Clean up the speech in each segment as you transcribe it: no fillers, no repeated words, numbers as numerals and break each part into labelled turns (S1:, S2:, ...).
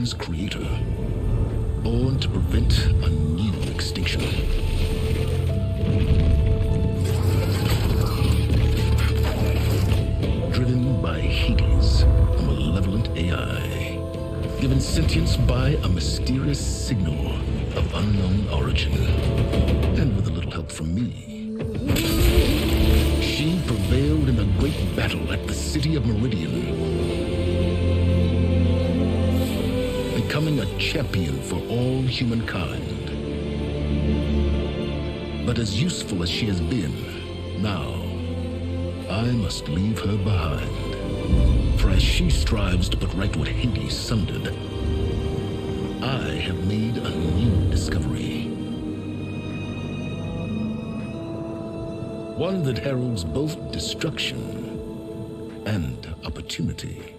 S1: humanity's creator, born to prevent a new extinction. Driven by Hades, a malevolent AI, given sentience by a mysterious signal of unknown origin, and with a little help from me. She prevailed in a great battle at the city of Meridian, becoming a champion for all humankind. But as useful as she has been, now I must leave her behind. For as she strives to put right what Hades sundered, I have made a new discovery. One that heralds both destruction and opportunity.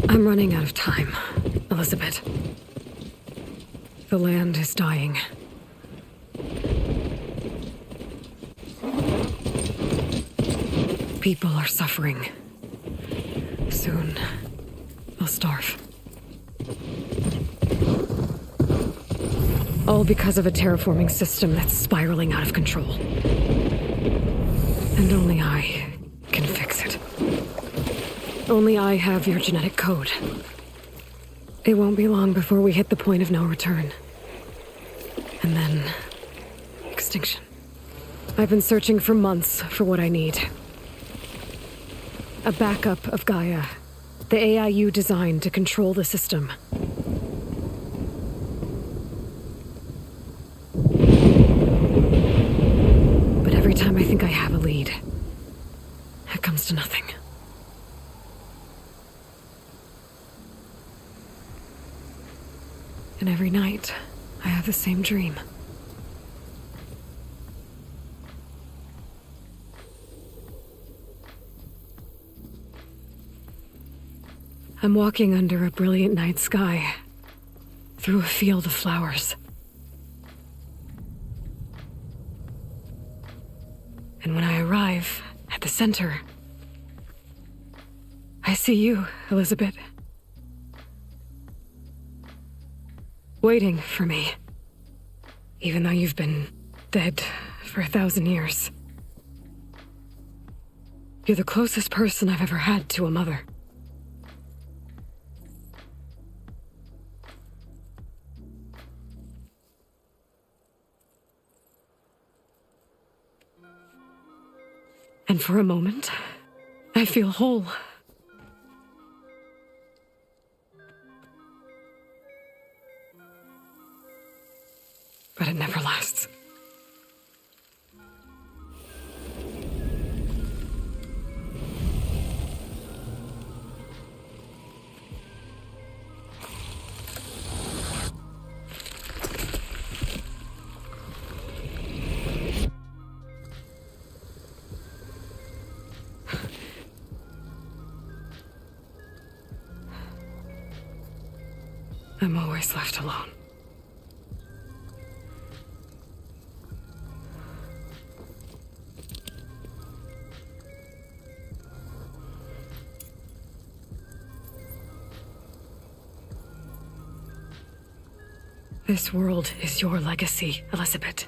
S2: I'm running out of time, Elizabeth. The land is dying. People are suffering. Soon, they'll starve. All because of a terraforming system that's spiraling out of control. And only I can fix it. Only I have your genetic code. It won't be long before we hit the point of no return. And then... extinction. I've been searching for months for what I need. A backup of Gaia. The AI you designed to control the system. But every time I think I have a lead, it comes to nothing. And every night, I have the same dream. I'm walking under a brilliant night sky, through a field of flowers. And when I arrive at the center, I see you, Elizabeth. Waiting for me. Even though you've been dead for 1,000 years. You're the closest person I've ever had to a mother. And for a moment, I feel whole. But it never lasts. I'm always left alone. This world is your legacy, Elizabeth.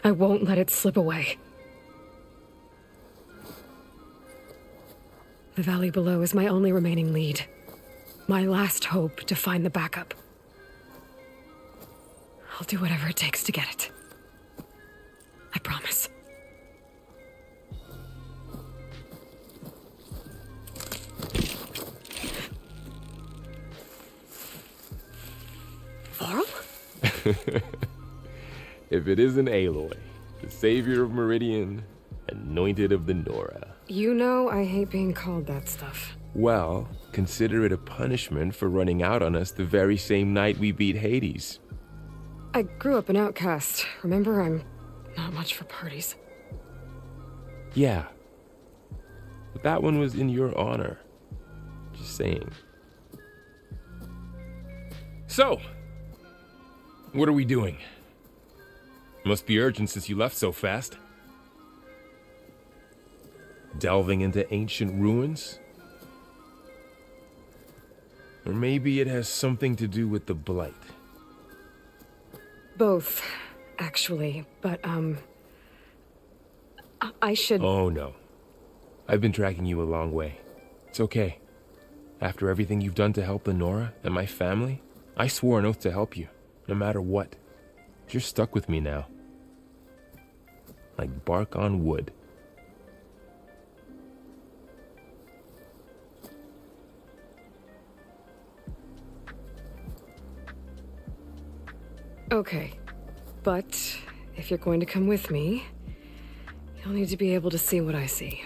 S2: I won't let it slip away. The valley below is my only remaining lead. My last hope to find the backup. I'll do whatever it takes to get it. I promise. Varl?
S3: If it isn't Aloy, the savior of Meridian, anointed of the Nora.
S2: You know I hate being called that stuff.
S3: Well, consider it a punishment for running out on us the very same night we beat Hades.
S2: I grew up an outcast. Remember, I'm not much for parties.
S3: Yeah. But that one was in your honor. Just saying. So, what are we doing? Must be urgent since you left so fast. Delving into ancient ruins? Or maybe it has something to do with the Blight.
S2: Both, actually, but, I should...
S3: Oh, no. I've been tracking you a long way. It's okay. After everything you've done to help the Nora and my family, I swore an oath to help you, no matter what. You're stuck with me now. Like bark on wood.
S2: Okay, but if you're going to come with me, you'll need to be able to see what I see.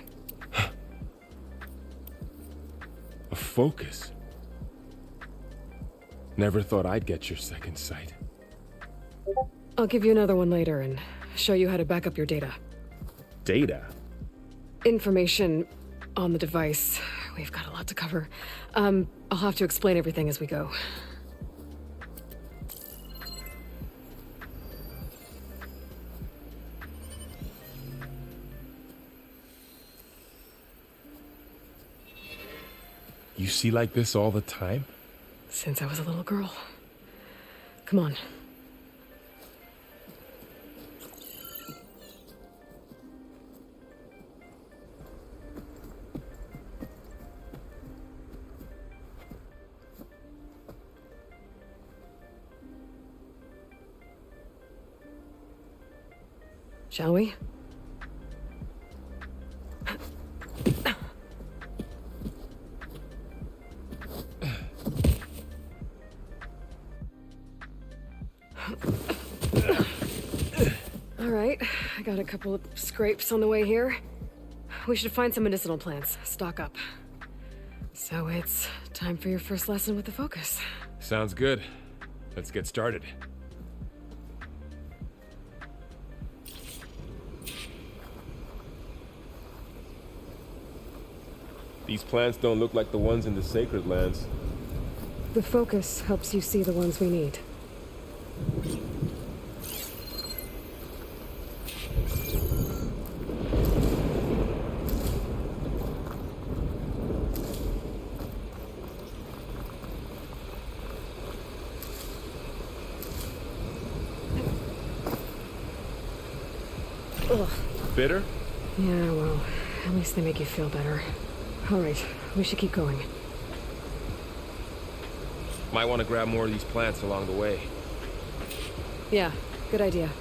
S3: A focus? Never thought I'd get your second sight.
S2: I'll give you another one later and show you how to back up your data.
S3: Data?
S2: Information on the device. We've got a lot to cover. I'll have to explain everything as we go.
S3: You see like this all the time?
S2: Since I was a little girl. Come on. Shall we? All right, I got a couple of scrapes on the way here. We should find some medicinal plants, stock up. So it's time for your first lesson with the Focus.
S3: Sounds good. Let's get started. These plants don't look like the ones in the Sacred Lands.
S2: The focus helps you see the ones we need. Ugh.
S3: Bitter?
S2: Yeah, well, at least they make you feel better. All right, we should keep going.
S3: Might want to grab more of these plants along the way.
S2: Yeah, good idea.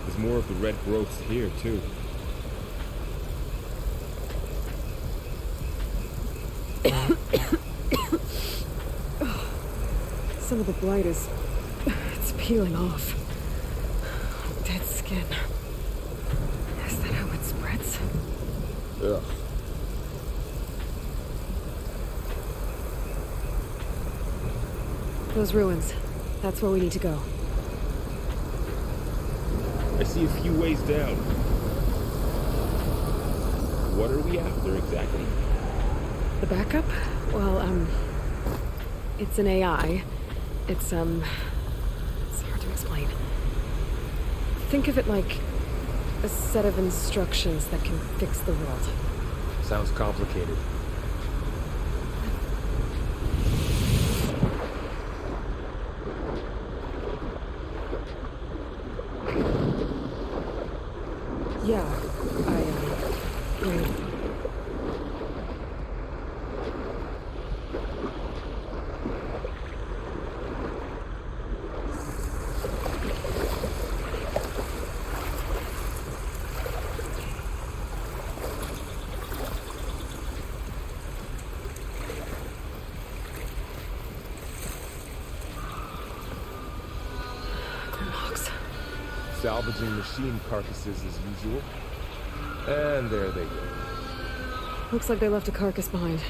S3: There's more of the red growths here, too.
S2: Some of the blight is... it's peeling off. Dead skin. Is that how it spreads?
S3: Ugh.
S2: Those ruins. That's where we need to go.
S3: I see a few ways down. What are we after exactly?
S2: The backup? Well, it's an AI. It's hard to explain. Think of it like a set of instructions that can fix the world.
S3: Sounds complicated.
S2: Yeah, Grimhawks.
S3: Salvaging machine carcasses as usual. And there they go.
S2: Looks like they left a carcass behind.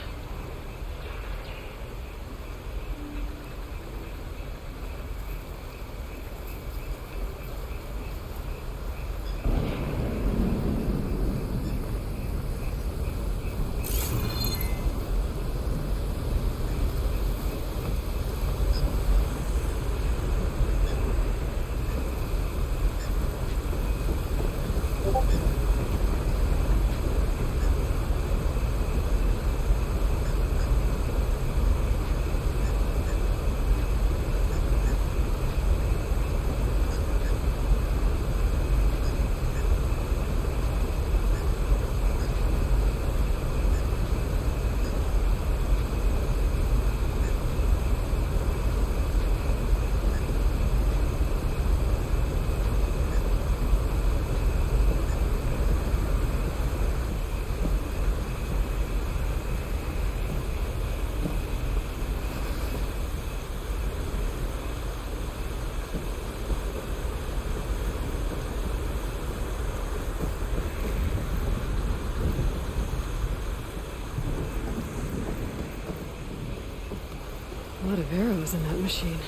S2: A lot of arrows in that machine.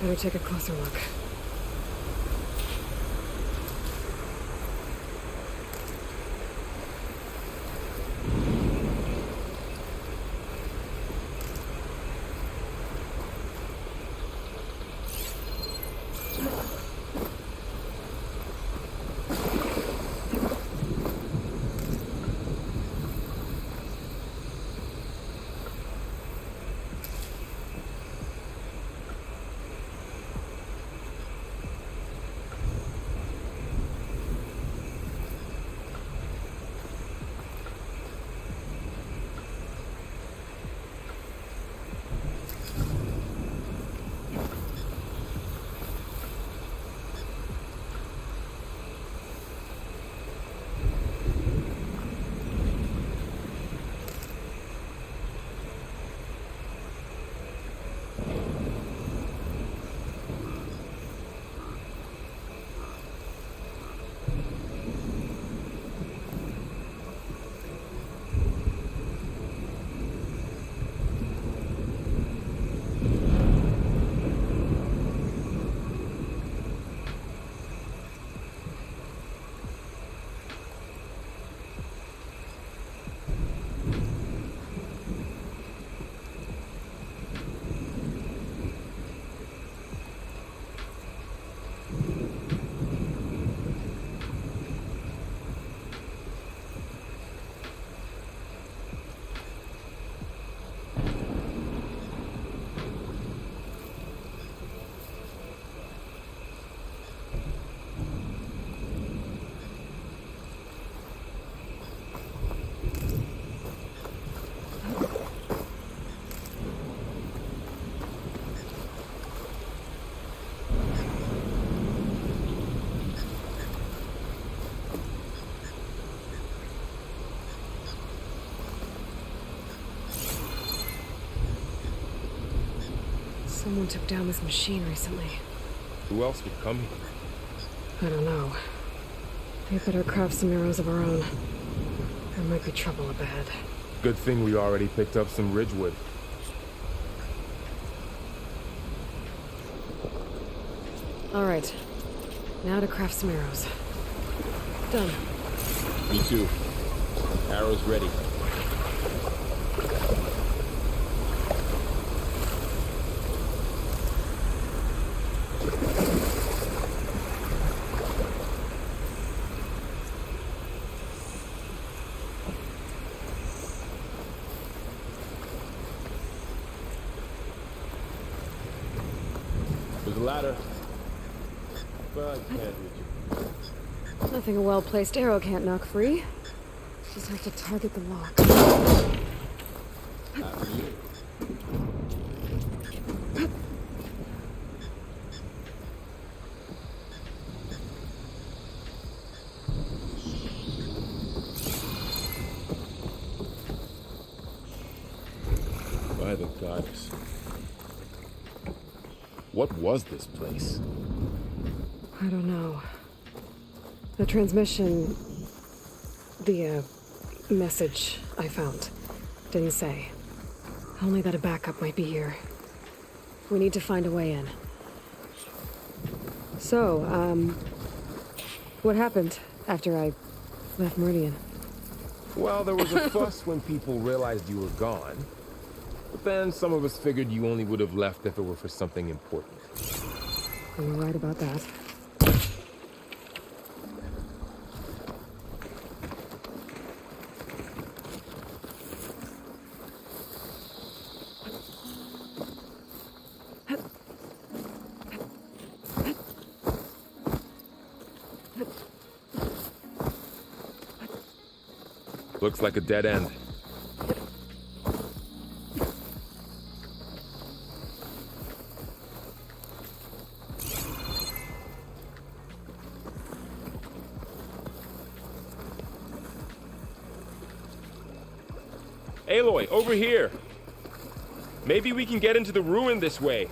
S2: Better take a closer look. Someone took down this machine recently.
S3: Who else would come here?
S2: I don't know. We better craft some arrows of our own. There might be trouble up ahead.
S3: Good thing we already picked up some ridgewood.
S2: All right. Now to craft some arrows. Done.
S3: Me too. Arrows ready. There's a ladder, but I can't reach it.
S2: Nothing a well-placed arrow can't knock free. Just have to target the lock.
S3: After you. By the goddess. What was this place?
S2: I don't know. The transmission... The, message I found didn't say. Only that a backup might be here. We need to find a way in. So, what happened after I left Meridian?
S3: Well, there was a fuss when people realized you were gone. But then some of us figured you only would have left if it were for something important.
S2: You're right about that.
S3: Looks like a dead end. Aloy, over here! Maybe we can get into the ruin this way.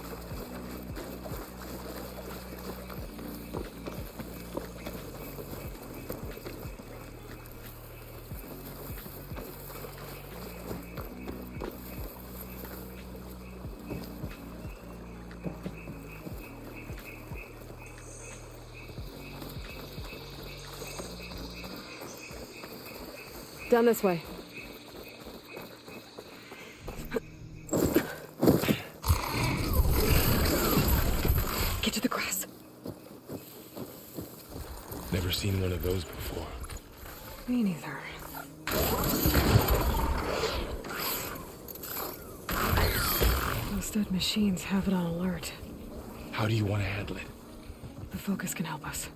S2: Down this way. Get to the grass.
S3: Never seen one of those before.
S2: Me neither. Those dead machines have it on alert.
S3: How do you want to handle it?
S2: The focus can help us.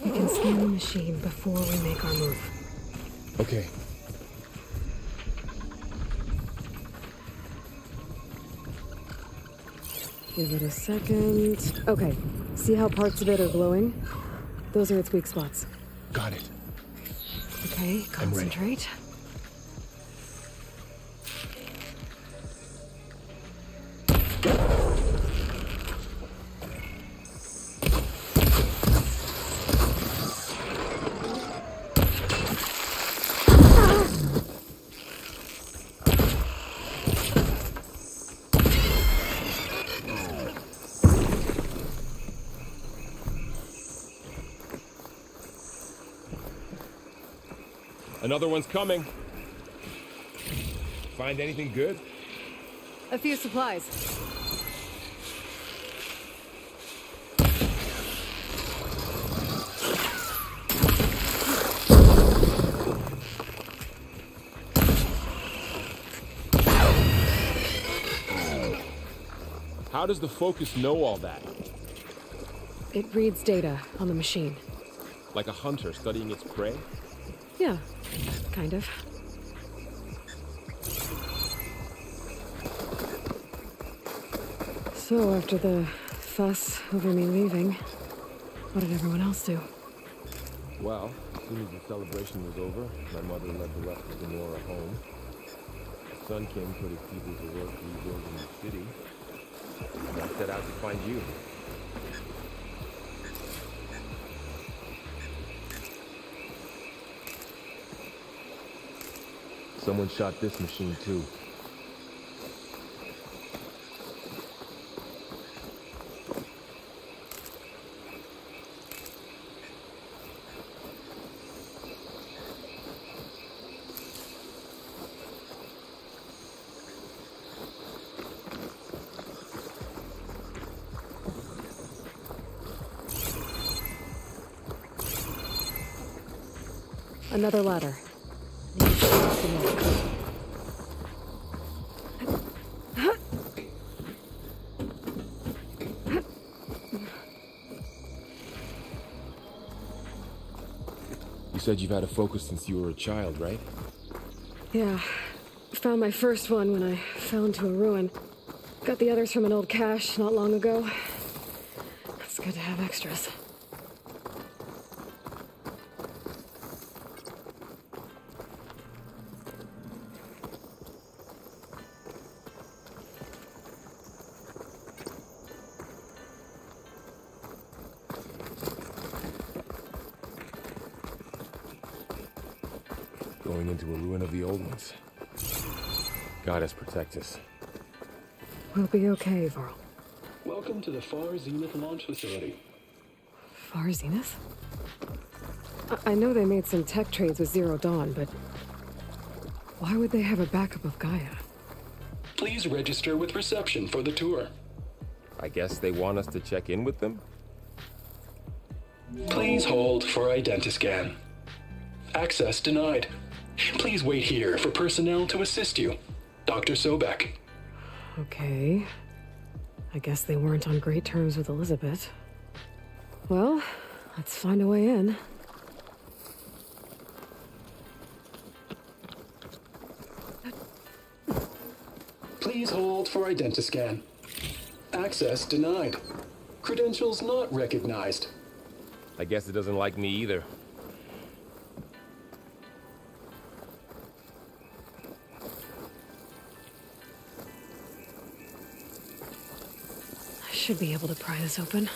S2: We can scan the machine before we make our move.
S3: Okay.
S2: Give it a second. Okay. See how parts of it are glowing? Those are its weak spots.
S3: Got it.
S2: Okay,
S3: I'm ready.
S2: concentrate.
S3: Another one's coming. Find anything good?
S2: A few supplies.
S3: How does the focus know all that?
S2: It reads data on the machine.
S3: Like a hunter studying its prey?
S2: Yeah, kind of. So, after the fuss over me leaving, what did everyone else do?
S3: Well, as soon as the celebration was over, my mother led the rest of the Nora home. The sun king put his people to work rebuilding the city. And I set out to find you. Someone shot this machine too.
S2: Another ladder.
S3: You said you've had a focus since you were a child, right?
S2: Yeah. Found my first one when I fell into a ruin. Got the others from an old cache not long ago. It's good to have extras.
S3: Going into a ruin of the old ones. Goddess protect us.
S2: We'll be okay, Varl.
S4: Welcome to the Far Zenith launch facility.
S2: Far Zenith? I know they made some tech trades with Zero Dawn, but why would they have a backup of Gaia?
S4: Please register with reception for the tour.
S3: I guess they want us to check in with them?
S4: Please hold for identiscan. Access denied. Please wait here for personnel to assist you. Dr. Sobek.
S2: Okay. I guess they weren't on great terms with Elizabeth. Well, let's find a way in.
S4: Please hold for identiscan. Access denied. Credentials not recognized.
S3: I guess it doesn't like me either.
S2: I should be able to pry this open.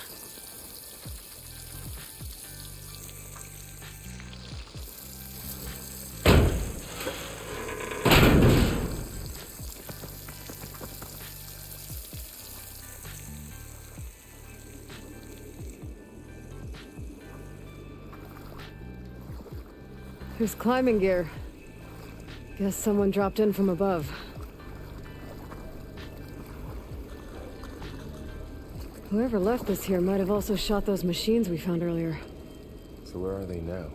S2: There's climbing gear. Guess someone dropped in from above. Whoever left this here might have also shot those machines we found earlier.
S3: So where are they now?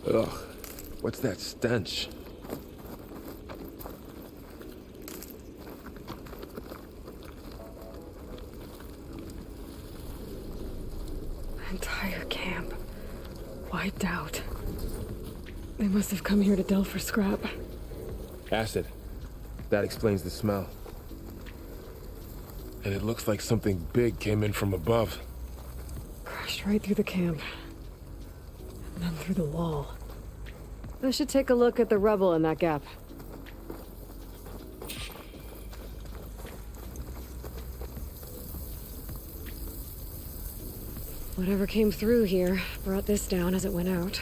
S3: Ugh, what's that stench?
S2: Entire camp. Wiped out. They must have come here to delve for scrap.
S3: Acid. That explains the smell. And it looks like something big came in from above.
S2: Crashed right through the camp. And then through the wall. I should take a look at the rubble in that gap. Whatever came through here brought this down as it went out.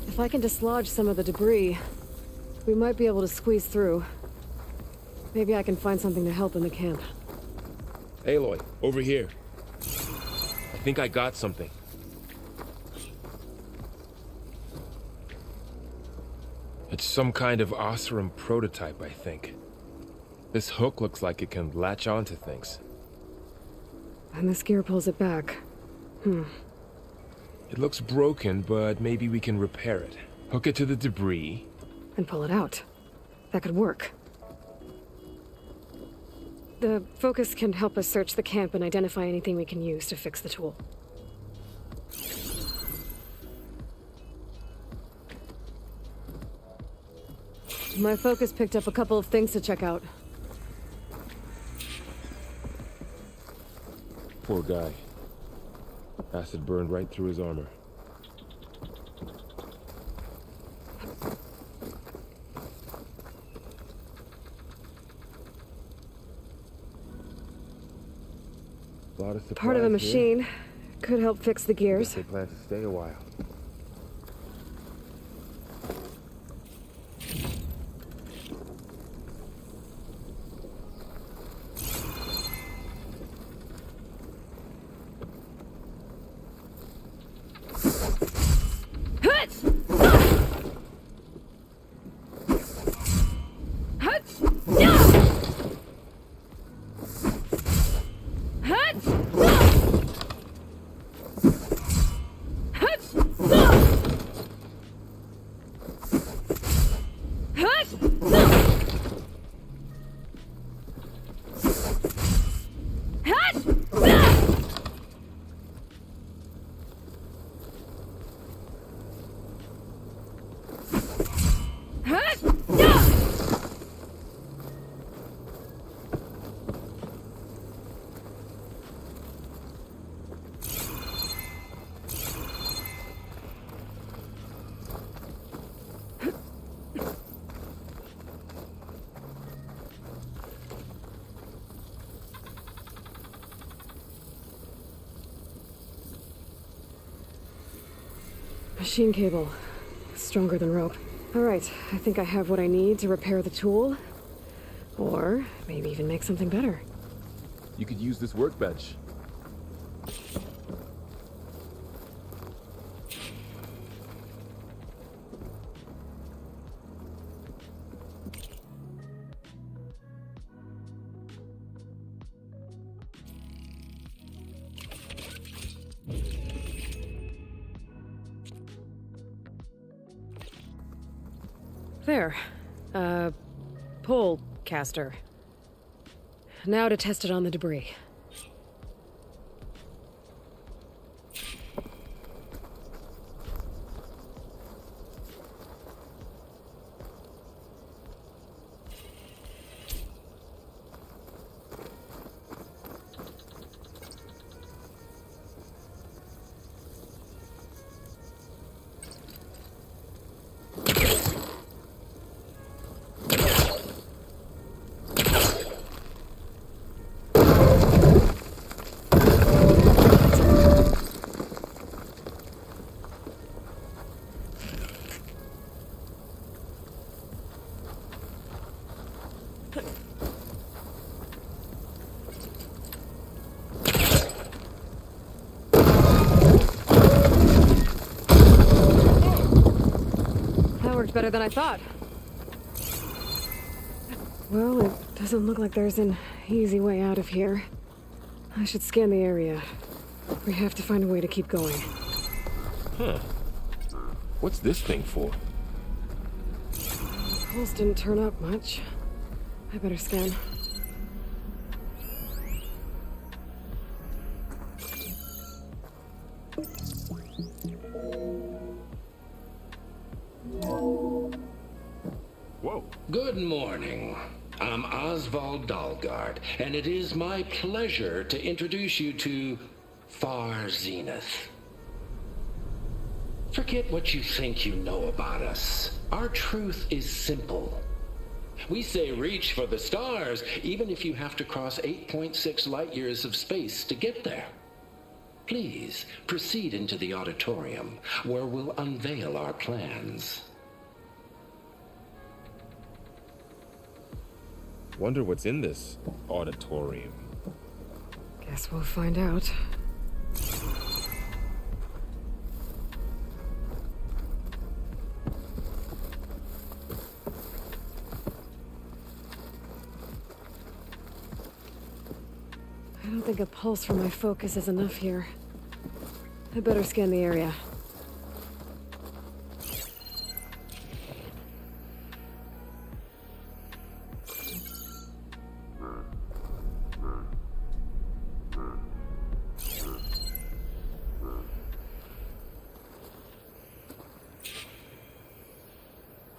S2: If I can dislodge some of the debris, we might be able to squeeze through. Maybe I can find something to help in the camp.
S3: Aloy, over here. I think I got something. It's some kind of Oseram prototype, I think. This hook looks like it can latch onto things.
S2: And this gear pulls it back.
S3: It looks broken, but maybe we can repair it. Hook it to the debris.
S2: And pull it out. That could work. The focus can help us search the camp and identify anything we can use to fix the tool. My focus picked up a couple of things to check out.
S3: Poor guy. Acid burned right through his armor. Lot of
S2: Part of a
S3: supplies here.
S2: machine. Could help fix the
S3: Guess
S2: gears.
S3: they plan to stay a while.
S2: Machine cable. Stronger than rope. Alright, I think I have what I need to repair the tool. Or maybe even make something better.
S3: You could use this workbench.
S2: There. Pole caster. Now to test it on the debris. Better than I thought. Well, it doesn't look like there's an easy way out of here. I should scan the area. We have to find a way to keep going.
S3: Huh. What's this thing for?
S2: Pulse didn't turn up much. I better scan.
S3: Whoa.
S5: Good morning. I'm Oswald Dalgard, and it is my pleasure to introduce you to Far Zenith. Forget what you think you know about us. Our truth is simple. We say reach for the stars, even if you have to cross 8.6 light years of space to get there. Please proceed into the auditorium, where we'll unveil our plans.
S3: Wonder what's in this auditorium.
S2: Guess we'll find out. I don't think a pulse from my focus is enough here. I better scan the area.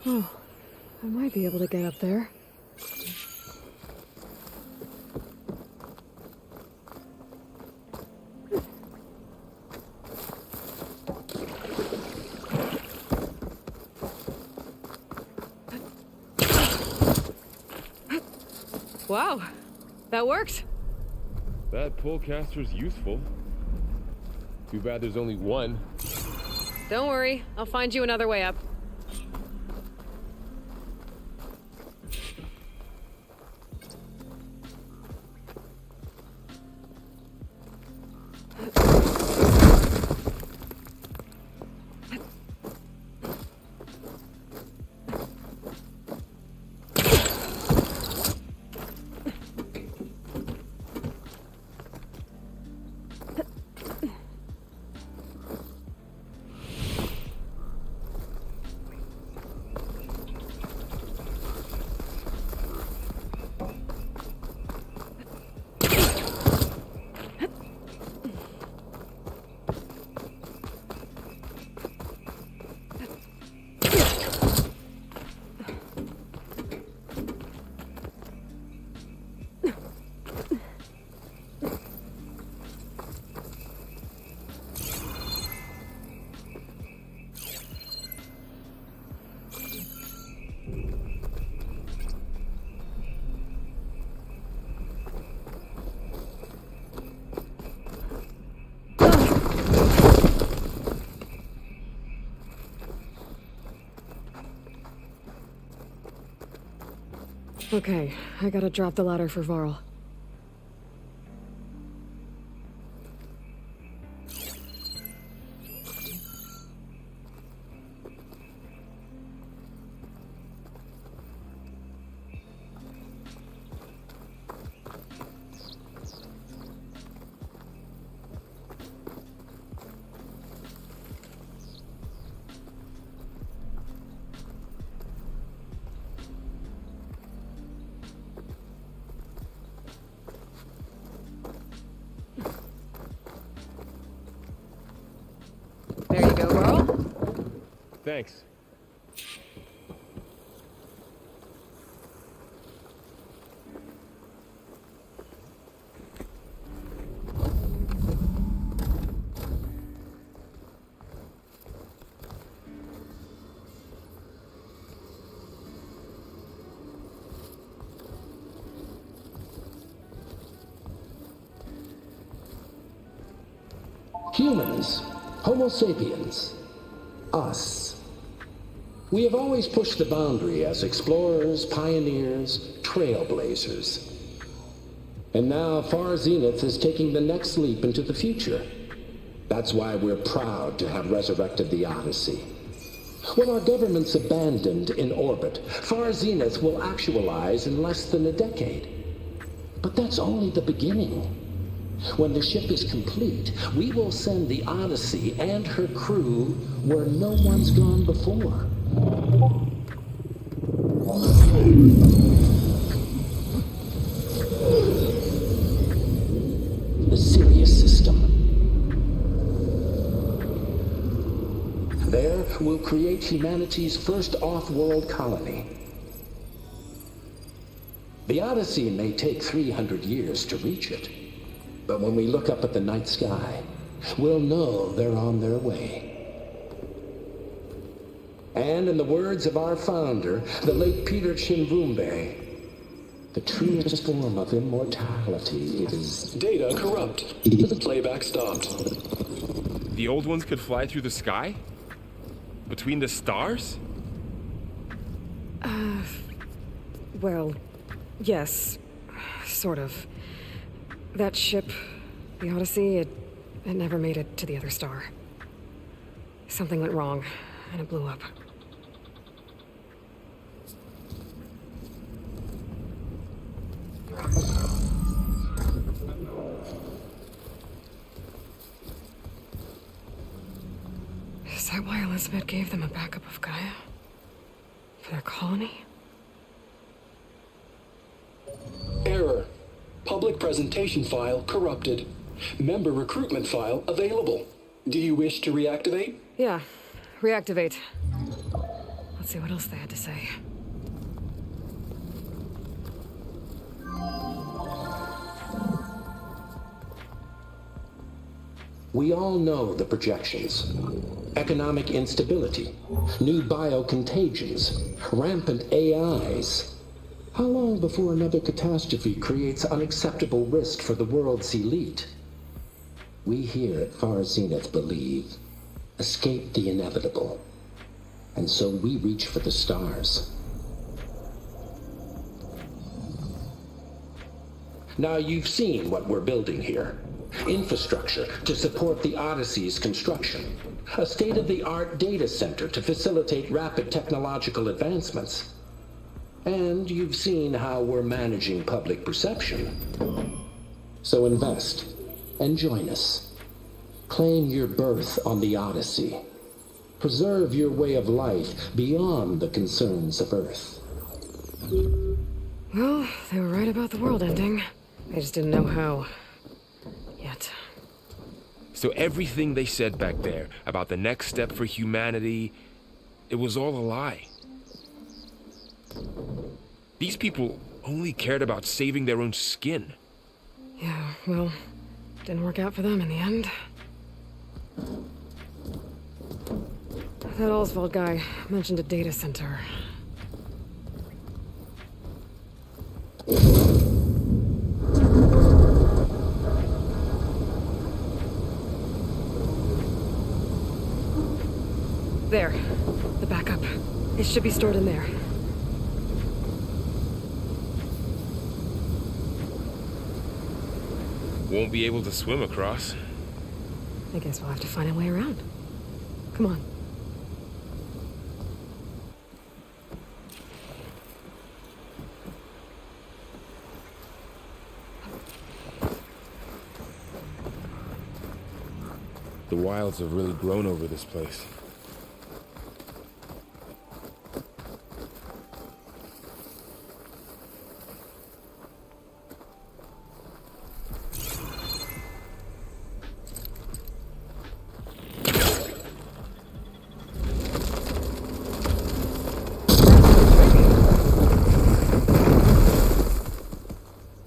S2: Oh, I might be able to get up there. Wow, that worked.
S3: That pullcaster's useful. Too bad there's only one.
S2: Don't worry, I'll find you another way up. Okay, I gotta drop the ladder for Varl. There you go, Varl.
S3: Thanks.
S5: Humans, Homo sapiens, us. We have always pushed the boundary as explorers, pioneers, trailblazers. And now Far Zenith is taking the next leap into the future. That's why we're proud to have resurrected the Odyssey. When our government's abandoned in orbit, Far Zenith will actualize in less than a decade. But that's only the beginning. When the ship is complete, we will send the Odyssey and her crew where no one's gone before. The Sirius system. There, we'll create humanity's first off-world colony. The Odyssey may take 300 years to reach it. But when we look up at the night sky, we'll know they're on their way. And in the words of our founder, the late Peter Chimvumbe, the truest form of immortality is...
S4: Data corrupt. Playback stopped.
S3: The old ones could fly through the sky? Between the stars?
S2: Well, yes. Sort of. That ship, the Odyssey, it never made it to the other star. Something went wrong, and it blew up. Is that why Elizabeth gave them a backup of Gaia? For their colony?
S4: Error. Public presentation file corrupted. Member recruitment file available. Do you wish to reactivate?
S2: Yeah, reactivate. Let's see what else they had to say.
S5: We all know the projections. Economic instability, new biocontagions, rampant AIs. How long before another catastrophe creates unacceptable risk for the world's elite? We here at Far Zenith believe, escape the inevitable. And so we reach for the stars. Now you've seen what we're building here. Infrastructure to support the Odyssey's construction. A state-of-the-art data center to facilitate rapid technological advancements. And you've seen how we're managing public perception. So invest and join us. Claim your berth on the Odyssey. Preserve your way of life beyond the concerns of Earth.
S2: Well, they were right about the world ending. I just didn't know how. Yet.
S3: So everything they said back there about the next step for humanity, it was all a lie. These people only cared about saving their own skin.
S2: Yeah, well, didn't work out for them in the end. That Oswald guy mentioned a data center. There. The backup. It should be stored in there.
S3: Won't be able to swim across.
S2: I guess we'll have to find a way around. Come on.
S3: The wilds have really grown over this place.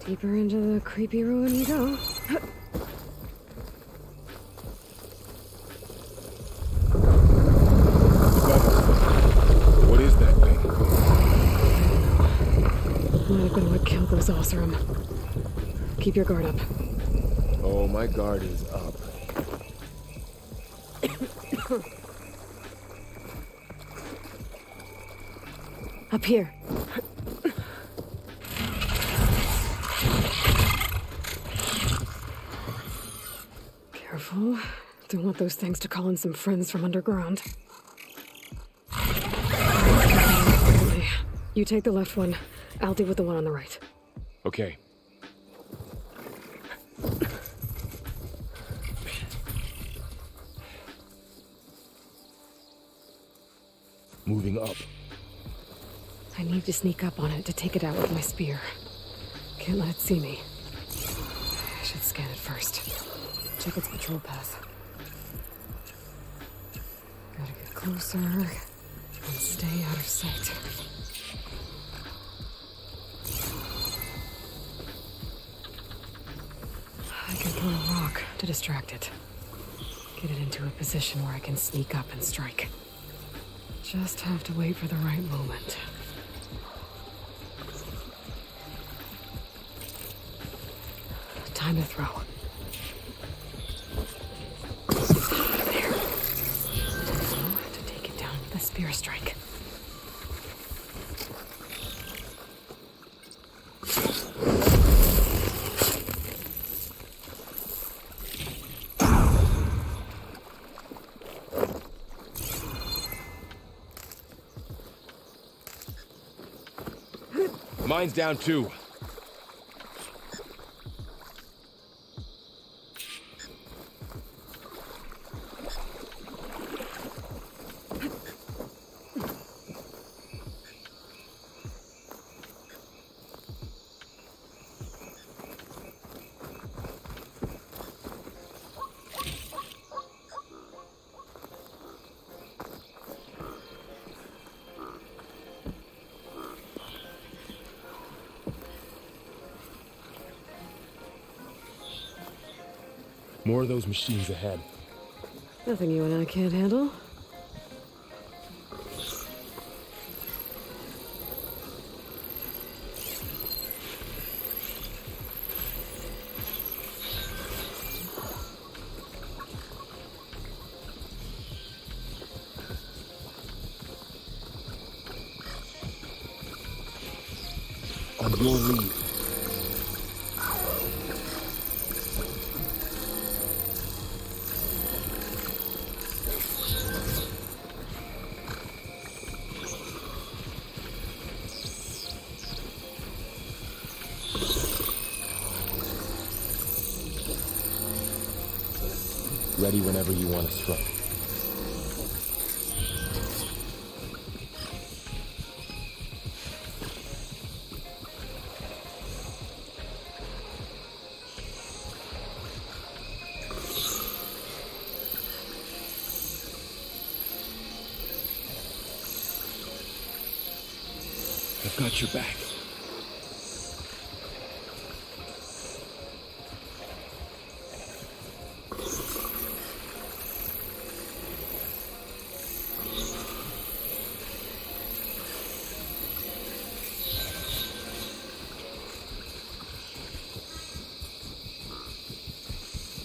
S2: Deeper into the creepy ruin we go.
S3: What is that thing?
S2: Might have been what killed those Oseram. Keep your guard up.
S3: Oh, my guard is up.
S2: Up here. Careful. Don't want those things to call in some friends from underground. You take the left one. I'll deal with the one on the right.
S3: Okay. Moving up.
S2: I need to sneak up on it to take it out with my spear. Can't let it see me. I should scan it first. Check its patrol path. Gotta get closer and stay out of sight. I can throw a rock to distract it. Get it into a position where I can sneak up and strike. Just have to wait for the right moment. Time to throw. There. Now to take it down with a spear strike.
S3: Mine's down too. More of those machines ahead.
S2: Nothing you and I can't handle.
S3: On your lead. Ready whenever you want to strike. I've got your back.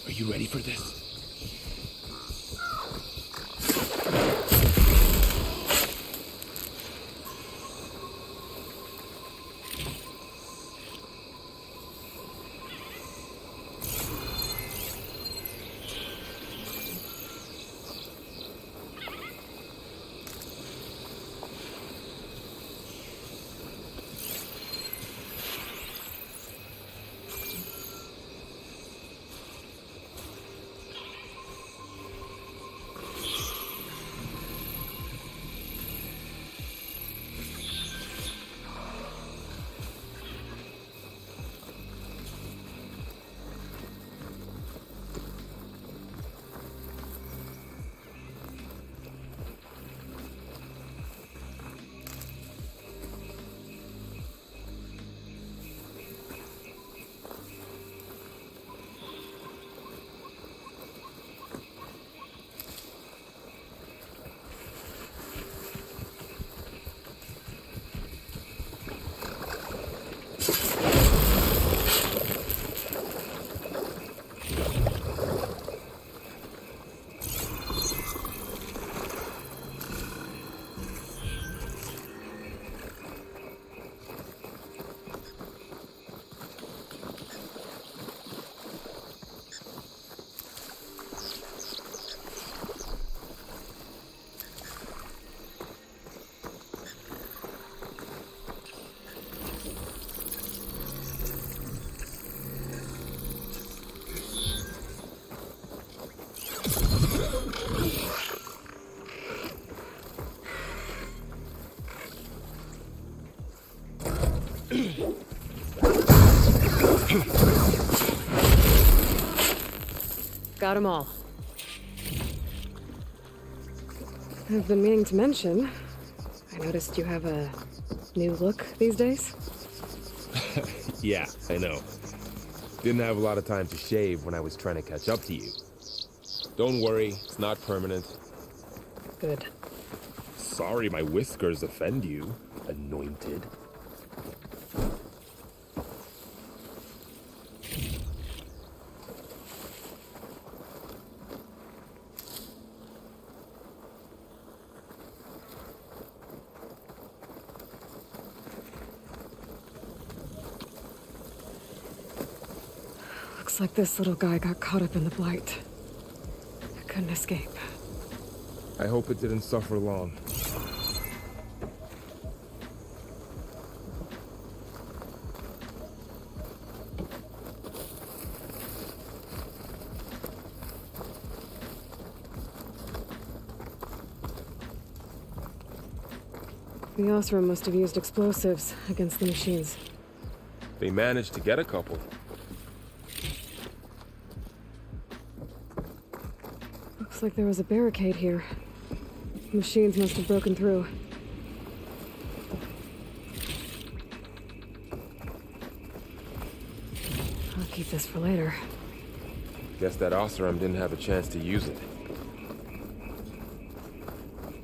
S3: Are you ready for this?
S2: Got 'em all. I've been meaning to mention, I noticed you have a new look these days.
S3: Yeah, I know. Didn't have a lot of time to shave when I was trying to catch up to you. Don't worry, it's not permanent.
S2: Good.
S3: Sorry my whiskers offend you, anointed.
S2: Looks like this little guy got caught up in the Blight. I couldn't escape.
S3: I hope it didn't suffer long.
S2: The Osram must have used explosives against the machines.
S3: They managed to get a couple.
S2: Looks like there was a barricade here. Machines must have broken through. I'll keep this for later.
S3: Guess that Osram didn't have a chance to use it.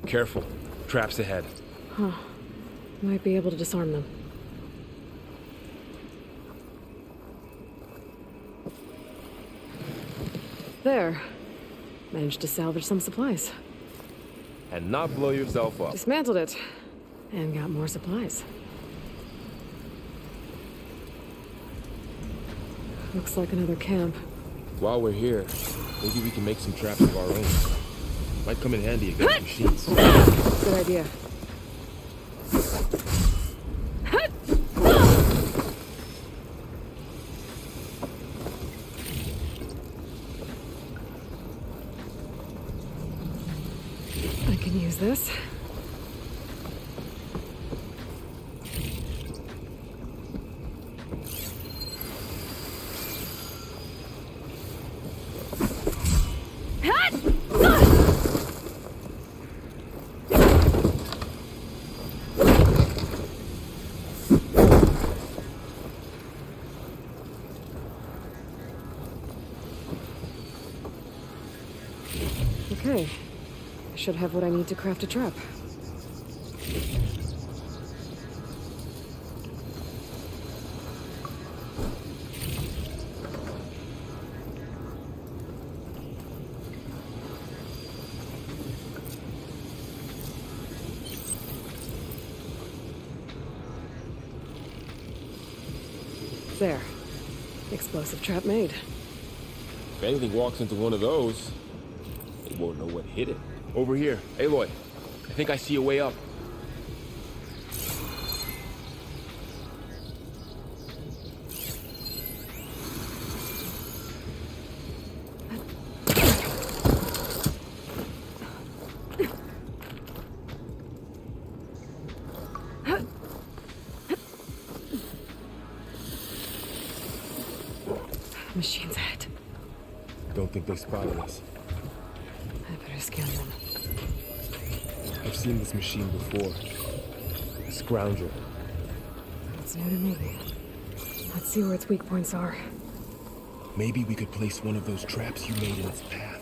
S3: Careful. Traps ahead.
S2: Huh. Might be able to disarm them. There. Managed to salvage some supplies.
S3: And not blow yourself up.
S2: Dismantled it. And got more supplies. Looks like another camp.
S3: While we're here, maybe we can make some traps of our own. Might come in handy against machines.
S2: Good idea. I can use this. Okay. I should have what I need to craft a trap. There. Explosive trap made.
S3: If anything walks into one of those, they won't know what hit it. Over here. Aloy, I think I see a way up.
S2: Machine's ahead.
S3: Don't think they spotted us.
S2: I better scan them.
S3: I've seen this machine before. Scrounger.
S2: It's new to me. Let's see where its weak points are.
S3: Maybe we could place one of those traps you made in its path.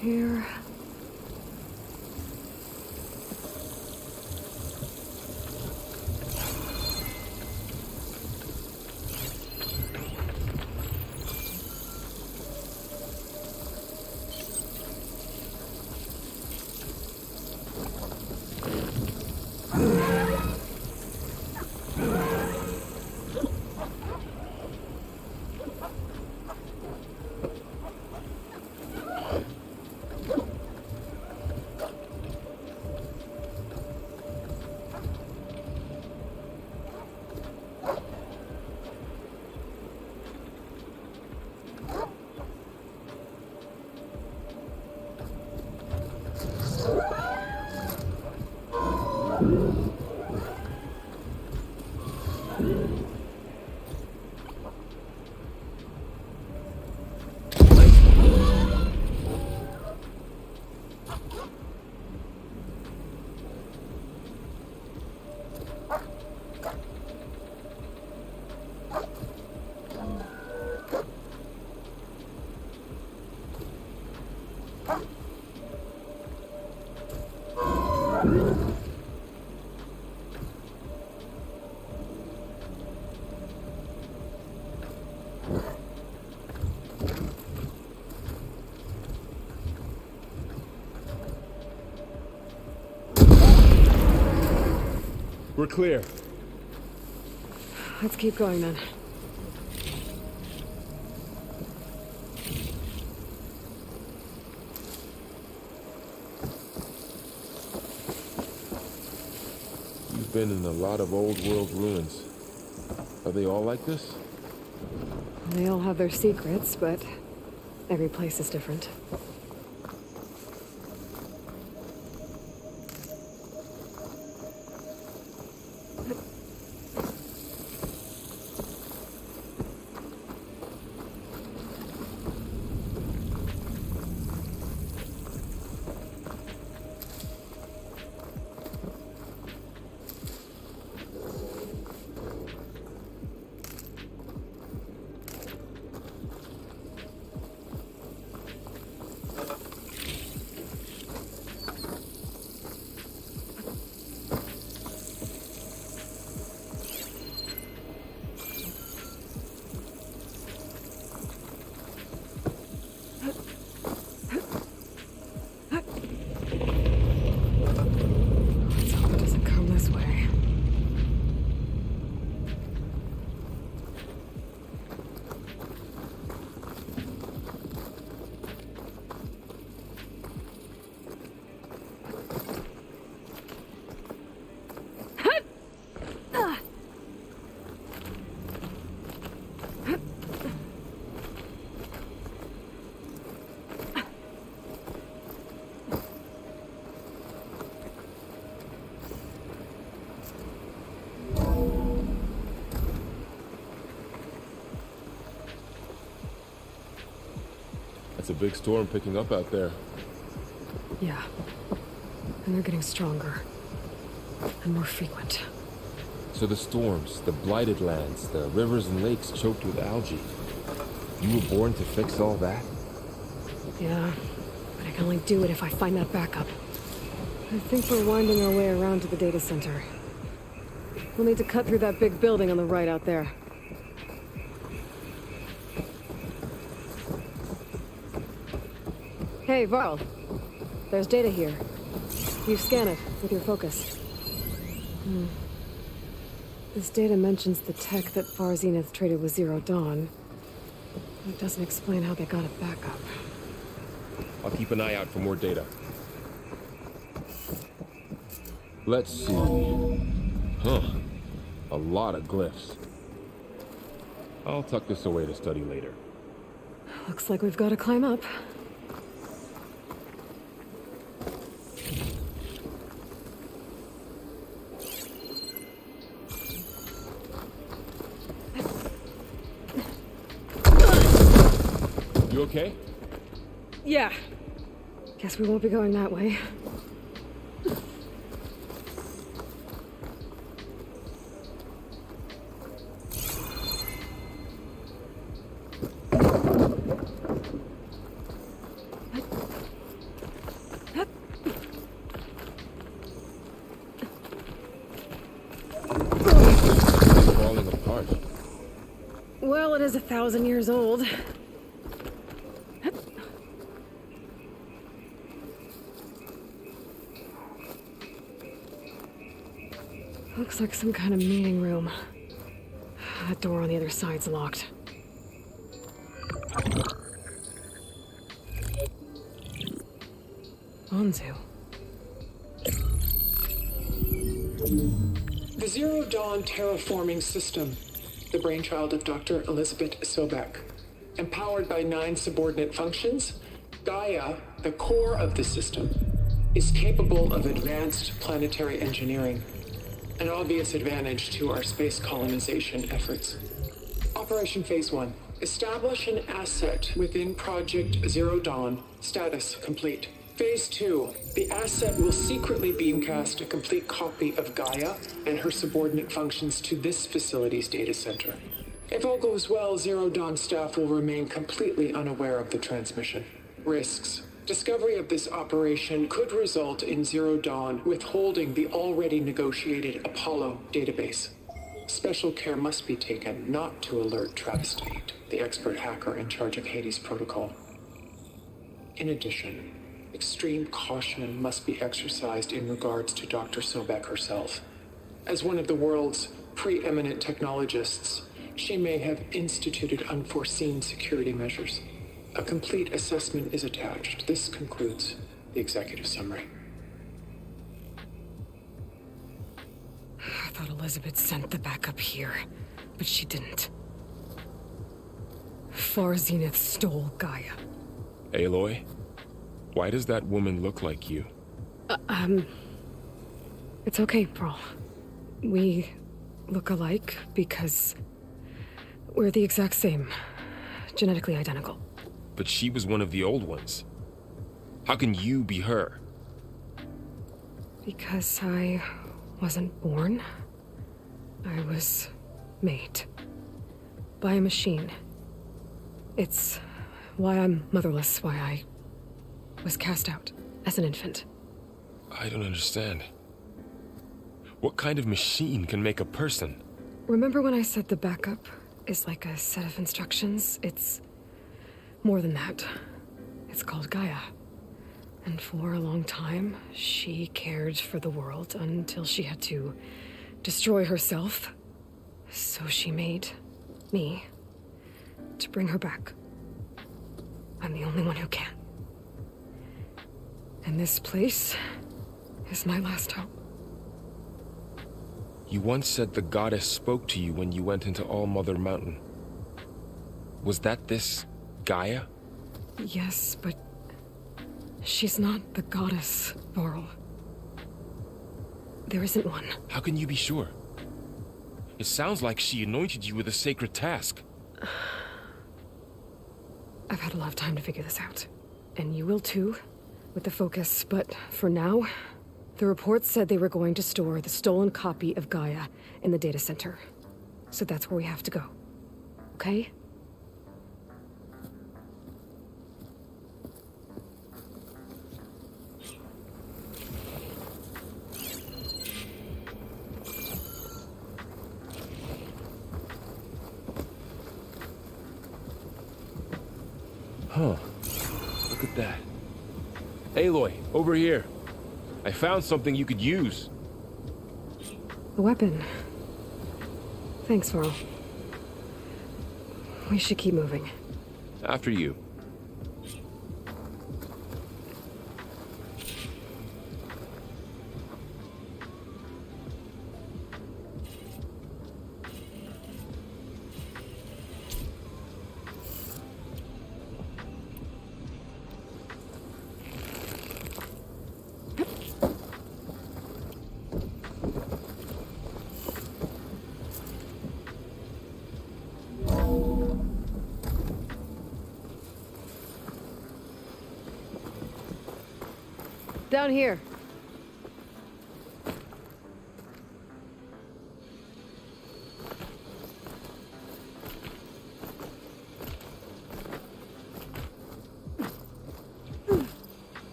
S2: Here.
S3: We're clear.
S2: Let's keep going then.
S3: You've been in a lot of old world ruins. Are they all like this?
S2: They all have their secrets, but every place is different.
S3: It's a big storm picking up out there.
S2: Yeah. And they're getting stronger. And more frequent.
S3: So the storms, the blighted lands, the rivers and lakes choked with algae. You were born to fix all that?
S2: Yeah. But I can only do it if I find that backup. I think we're winding our way around to the data center. We'll need to cut through that big building on the right out there. Hey, Varl. There's data here. You scan it with your focus. This data mentions the tech that Far Zenith traded with Zero Dawn. It doesn't explain how they got it back up.
S3: I'll keep an eye out for more data. Let's see. Huh. A lot of glyphs. I'll tuck this away to study later.
S2: Looks like we've got to climb up.
S3: You okay?
S2: Yeah. Guess we won't be going that way.
S3: Falling apart.
S2: Well, it is 1,000 years old. Looks like some kind of meeting room. That door on the other side's locked. Anzu.
S6: The Zero Dawn terraforming system, the brainchild of Dr. Elizabeth Sobek. Empowered by 9 subordinate functions, Gaia, the core of the system, is capable of advanced planetary engineering, an obvious advantage to our space colonization efforts. Operation Phase 1. Establish an asset within Project Zero Dawn. Status complete. Phase 2. The asset will secretly beamcast a complete copy of Gaia and her subordinate functions to this facility's data center. If all goes well, Zero Dawn staff will remain completely unaware of the transmission. Risks. Discovery of this operation could result in Zero Dawn withholding the already negotiated Apollo database. Special care must be taken not to alert Travis Tate, the expert hacker in charge of Hades Protocol. In addition, extreme caution must be exercised in regards to Dr. Sobek herself. As one of the world's preeminent technologists, she may have instituted unforeseen security measures. A complete assessment is attached. This concludes the executive summary.
S2: I thought Elizabeth sent the backup here, but she didn't. Far Zenith stole Gaia.
S3: Aloy, why does that woman look like you?
S2: It's okay, Pearl. We look alike because we're the exact same. Genetically identical.
S3: But she was one of the old ones. How can you be her?
S2: Because I wasn't born. I was made. By a machine. It's why I'm motherless, why I was cast out as an infant.
S3: I don't understand. What kind of machine can make a person?
S2: Remember when I said the backup is like a set of instructions? It's more than that. It's called Gaia. And for a long time, she cared for the world until she had to destroy herself. So she made me to bring her back. I'm the only one who can. And this place is my last hope.
S3: You once said the goddess spoke to you when you went into All-Mother Mountain. Was that this Gaia?
S2: Yes, but she's not the goddess, Varl. There isn't one.
S3: How can you be sure? It sounds like she anointed you with a sacred task.
S2: I've had a lot of time to figure this out. And you will too, with the focus. But for now, the reports said they were going to store the stolen copy of Gaia in the data center. So that's where we have to go. Okay?
S3: Huh. Look at that. Aloy, over here. I found something you could use.
S2: A weapon. Thanks, Varl. We should keep moving.
S3: After you.
S2: Down here.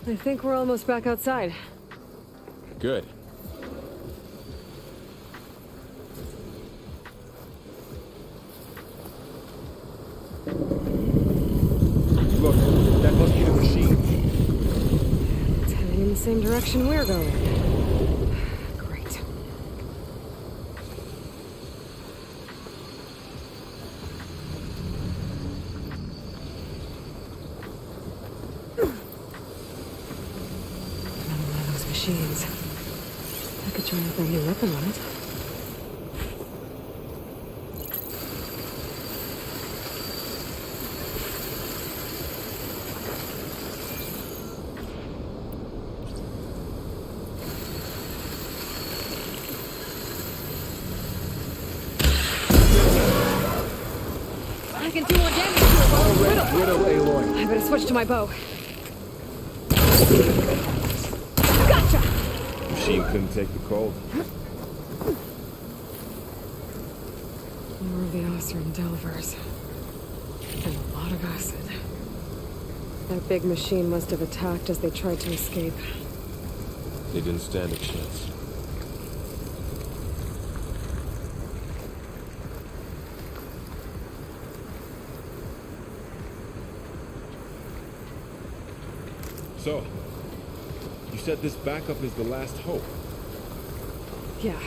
S2: I think we're almost back outside.
S3: Good. Look, that must be the machine.
S2: It's heading in the same direction we're going. Great. Another one of those machines. I could try with a new weapon on it. I can do more damage to it while I'm riddle.
S3: Aloy.
S2: I better switch to my bow. Gotcha!
S3: Machine couldn't take the cold.
S2: More of the Oseram Delvers. And a lot of acid. That big machine must have attacked as they tried to escape.
S3: They didn't stand a chance. So, You said this backup is the last hope.
S2: Yeah.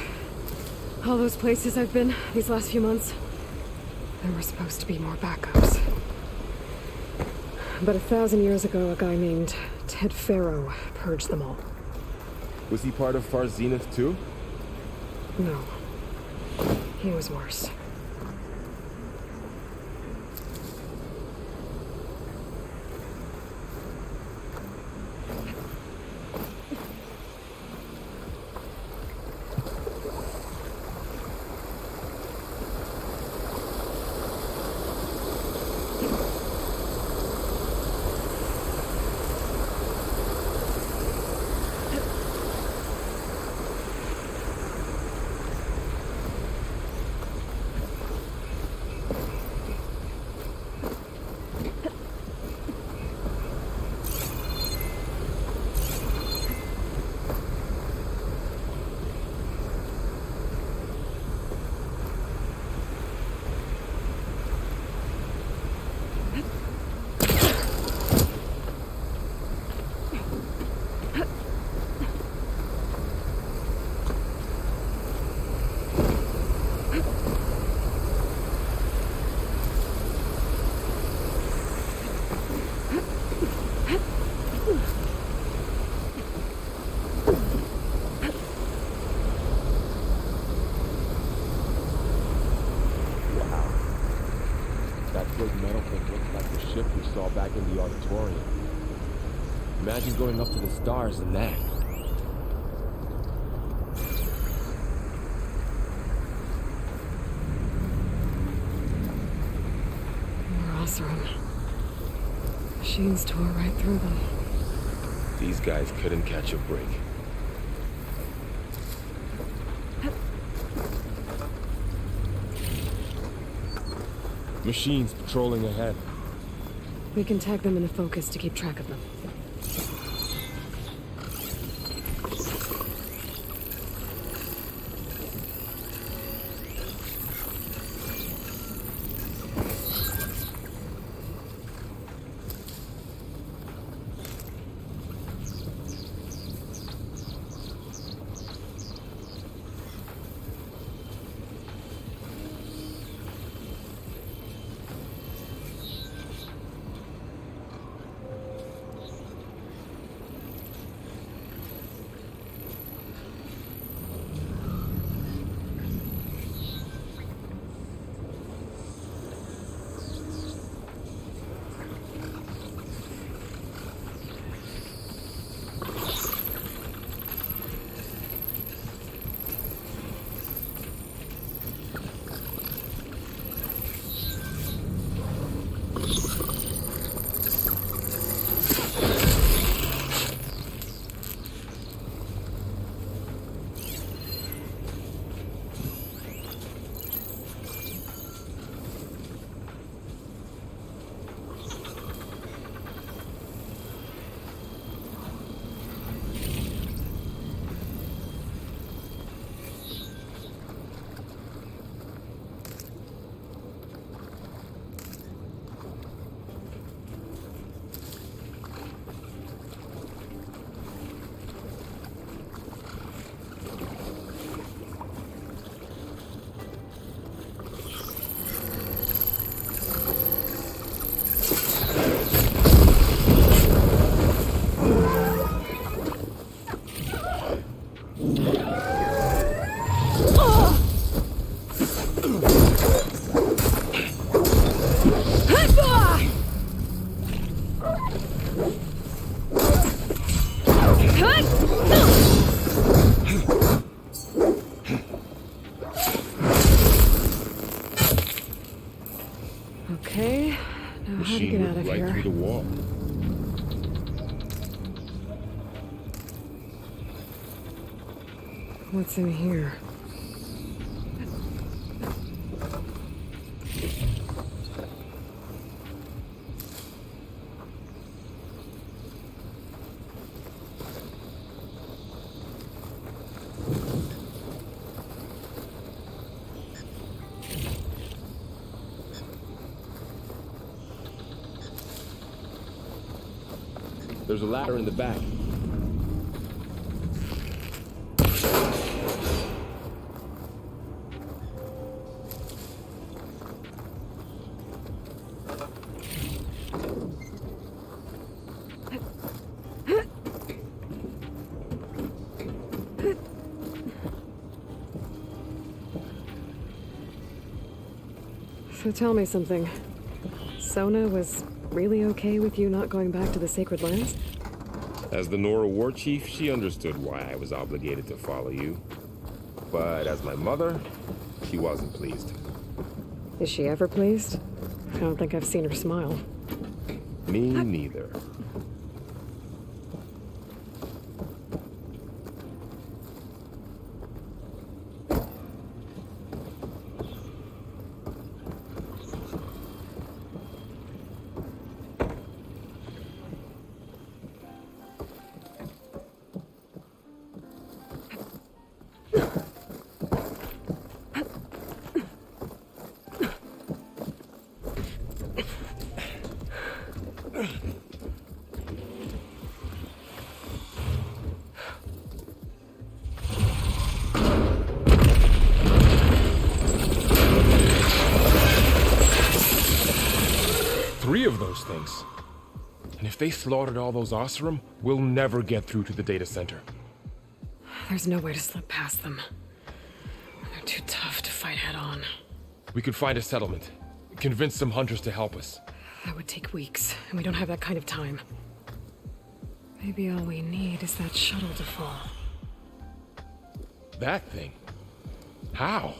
S2: All those places I've been these last few months, there were supposed to be more backups. But 1,000 years ago, a guy named Ted Faro purged them all.
S3: Was he part of Far Zenith too?
S2: No. He was worse.
S3: Back in the auditorium. Imagine going up to the stars in that.
S2: More Oseram. Machines tore right through them.
S3: These guys couldn't catch a break. Machines patrolling ahead.
S2: We can tag them in a focus to keep track of them. Okay, now how to get out of
S3: right
S2: here?
S3: Through the wall.
S2: What's in here?
S3: There's a ladder in the back.
S2: So tell me something. Sona was really okay with you not going back to the Sacred Lands?
S3: As the Nora war chief, she understood why I was obligated to follow you. But as my mother, she wasn't pleased.
S2: Is she ever pleased? I don't think I've seen her smile.
S3: Me neither. Three of those things. And if they slaughtered all those Oseram, we'll never get through to the data center.
S2: There's no way to slip past them. They're too tough to fight head on.
S3: We could find a settlement. Convince some hunters to help us.
S2: That would take weeks, and we don't have that kind of time. Maybe all we need is that shuttle to fall.
S3: That thing? How?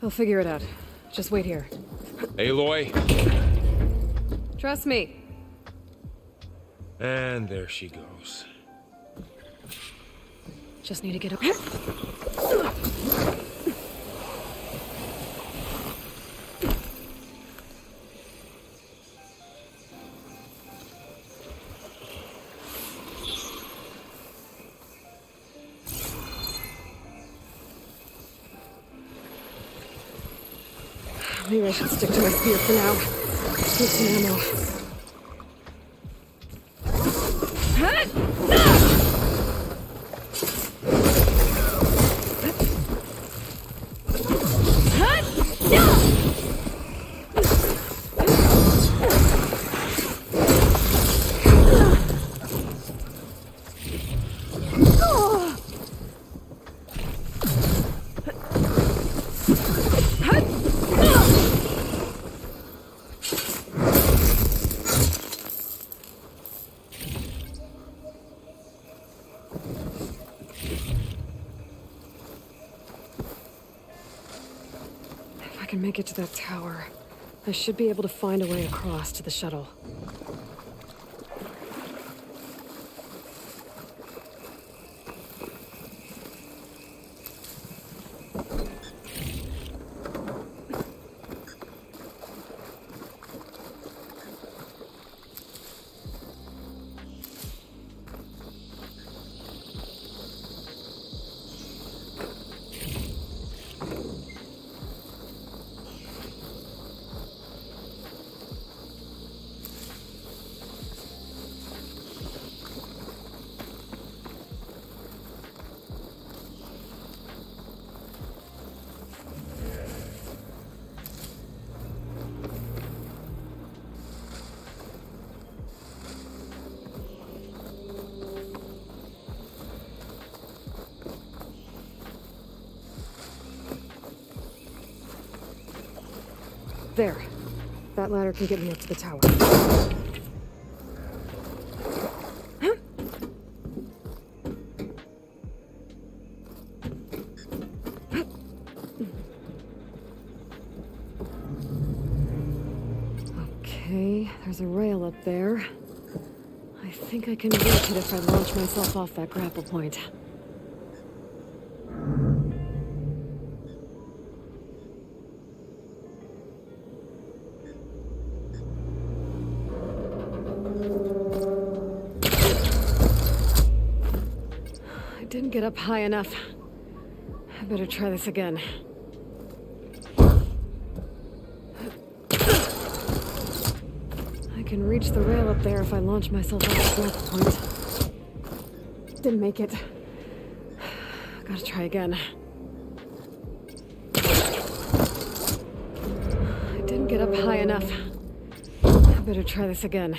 S2: I'll figure it out. Just wait here.
S3: Aloy.
S2: Trust me.
S3: And there she goes.
S2: Just need to get up. Maybe I should stick to my spear for now. Need some ammo. If I can make it to that tower, I should be able to find a way across to the shuttle. There. That ladder can get me up to the tower. Okay, there's a rail up there. I think I can reach it if I launch myself off that grapple point. Didn't get up high enough. I better try this again. I can reach the rail up there if I launch myself off the grapple point. Didn't make it. Gotta try again. I didn't get up high enough. I better try this again.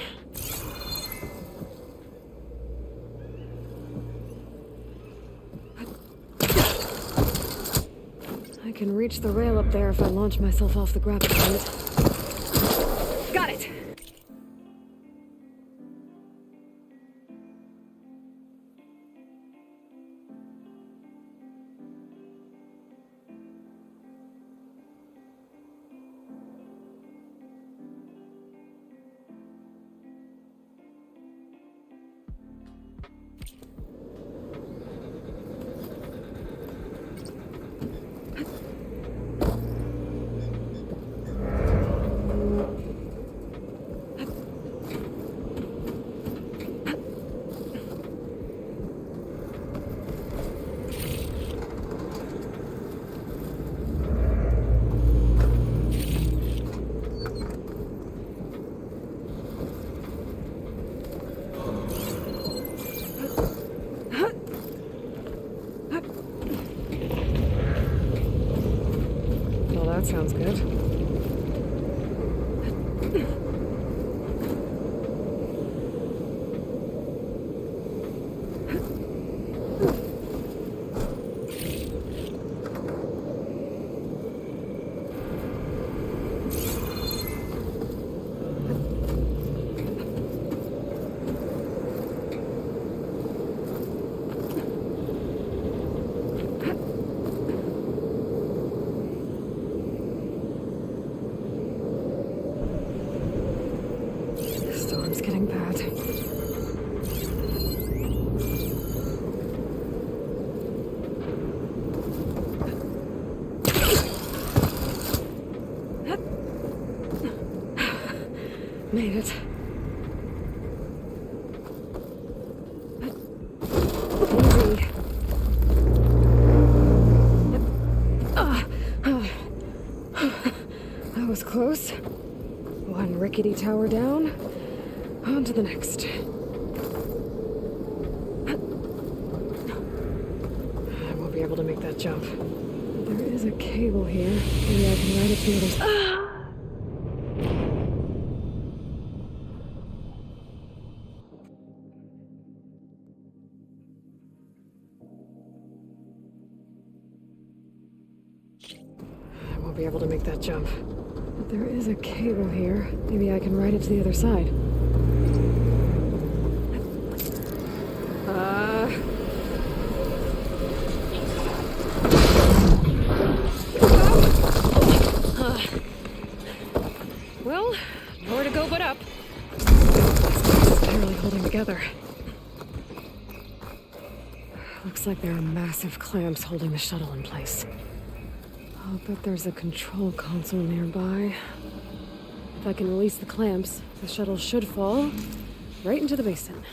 S2: I can reach the rail up there if I launch myself off the grapple point. made it. Easy. That was close. One rickety tower down. On to the next. I won't be able to make that jump. There is a cable here. Maybe I can ride it to the other side. I won't be able to make that jump. But there is a cable here. Maybe I can ride it to the other side. Well, nowhere to go but up. It's barely holding together. Looks like there are massive clamps holding the shuttle in place. I'll bet there's a control console nearby. If I can release the clamps, the shuttle should fall right into the basin.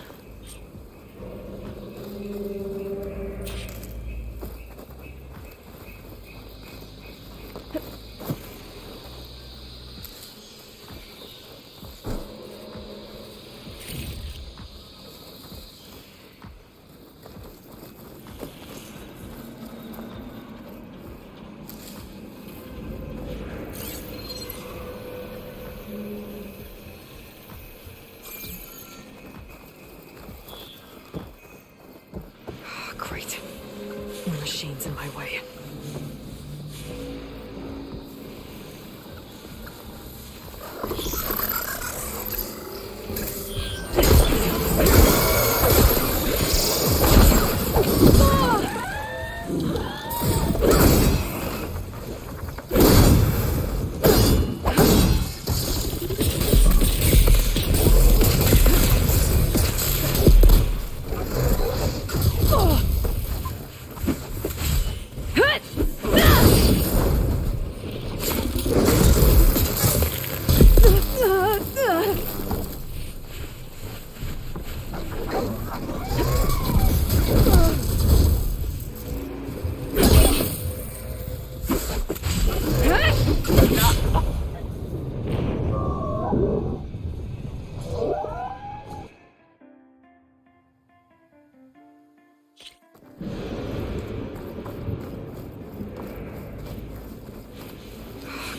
S2: Great. More machines in my way.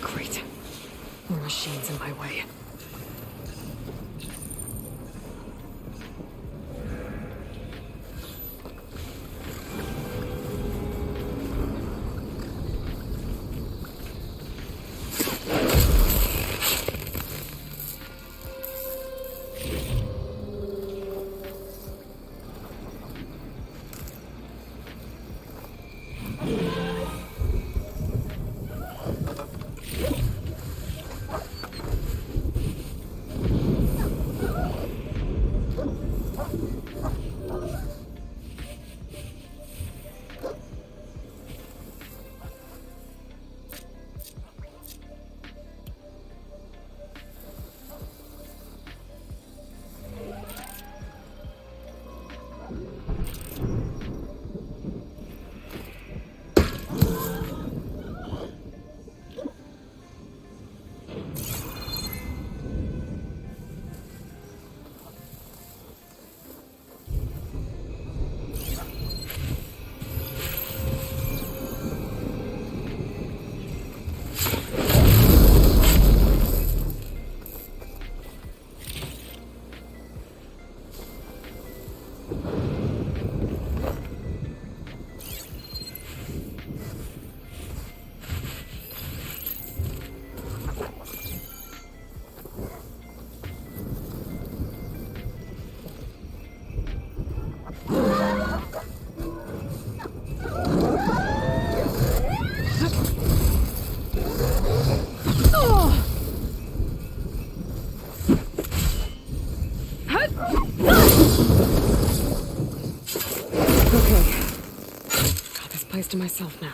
S2: Great. More machines in my way. Place to myself now.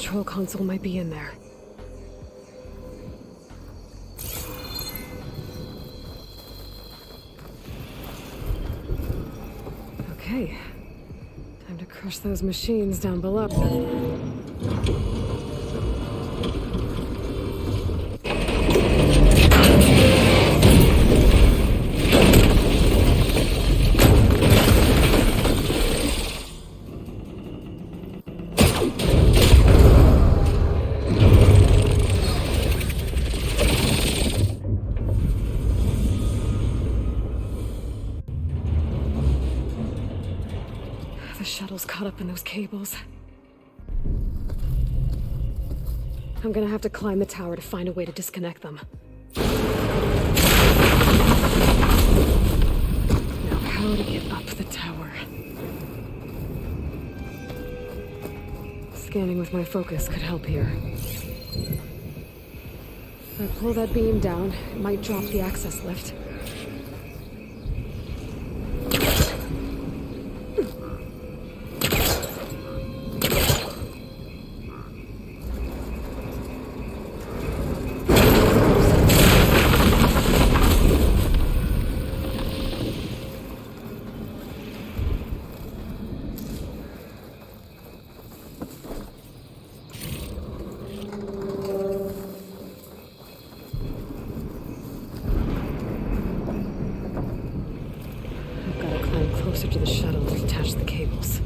S2: control console might be in there. Okay. Time to crush those machines down below. The shuttle's caught up in those cables. I'm gonna have to climb the tower to find a way to disconnect them. Now, how to get up the tower? Scanning with my focus could help here. If I pull that beam down, it might drop the access lift. Closer to the shuttle to detach the cables.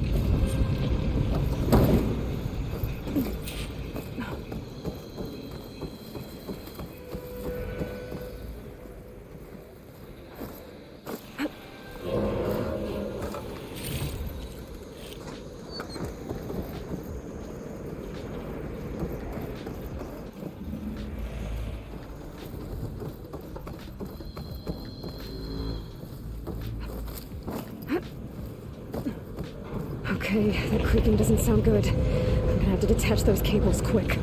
S2: Okay, that creaking doesn't sound good. I'm gonna have to detach those cables quick.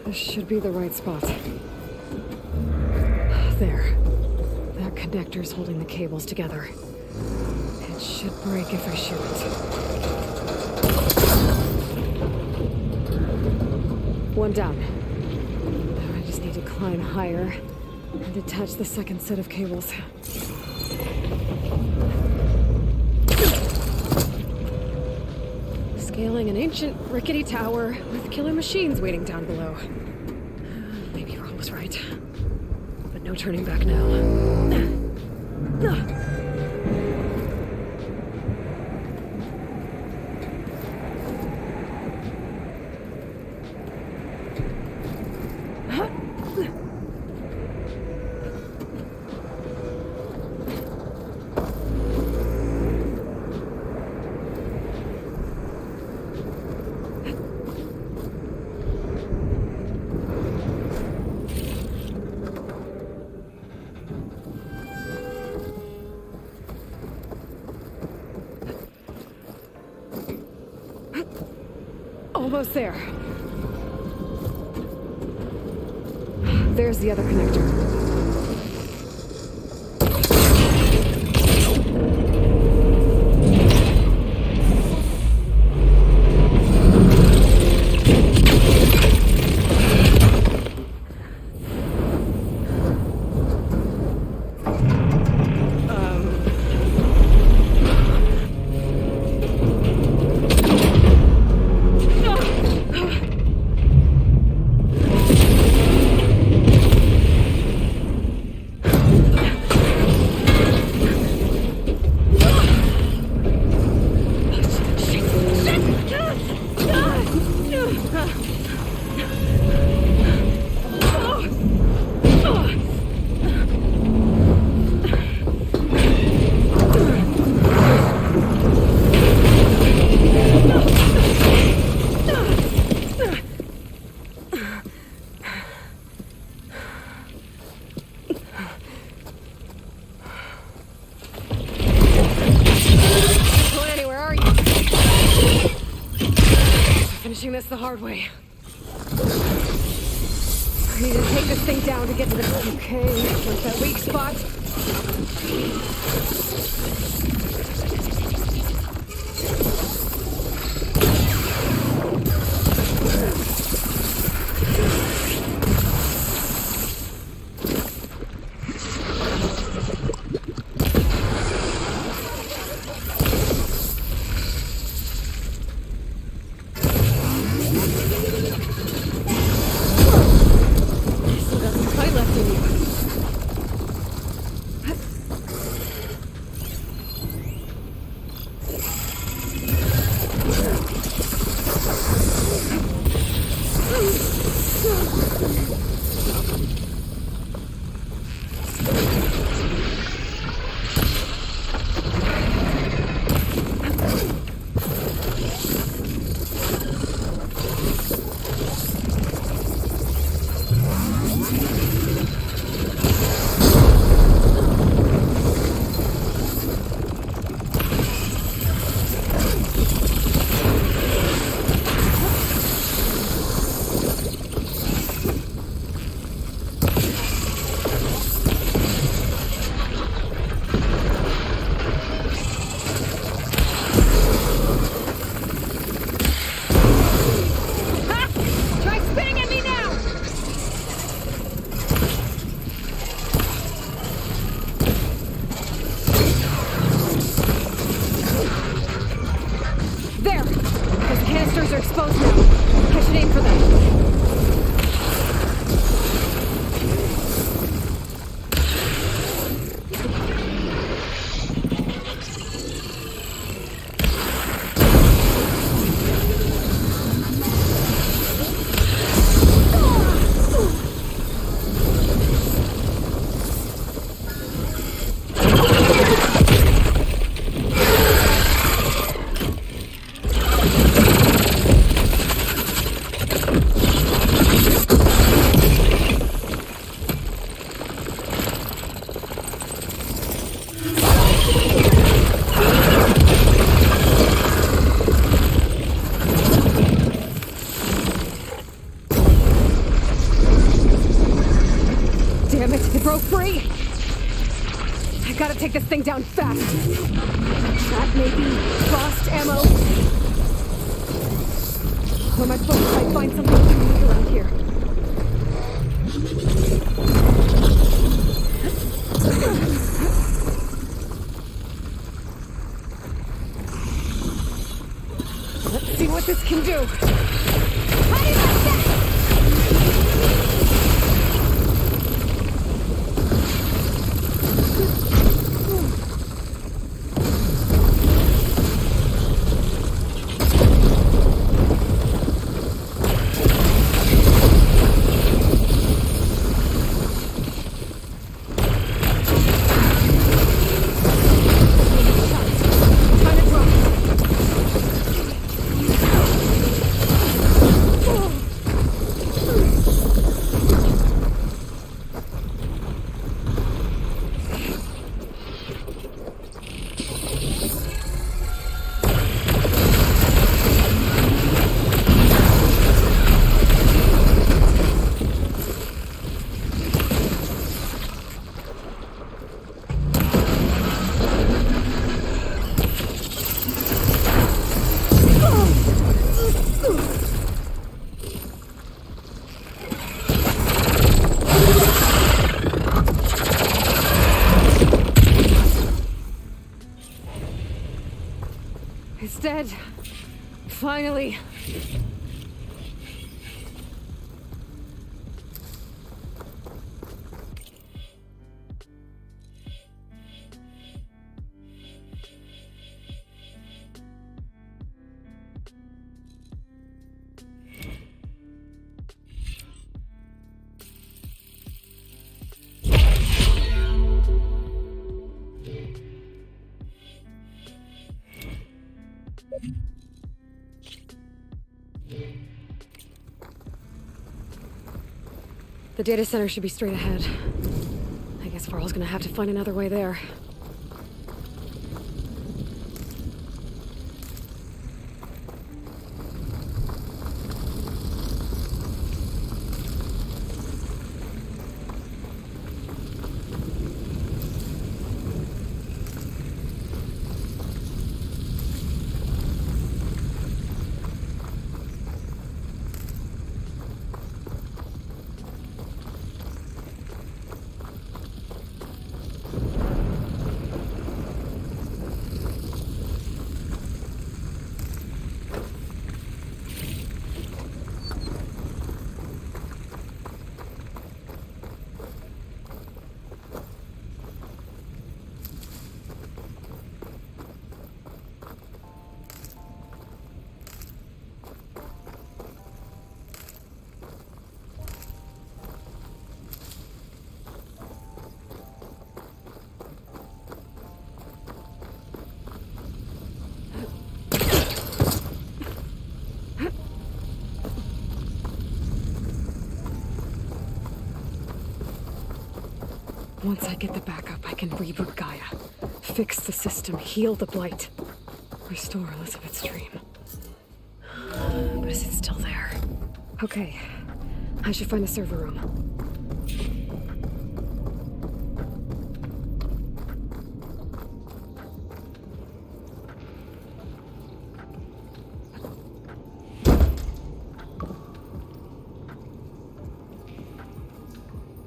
S2: This should be the right spot. There. That connector's holding the cables together. It should break if I shoot it. One down. Now I just need to climb higher and detach the second set of cables. Scaling an ancient, rickety tower with killer machines waiting down below. Maybe Ron was right. But no turning back now. Almost there. There's the other connector. finishing this the hard way. I need to take this thing down to get to the... Okay, where's that weak spot? Take this thing down fast. That may be lost ammo. Where am I supposed to find something unique around here? Let's see what this can do. How do you like that? It's dead. Finally. The data center should be straight ahead. I guess Varl's gonna have to find another way there. Once I get the backup, I can reboot Gaia. Fix the system, heal the Blight. Restore Elizabeth's dream. But is it still there? Okay. I should find the server room.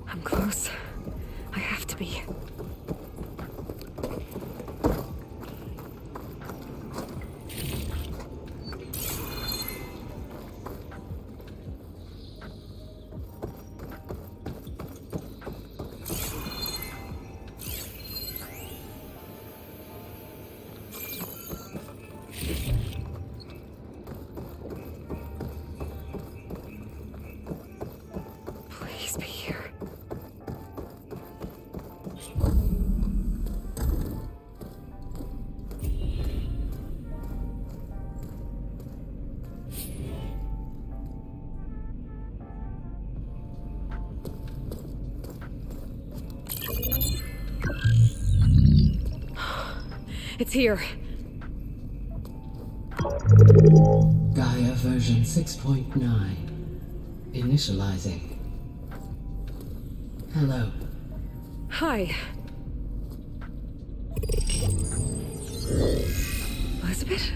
S2: I'm close. I have to be. Please be here. It's here.
S7: Gaia version 6.9. Initializing. Hello.
S2: Hi. Elizabeth?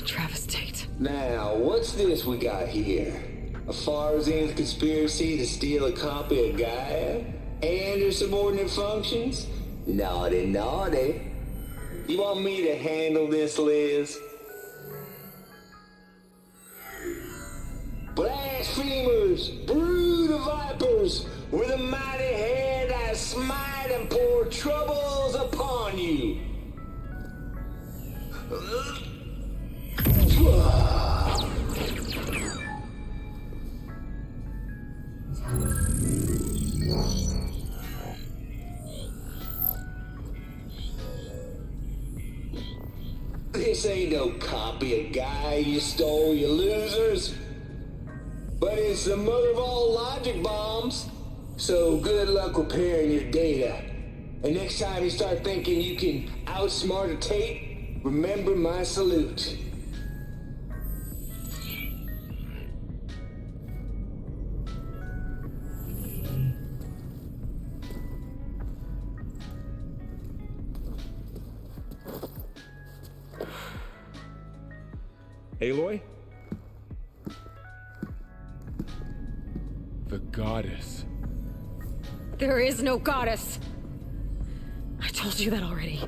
S2: Travis Tate.
S8: Now, what's this we got here? A Farzian's conspiracy to steal a copy of Gaia? And her subordinate functions? Naughty, naughty. You want me to handle this, Liz? Blasphemers, brood of vipers, with a mighty hand I smite and pour troubles upon you. This ain't no copy of Gaia you stole, you losers. But it's the mother of all logic bombs. So good luck repairing your data. And next time you start thinking you can outsmart a Tate, remember my salute.
S3: Aloy? The goddess.
S2: There is no goddess. I told you that already.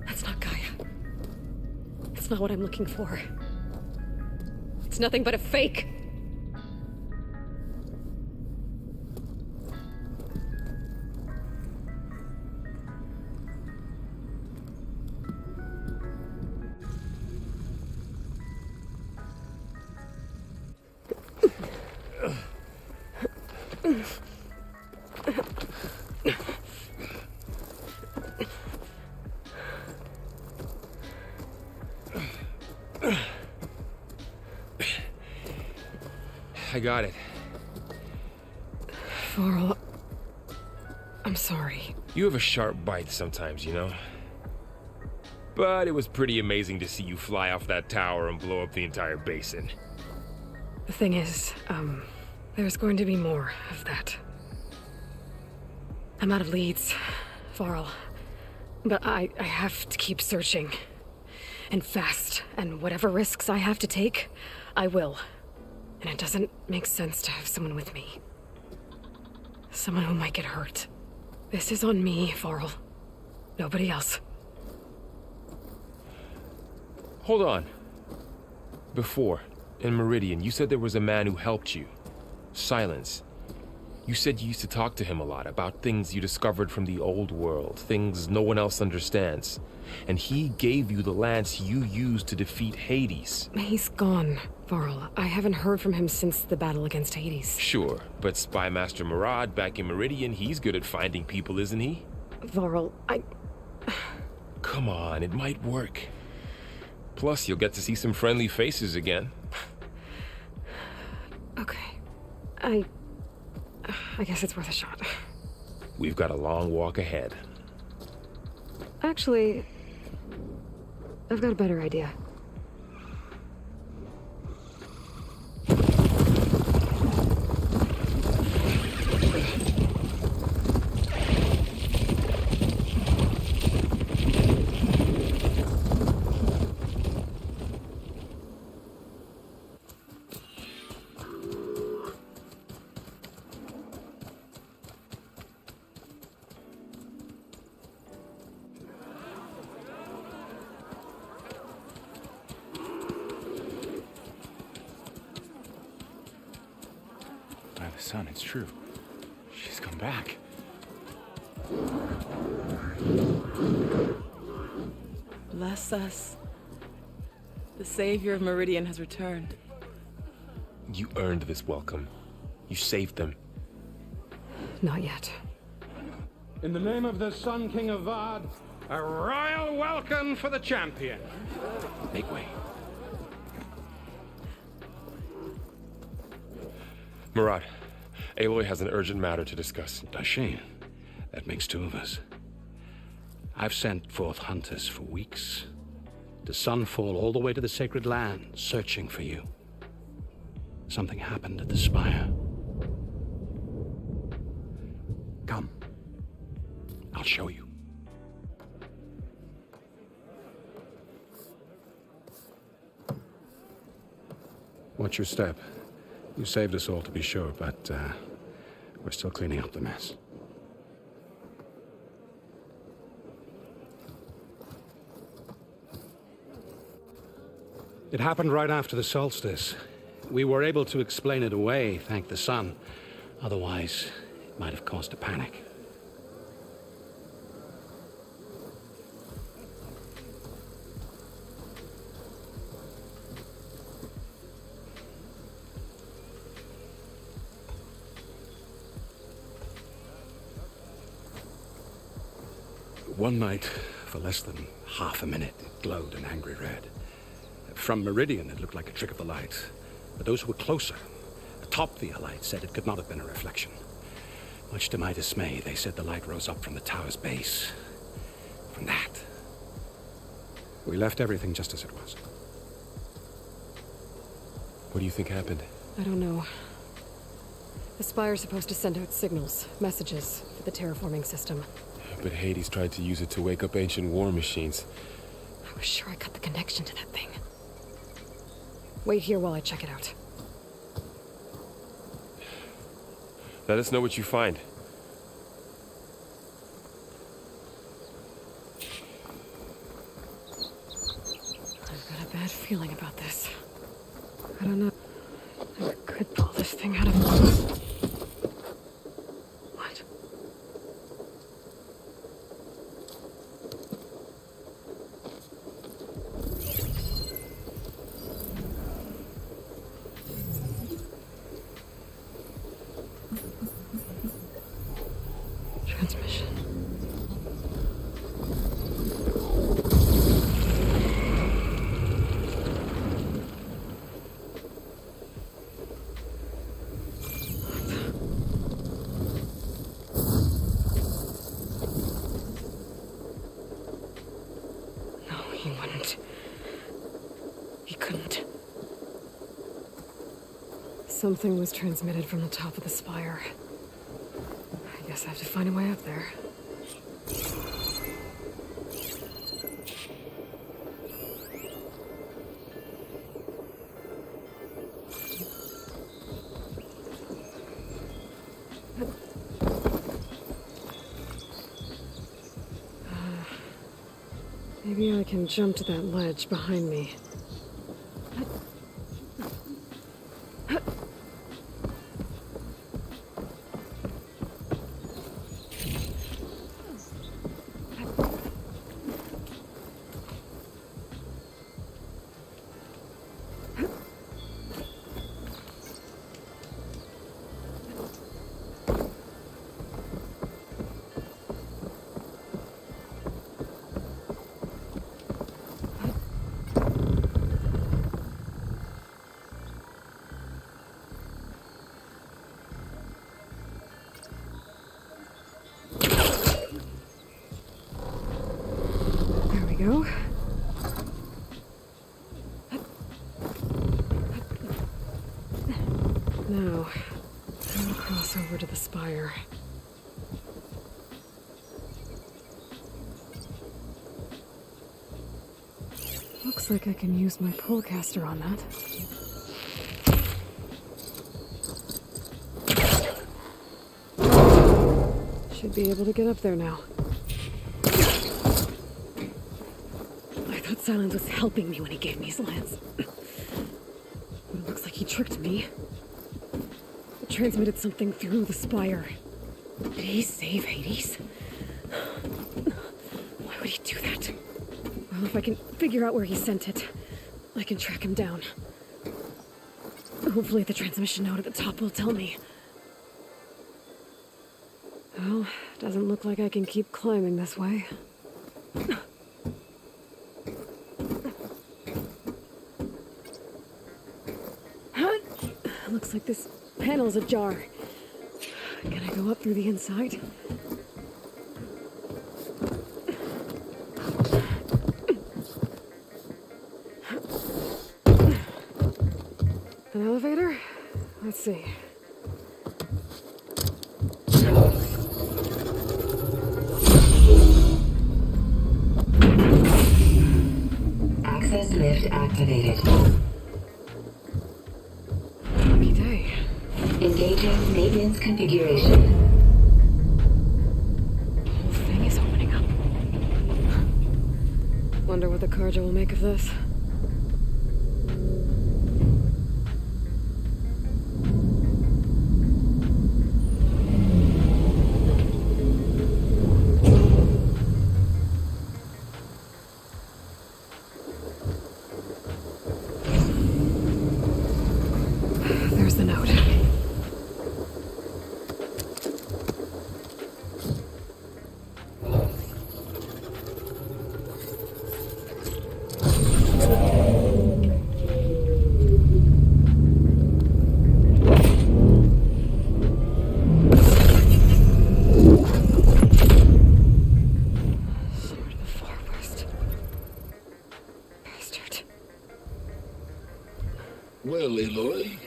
S2: That's not Gaia. It's not what I'm looking for. It's nothing but a fake.
S3: I got it.
S2: Varl, I'm sorry.
S3: You have a sharp bite sometimes, you know? But it was pretty amazing to see you fly off that tower and blow up the entire basin.
S2: The thing is, there's going to be more of that. I'm out of leads, Varl. But I have to keep searching. And fast. And whatever risks I have to take, I will. And it doesn't make sense to have someone with me. Someone who might get hurt. This is on me, Varl. Nobody else.
S3: Hold on. Before, in Meridian, you said there was a man who helped you. Silence. You said you used to talk to him a lot about things you discovered from the old world, things no one else understands. And he gave you the lance you used to defeat Hades.
S2: He's gone, Varl. I haven't heard from him since the battle against Hades.
S3: Sure, but Spy Master Murad back in Meridian, he's good at finding people, isn't he?
S2: Varl,
S3: Come on, it might work. Plus, you'll get to see some friendly faces again.
S2: Okay. I guess it's worth a shot.
S3: We've got a long walk ahead.
S2: Actually, I've got a better idea.
S9: By the sun, it's true. She's come back.
S10: Bless us. The savior of Meridian has returned.
S3: You earned this welcome. You saved them.
S2: Not yet.
S11: In the name of the Sun King of Vard, a royal welcome for the champion.
S9: Make way.
S3: Murad, Aloy has an urgent matter to discuss.
S9: Dashane, that makes two of us. I've sent forth hunters for weeks, to Sunfall all the way to the Sacred Land, searching for you. Something happened at the Spire. Come. I'll show you. Watch your step. You saved us all, to be sure, but we're still cleaning up the mess. It happened right after the solstice. We were able to explain it away, thank the sun. Otherwise, it might have caused a panic. One night, for less than half a minute, it glowed an angry red. From Meridian, it looked like a trick of the light. But those who were closer, atop the light, said it could not have been a reflection. Much to my dismay, they said the light rose up from the tower's base. From that. We left everything just as it was.
S3: What do you think happened?
S2: I don't know. The Spire's supposed to send out signals, messages, for the terraforming system.
S3: But Hades tried to use it to wake up ancient war machines.
S2: I was sure I cut the connection to that thing. Wait here while I check it out.
S3: Let us know what you find.
S2: I've got a bad feeling about this. I don't know. I could pull this thing out of... What? Transmission. No, he wouldn't. He couldn't. Something was transmitted from the top of the spire. I guess I have to find a way up there. Maybe I can jump to that ledge behind me. over to the spire. Looks like I can use my pullcaster on that. Should be able to get up there now. I thought Silence was helping me when he gave me his lance. But it looks like he tricked me. It transmitted something through the spire. Did he save Hades? Why would he do that? Well, if I can figure out where he sent it, I can track him down. Hopefully the transmission node at the top will tell me. Well, doesn't look like I can keep climbing this way. Looks like this panel's ajar. Can I go up through the inside? An elevator? Let's see.
S12: Access lift activated.
S2: Lucky day.
S12: Engaging maintenance configuration.
S2: The whole thing is opening up. Wonder what the Karja will make of this. There's the note. Sword of the Far West. Bastard.
S1: Well, Aloy,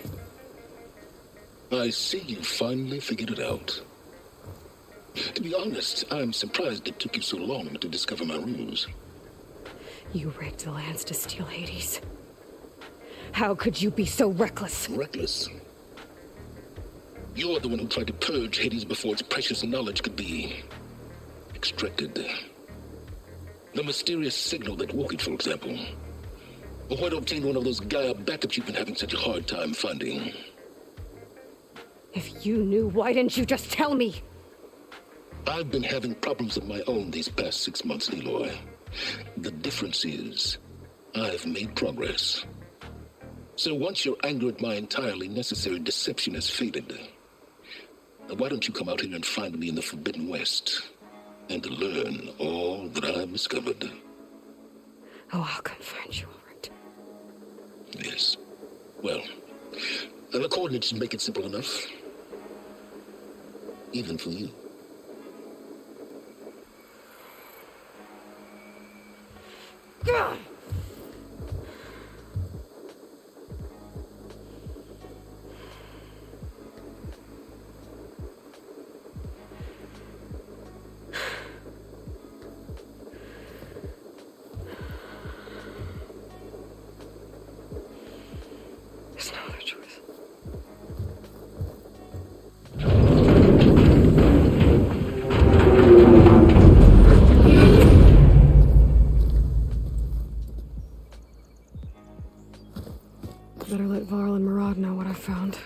S1: I see you finally figured it out. To be honest, I'm surprised it took you so long to discover my ruse.
S2: You rigged the lance to steal Hades. How could you be so reckless?
S1: Reckless? You're the one who tried to purge Hades before its precious knowledge could be extracted. The mysterious signal that woke it, for example. Or why to obtain one of those Gaia backups you've been having such a hard time finding.
S2: If you knew, why didn't you just tell me?
S1: I've been having problems of my own these past 6 months, Aloy. The difference is, I've made progress. So once your anger at my entirely necessary deception has faded, why don't you come out here and find me in the Forbidden West, and learn all that I've discovered?
S2: Oh, I'll come find you, all right.
S1: Yes. Well, the coordinates should make it simple enough. Even for you.
S2: Gah! There's no other choice. Better let Varl and Murad know what I found.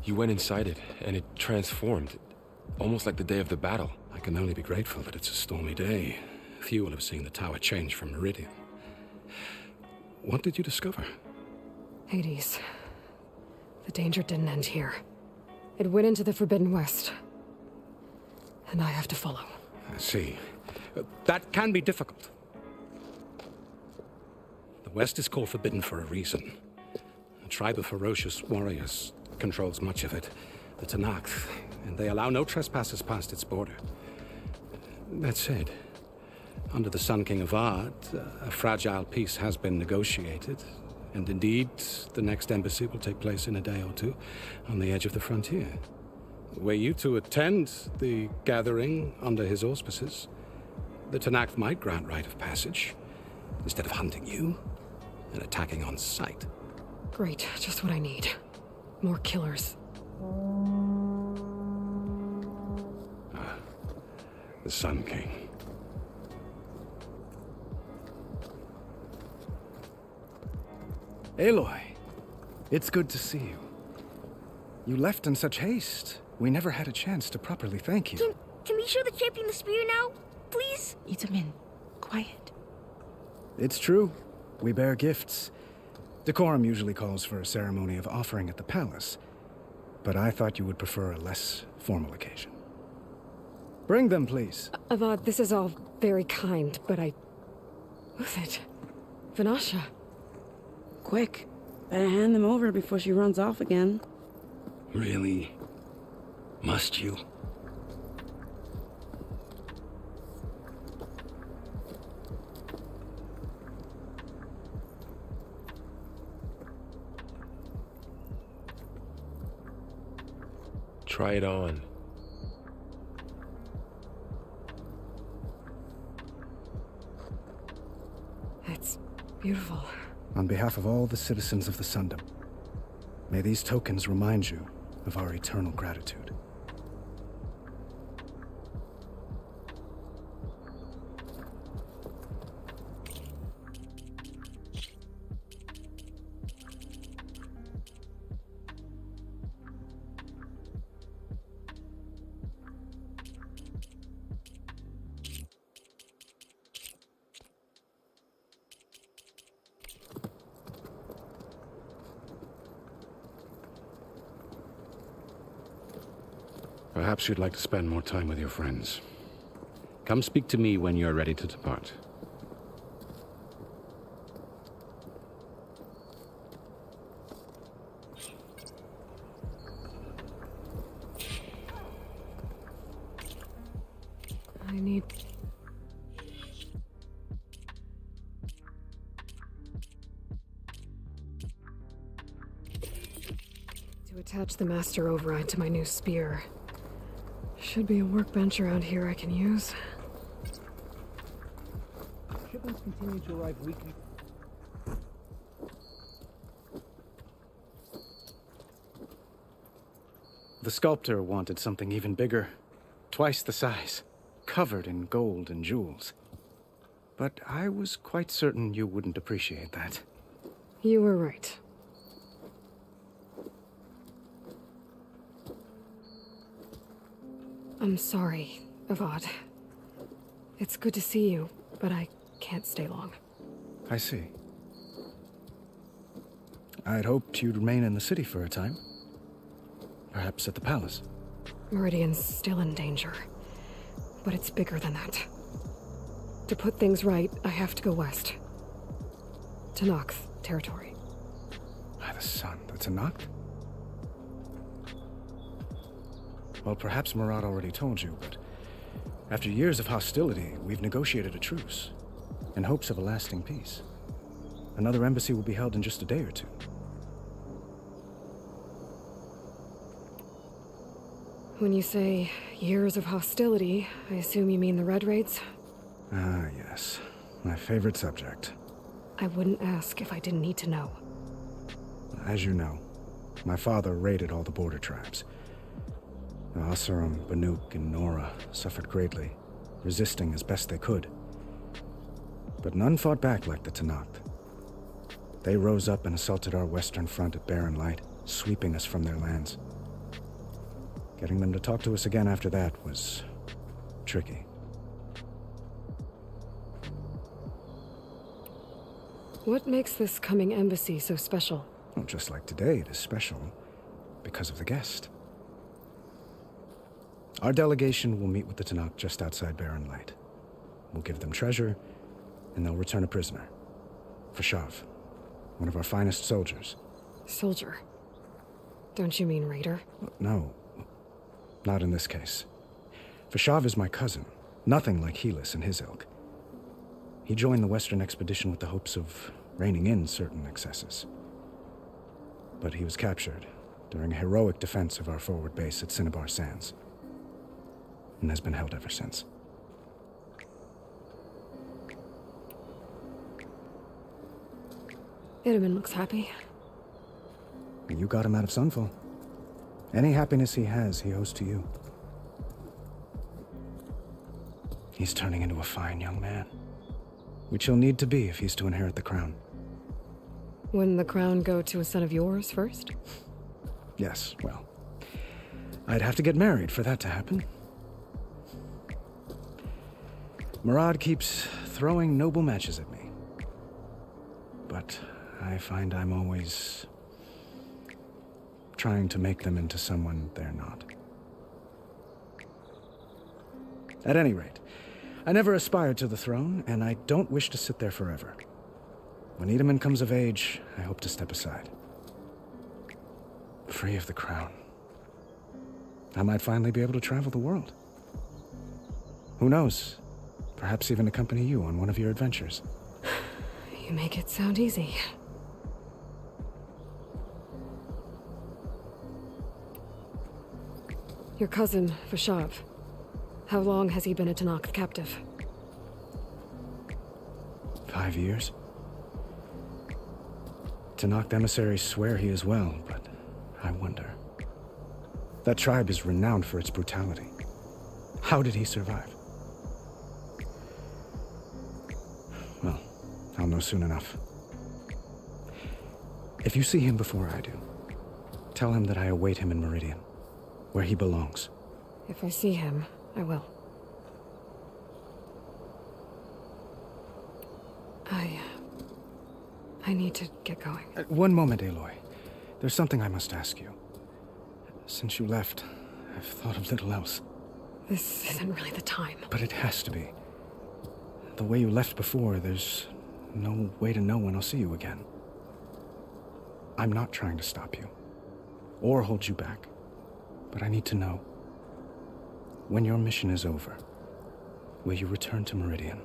S3: You went inside it, and it transformed. Almost like the day of the battle.
S9: I can only be grateful that it's a stormy day. Few will have seen the tower change from Meridian. What did you discover?
S2: Hades. The danger didn't end here. It went into the Forbidden West. And I have to follow.
S9: I see. That can be difficult. The West is called Forbidden for a reason. A tribe of ferocious warriors controls much of it, the Tenakth, and they allow no trespassers past its border. That said, under the Sun King Avad, a fragile peace has been negotiated. And indeed, the next embassy will take place in a day or two on the edge of the frontier. Were you to attend the gathering under his auspices, the Tenakth might grant right of passage, instead of hunting you and attacking on sight.
S2: Great, just what I need. More killers.
S9: The Sun King.
S13: Aloy, it's good to see you. You left in such haste. We never had a chance to properly thank you.
S14: Can we show the champion the spear now? Please?
S10: Itamin, quiet.
S13: It's true. We bear gifts. Decorum usually calls for a ceremony of offering at the palace, but I thought you would prefer a less formal occasion. Bring them, please.
S2: Avad, this is all very kind, but Who's it? Vanasha.
S10: Quick. Better hand them over before she runs off again.
S8: Really? Must you?
S3: Try it on.
S2: It's beautiful.
S13: On behalf of all the citizens of the Sundom, may these tokens remind you of our eternal gratitude.
S9: Perhaps you'd like to spend more time with your friends. Come speak to me when you're ready to depart.
S2: I need... to attach the master override to my new spear. Should be a workbench around here I can use.
S15: Shipments continue to arrive weekly.
S13: The sculptor wanted something even bigger. Twice the size. Covered in gold and jewels. But I was quite certain you wouldn't appreciate that.
S2: You were right. I'm sorry, Avad. It's good to see you, but I can't stay long.
S13: I see. I'd hoped you'd remain in the city for a time. Perhaps at the palace.
S2: Meridian's still in danger, but it's bigger than that. To put things right, I have to go west. Tenakth territory.
S13: By the sun, the Tenakth? Well, perhaps Murad already told you, but after years of hostility, we've negotiated a truce, in hopes of a lasting peace. Another embassy will be held in just a day or two.
S2: When you say years of hostility, I assume you mean the Red Raids?
S13: Ah, yes. My favorite subject.
S2: I wouldn't ask if I didn't need to know.
S13: As you know, my father raided all the border tribes. The Oseram, Banuk, and Nora suffered greatly, resisting as best they could. But none fought back like the Tenakth. They rose up and assaulted our western front at Barren Light, sweeping us from their lands. Getting them to talk to us again after that was tricky.
S2: What makes this coming embassy so special?
S13: Well, just like today, it is special because of the guest. Our delegation will meet with the Tenakth just outside Barren Light. We'll give them treasure, and they'll return a prisoner. Fashav, one of our finest soldiers.
S2: Soldier? Don't you mean raider?
S13: No, not in this case. Fashav is my cousin, nothing like Helis and his ilk. He joined the Western expedition with the hopes of reining in certain excesses. But he was captured during a heroic defense of our forward base at Cinnabar Sands, and has been held ever since.
S2: Itamen looks happy.
S13: You got him out of Sunfall. Any happiness he has, he owes to you. He's turning into a fine young man, which he'll need to be if he's to inherit the crown.
S2: Wouldn't the crown go to a son of yours first?
S13: Yes, well, I'd have to get married for that to happen. Murad keeps throwing noble matches at me, but I find I'm always trying to make them into someone they're not. At any rate, I never aspired to the throne, and I don't wish to sit there forever. When Itamen comes of age, I hope to step aside. Free of the crown. I might finally be able to travel the world. Who knows? Perhaps even accompany you on one of your adventures.
S2: You make it sound easy. Your cousin, Vashav. How long has he been a Tenakth captive?
S13: 5 years. Tenakth emissaries swear he is well, but I wonder. That tribe is renowned for its brutality. How did he survive? Well, I'll know soon enough. If you see him before I do, tell him that I await him in Meridian, where he belongs.
S2: If I see him, I will. I need to get going.
S13: One moment, Aloy. There's something I must ask you. Since you left, I've thought of little else.
S2: This isn't really the time.
S13: But it has to be. The way you left before, there's no way to know when I'll see you again. I'm not trying to stop you, or hold you back. But I need to know, when your mission is over, will you return to Meridian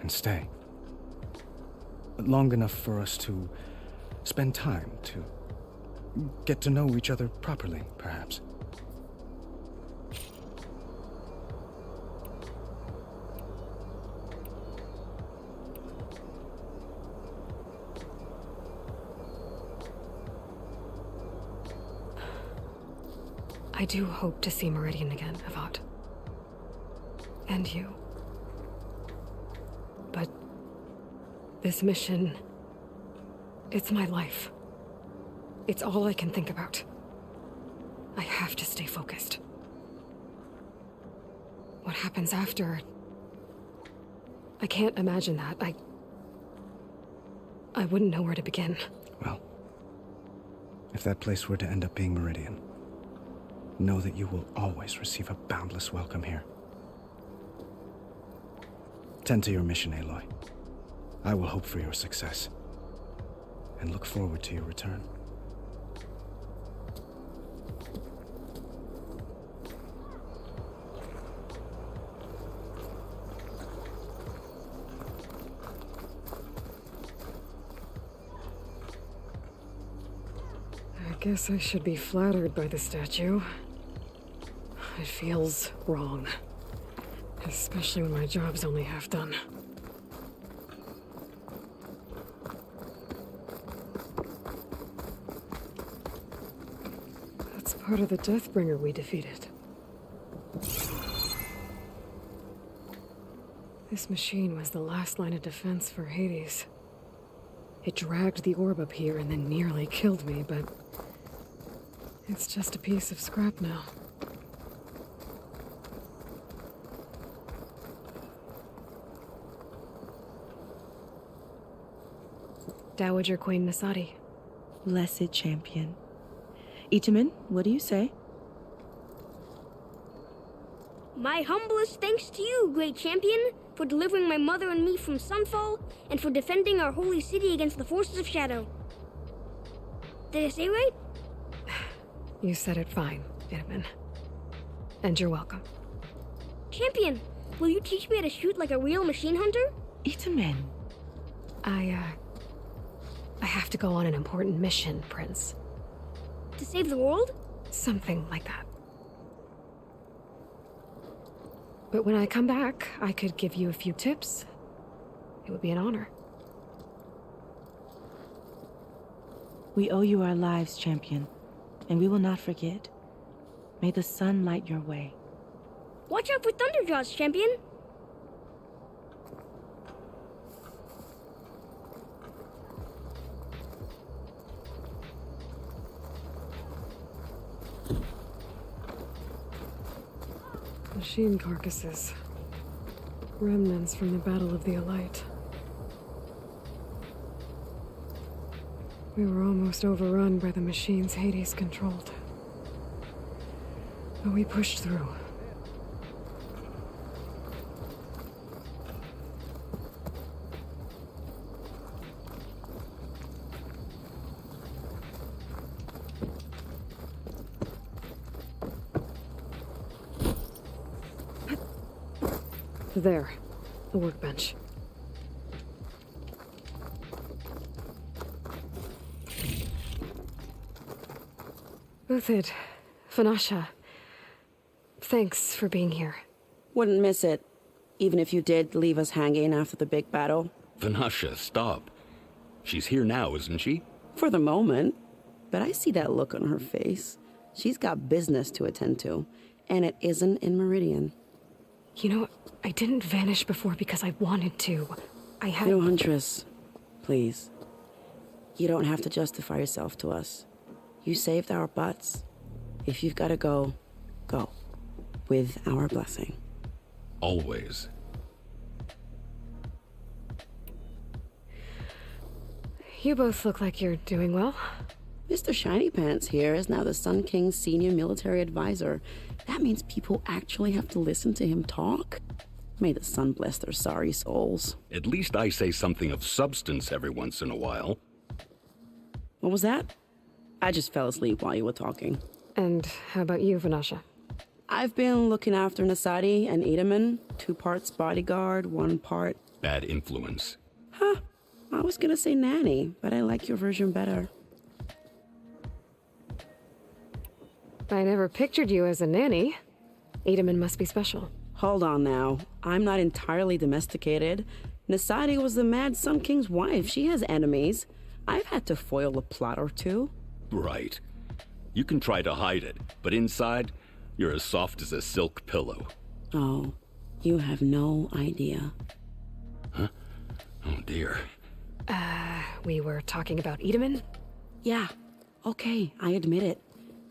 S13: and stay? Long enough for us to spend time, to get to know each other properly, perhaps.
S2: I do hope to see Meridian again, Avad. And you. But this mission, it's my life. It's all I can think about. I have to stay focused. What happens after? I can't imagine that. I wouldn't know where to begin.
S13: Well, if that place were to end up being Meridian, know that you will always receive a boundless welcome here. Tend to your mission, Aloy. I will hope for your success, and look forward to your return.
S2: I guess I should be flattered by the statue. It feels wrong. Especially when my job's only half done. That's part of the Deathbringer we defeated. This machine was the last line of defense for Hades. It dragged the orb up here and then nearly killed me, but it's just a piece of scrap now. Dowager Queen Nasadi.
S10: Blessed champion. Itamen, what do you say?
S14: My humblest thanks to you, great champion, for delivering my mother and me from Sunfall, and for defending our holy city against the forces of Shadow. Did I say right?
S2: You said it fine, Itamen. And you're welcome.
S14: Champion, will you teach me how to shoot like a real machine hunter?
S10: Itamen.
S2: I have to go on an important mission, Prince.
S14: To save the world?
S2: Something like that. But when I come back, I could give you a few tips. It would be an honor.
S10: We owe you our lives, champion, and we will not forget. May the sun light your way.
S14: Watch out for Thunderjaws, champion!
S2: Machine carcasses. Remnants from the Battle of the Elite. We were almost overrun by the machines Hades controlled. But we pushed through. There, the workbench. Uthid, Vanasha, thanks for being here.
S16: Wouldn't miss it, even if you did leave us hanging after the big battle.
S9: Vanasha, stop. She's here now, isn't she?
S16: For the moment. But I see that look on her face. She's got business to attend to, and it isn't in Meridian.
S2: You know, I didn't vanish before because I wanted to. I had...
S16: No, Huntress. Please. You don't have to justify yourself to us. You saved our butts. If you've got to go, go. With our blessing.
S9: Always.
S2: You both look like you're doing well.
S16: Mr. Shiny Pants here is now the Sun King's senior military advisor. That means people actually have to listen to him talk? May the sun bless their sorry souls.
S9: At least I say something of substance every once in a while.
S16: What was that? I just fell asleep while you were talking.
S2: And how about you, Vanasha?
S16: I've been looking after Nasadi and Edaman. 2 parts bodyguard, 1 part...
S9: Bad influence.
S16: Huh. I was gonna say nanny, but I like your version better.
S2: I never pictured you as a nanny. Edaman must be special.
S16: Hold on now. I'm not entirely domesticated. Nasadi was the Mad Sun King's wife. She has enemies. I've had to foil a plot or 2.
S9: Right. You can try to hide it, but inside, you're as soft as a silk pillow.
S16: Oh, you have no idea.
S9: Huh? Oh dear.
S2: We were talking about Edaman?
S16: Yeah. Okay, I admit it.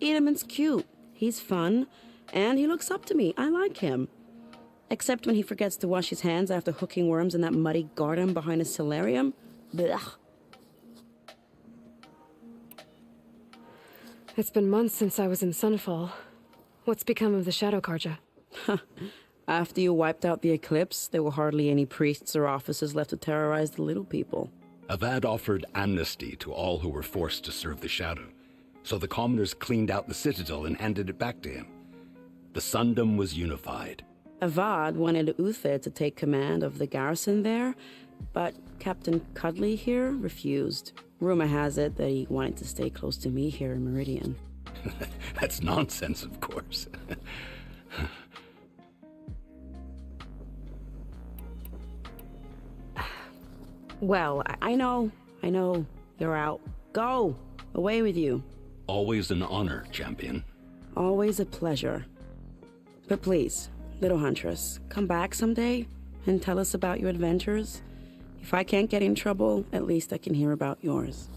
S16: Edaman's cute. He's fun. And he looks up to me. I like him. Except when he forgets to wash his hands after hooking worms in that muddy garden behind a solarium. Blech.
S2: It's been months since I was in Sunfall. What's become of the Shadow Carja?
S16: After you wiped out the Eclipse, there were hardly any priests or officers left to terrorize the little people.
S9: Avad offered amnesty to all who were forced to serve the Shadow, so the commoners cleaned out the Citadel and handed it back to him. The Sundom was unified.
S16: Avad wanted Uthid to take command of the garrison there, but Captain Cudley here refused. Rumor has it that he wanted to stay close to me here in Meridian.
S9: That's nonsense, of course.
S2: Well,
S16: I know. You're out. Go! Away with you.
S9: Always an honor, champion.
S16: Always a pleasure. But please, little Huntress, come back someday and tell us about your adventures. If I can't get in trouble, at least I can hear about yours.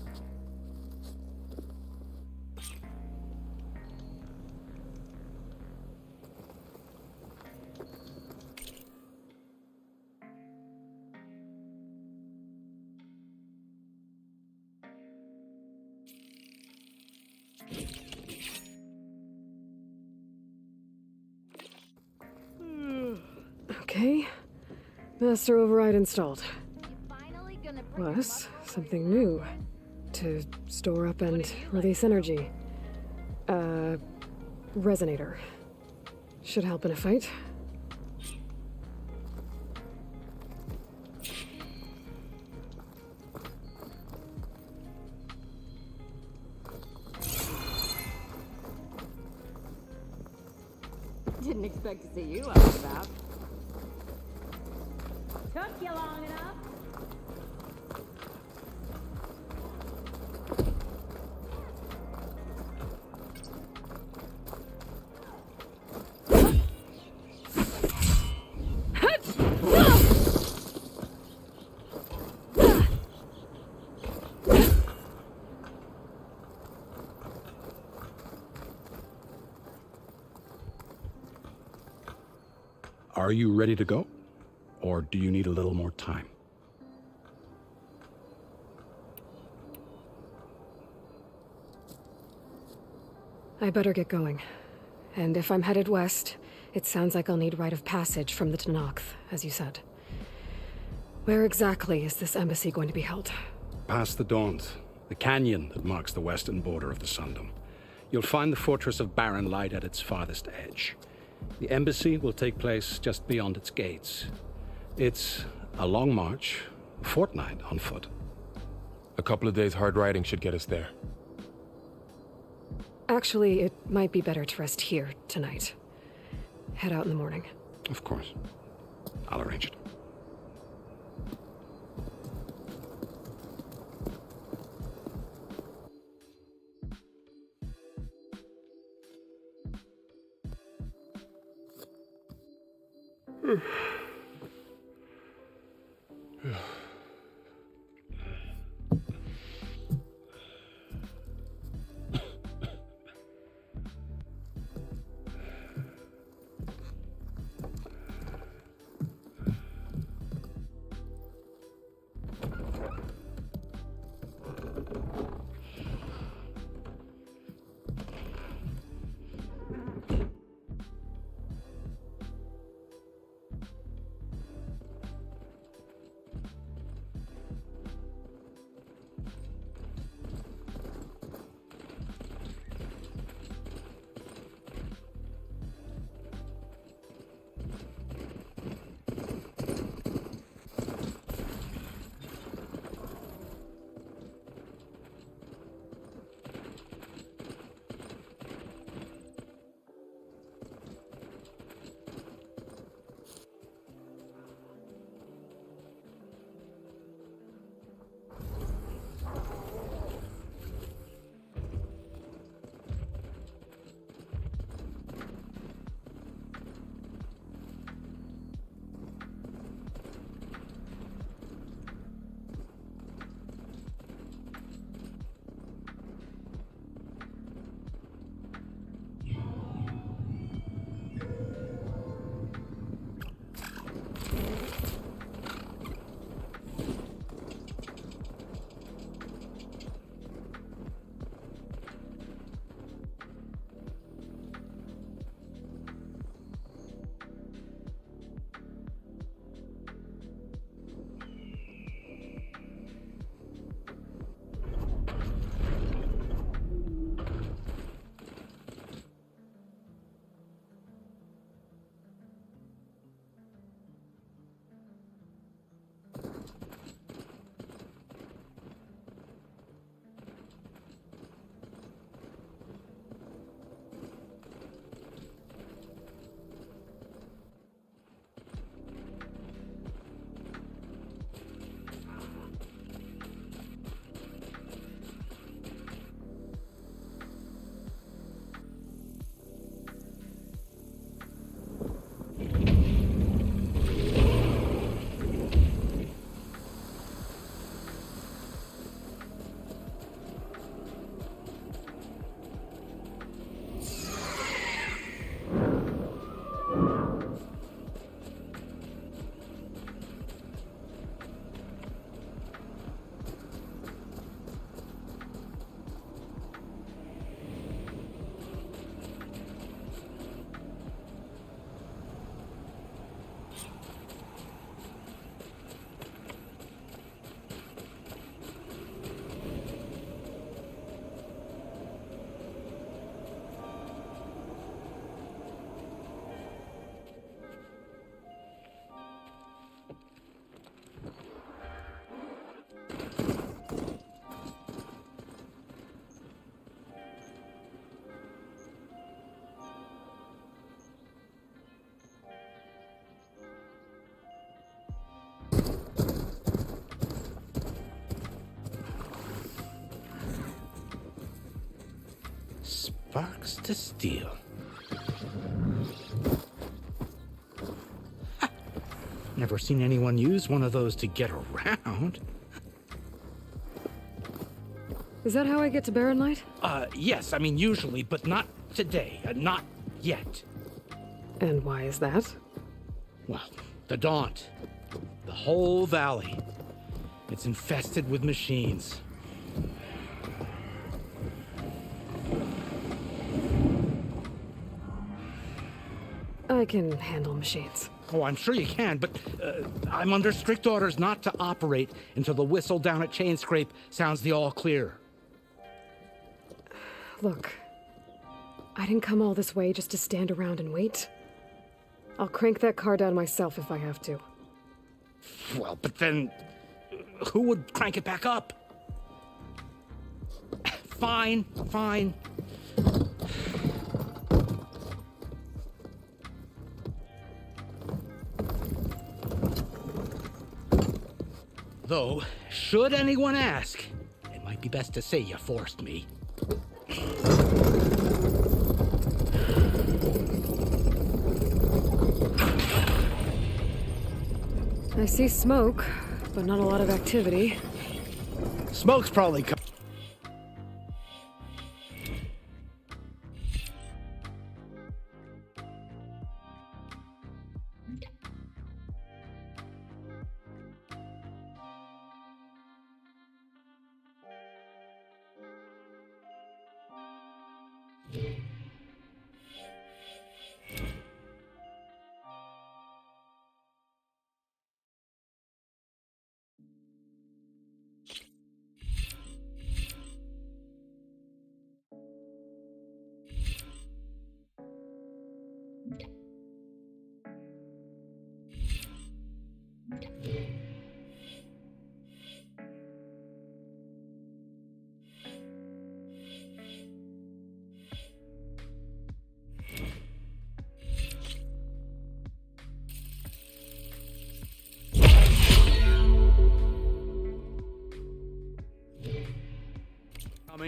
S2: Okay. Master Override installed. Plus, something new. To store up and release energy. Resonator. Should help in a fight.
S17: expect to see you up and about. Took you long enough.
S9: Are you ready to go? Or do you need a little more time?
S2: I better get going. And if I'm headed west, it sounds like I'll need rite of passage from the Tenakth, as you said. Where exactly is this embassy going to be held?
S9: Past the Daunt, the canyon that marks the western border of the Sundom. You'll find the fortress of Barren Light at its farthest edge. The embassy will take place just beyond its gates. It's a long march, a fortnight on foot.
S3: A couple of days hard riding should get us there.
S2: Actually, it might be better to rest here tonight. Head out in the morning.
S9: Of course. I'll arrange it. sparks to steel. Never seen anyone use one of those to get around.
S2: Is that how I get to Barren Light?
S9: Yes, I mean usually, but not today. Not yet.
S2: And why is that?
S9: Well, the Daunt. The whole valley. It's infested with machines.
S2: I can handle machines.
S9: Oh, I'm sure you can, but I'm under strict orders not to operate until the whistle down at Chainscrape sounds the all clear.
S2: Look, I didn't come all this way just to stand around and wait. I'll crank that car down myself if I have to.
S9: Well, but then who would crank it back up? Fine, fine. Though, should anyone ask, it might be best to say you forced me.
S2: I see smoke, but not a lot of activity.
S9: Smoke's probably coming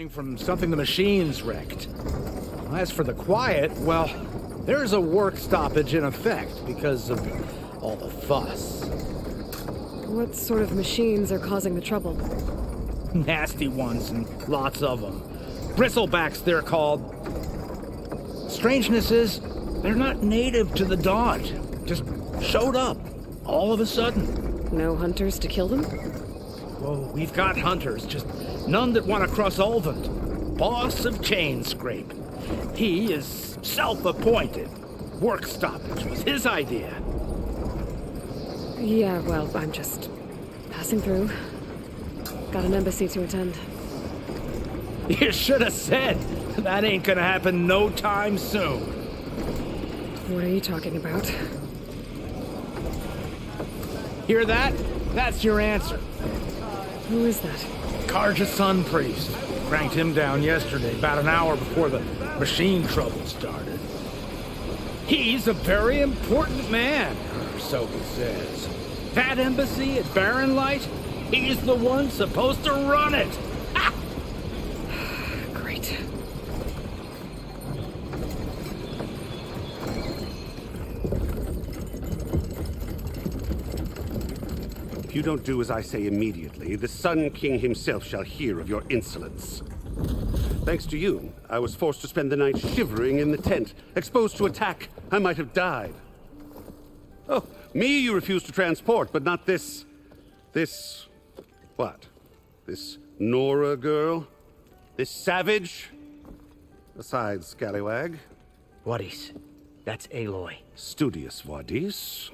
S9: from something the machines wrecked. As for the quiet, well, there's a work stoppage in effect because of all the fuss.
S2: What sort of machines are causing the trouble?
S9: Nasty ones, and lots of them. Bristlebacks, they're called. Strangeness is, they're not native to the Daunt. Just showed up, all of a sudden.
S2: No hunters to kill them?
S9: Whoa, we've got hunters, just none that want to cross Ulvund. Boss of Chainscrape. He is self-appointed. Work stoppage was his idea.
S2: Yeah, well, I'm just passing through. Got an embassy to attend.
S9: You should have said. That ain't gonna happen no time soon.
S2: What are you talking about?
S9: Hear that? That's your answer.
S2: Who is that?
S9: Karja Sun Priest. Cranked him down yesterday, about an hour before the machine trouble started. He's a very important man, or so he says. That embassy at Barren Light, he's the one supposed to run it. Ha!
S2: Great.
S18: If you don't do as I say immediately, the Sun King himself shall hear of your insolence. Thanks to you, I was forced to spend the night shivering in the tent. Exposed to attack, I might have died. Oh, me you refuse to transport, but not this... what? This Nora girl? This savage? Besides, scallywag.
S19: Wadis. That's Aloy.
S18: Studious Wadis.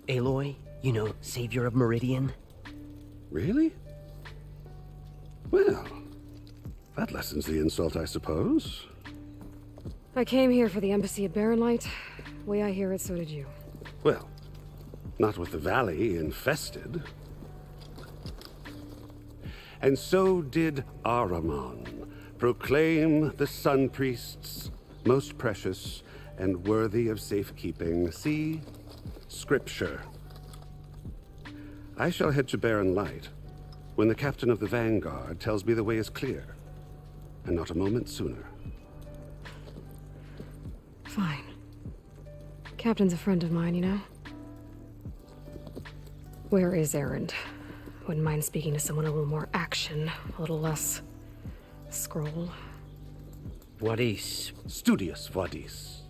S19: Aloy, you know, savior of Meridian.
S18: Really? Well, that lessens the insult, I suppose.
S2: I came here for the embassy at Barren Light. Way I hear it, so did you.
S18: Well, not with the valley infested. And so did Ahriman proclaim the Sun Priests most precious and worthy of safekeeping. See? Scripture. I shall head to Barren Light when the captain of the Vanguard tells me the way is clear, and not a moment sooner.
S2: fine. Captain's a friend of mine, you know? Where is Erend? Wouldn't mind speaking to someone a little more action, a little less scroll.
S19: Wadis.
S18: Studious Wadis.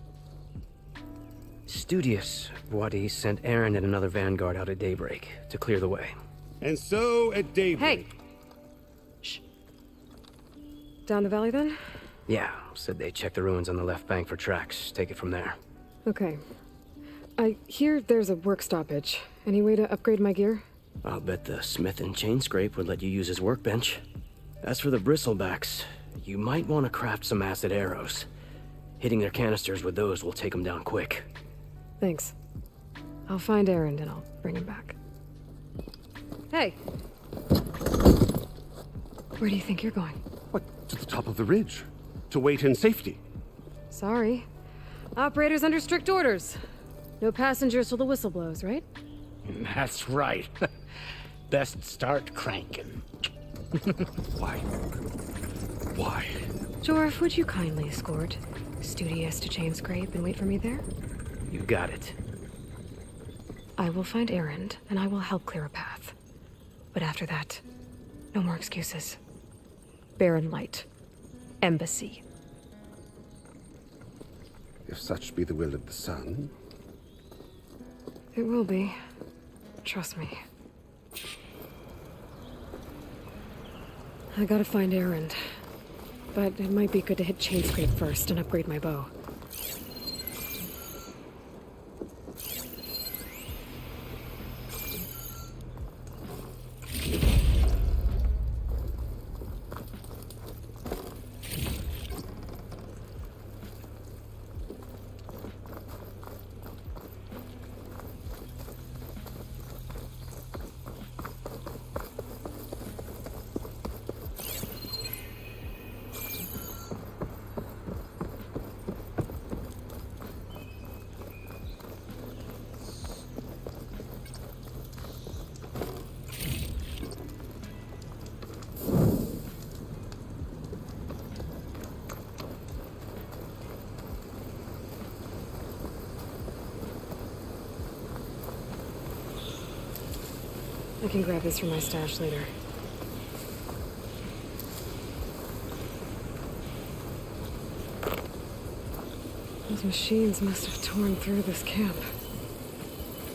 S19: Studious Wadis sent Erend and another vanguard out at daybreak to clear the way.
S18: And so at daybreak...
S2: Hey! Shh. Down the valley, then?
S19: Yeah, said they checked the ruins on the left bank for tracks. Take it from there.
S2: Okay. I hear there's a work stoppage. Any way to upgrade my gear?
S19: I'll bet the smith and chain scrape would let you use his workbench. As for the bristlebacks, you might want to craft some acid arrows. Hitting their canisters with those will take them down quick.
S2: Thanks. I'll find Erend and I'll bring him back. Hey! Where do you think you're going?
S18: What, to the top of the ridge? To wait in safety?
S2: Sorry. Operator's under strict orders. No passengers till the whistle blows, right?
S20: That's right. Best start cranking.
S18: Why? Why?
S2: Jorf, would you kindly escort Studious to Chain Scrape and wait for me there?
S19: You got it.
S2: I will find Erend, and I will help clear a path. But after that, no more excuses. Barren Light. Embassy.
S18: If such be the will of the sun.
S2: It will be. Trust me. I gotta find Erend. But it might be good to hit Chain Scrape first and upgrade my bow. I can grab this from my stash later. Those machines must have torn through this camp.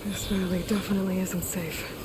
S2: This valley definitely isn't safe.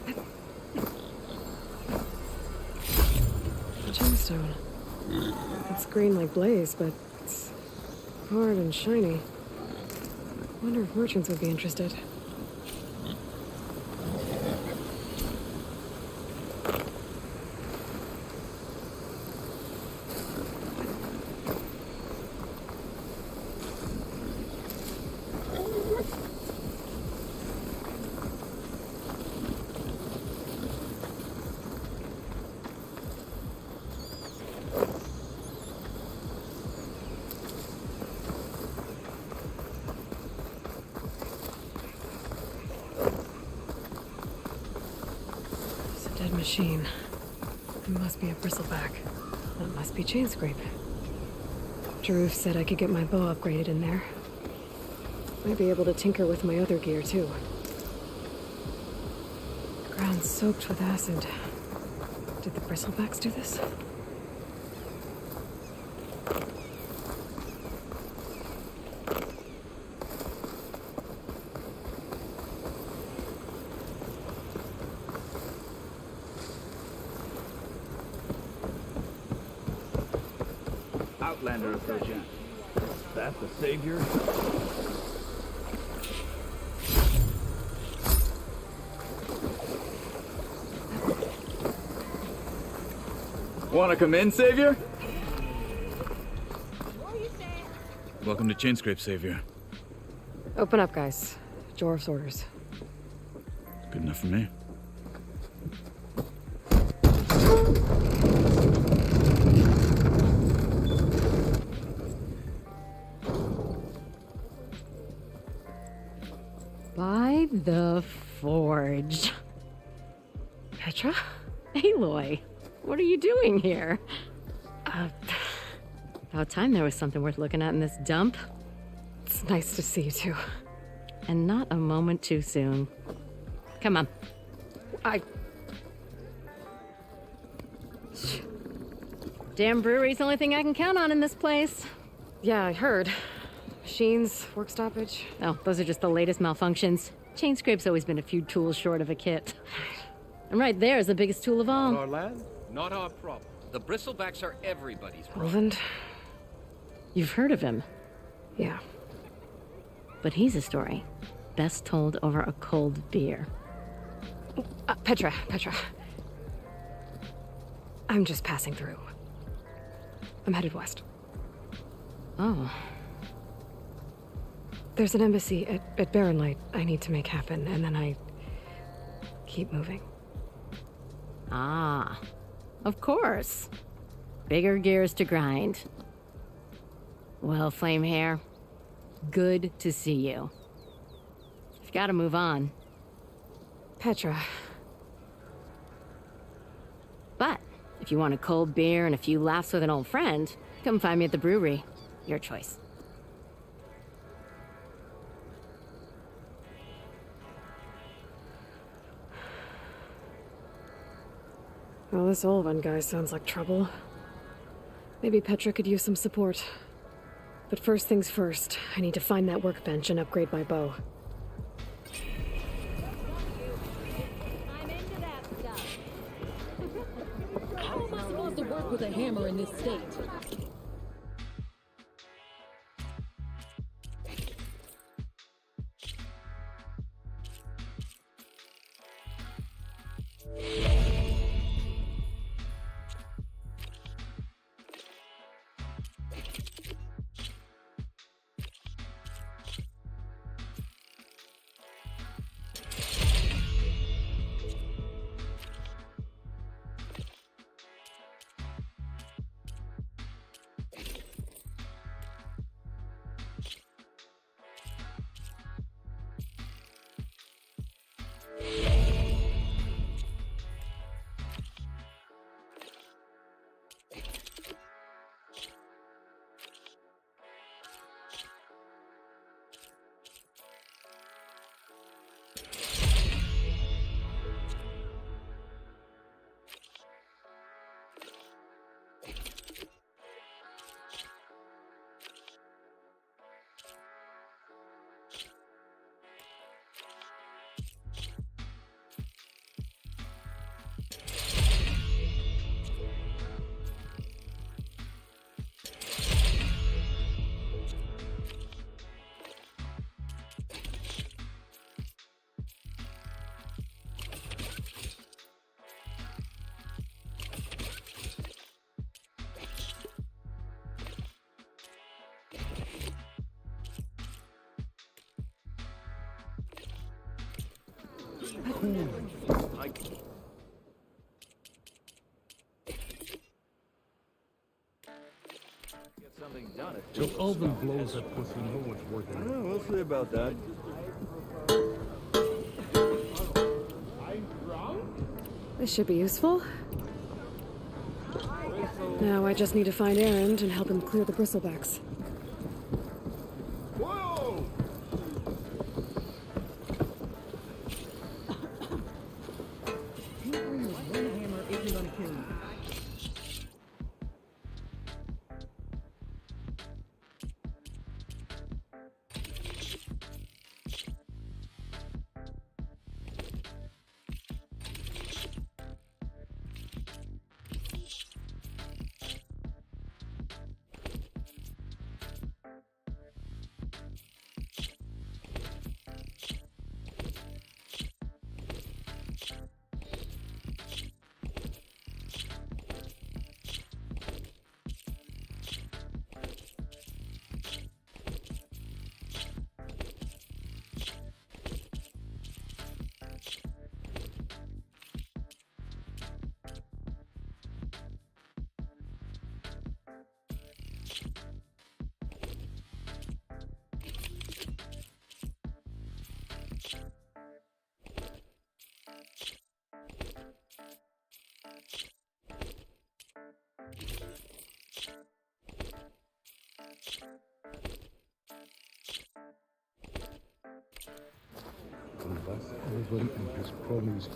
S2: A gemstone. It's green like blaze, but it's hard and shiny. Wonder if merchants would be interested. Dead machine. It must be a bristleback. That must be Chainscrape. Jaruf said I could get my bow upgraded in there. Might be able to tinker with my other gear, too. The ground's soaked with acid. Did the bristlebacks do this?
S21: Outlander approaching. That the savior?
S22: Wanna come in, savior? Welcome to Chainscrape, savior.
S2: Open up, guys. Jorf's orders.
S22: Good enough for me.
S23: By the forge.
S2: Petra?
S23: Aloy, what are you doing here? About time there was something worth looking at in this dump.
S2: It's nice to see you too.
S23: And not a moment too soon. Come on. Damn brewery's the only thing I can count on in this place.
S2: Yeah, I heard. Machines, work stoppage.
S23: Oh, those are just the latest malfunctions. Chainscrape's always been a few tools short of a kit. And right there is the biggest tool of all.
S24: Not our land, not our problem. The bristlebacks are everybody's problem.
S2: Roland?
S23: You've heard of him.
S2: Yeah.
S23: But he's a story best told over a cold beer.
S2: Petra. I'm just passing through. I'm headed west.
S23: Oh.
S2: There's an embassy at Barren Light I need to make happen, and then I keep moving.
S23: Ah, of course. Bigger gears to grind. Well, Flamehair, good to see you. You've got to move on.
S2: Petra.
S23: But if you want a cold beer and a few laughs with an old friend, come find me at the brewery. Your choice.
S2: Well, this Olvan guy sounds like trouble. Maybe Petra could use some support. But first things first, I need to find that workbench and upgrade my bow.
S25: I'm into that stuff. How am I supposed to work with a hammer in this state?
S21: So Alvin blows that pussy, no one's working.
S22: Yeah, we'll see about that.
S2: This should be useful. Now I just need to find Erend and help him clear the bristlebacks.
S21: Everybody and his cronies.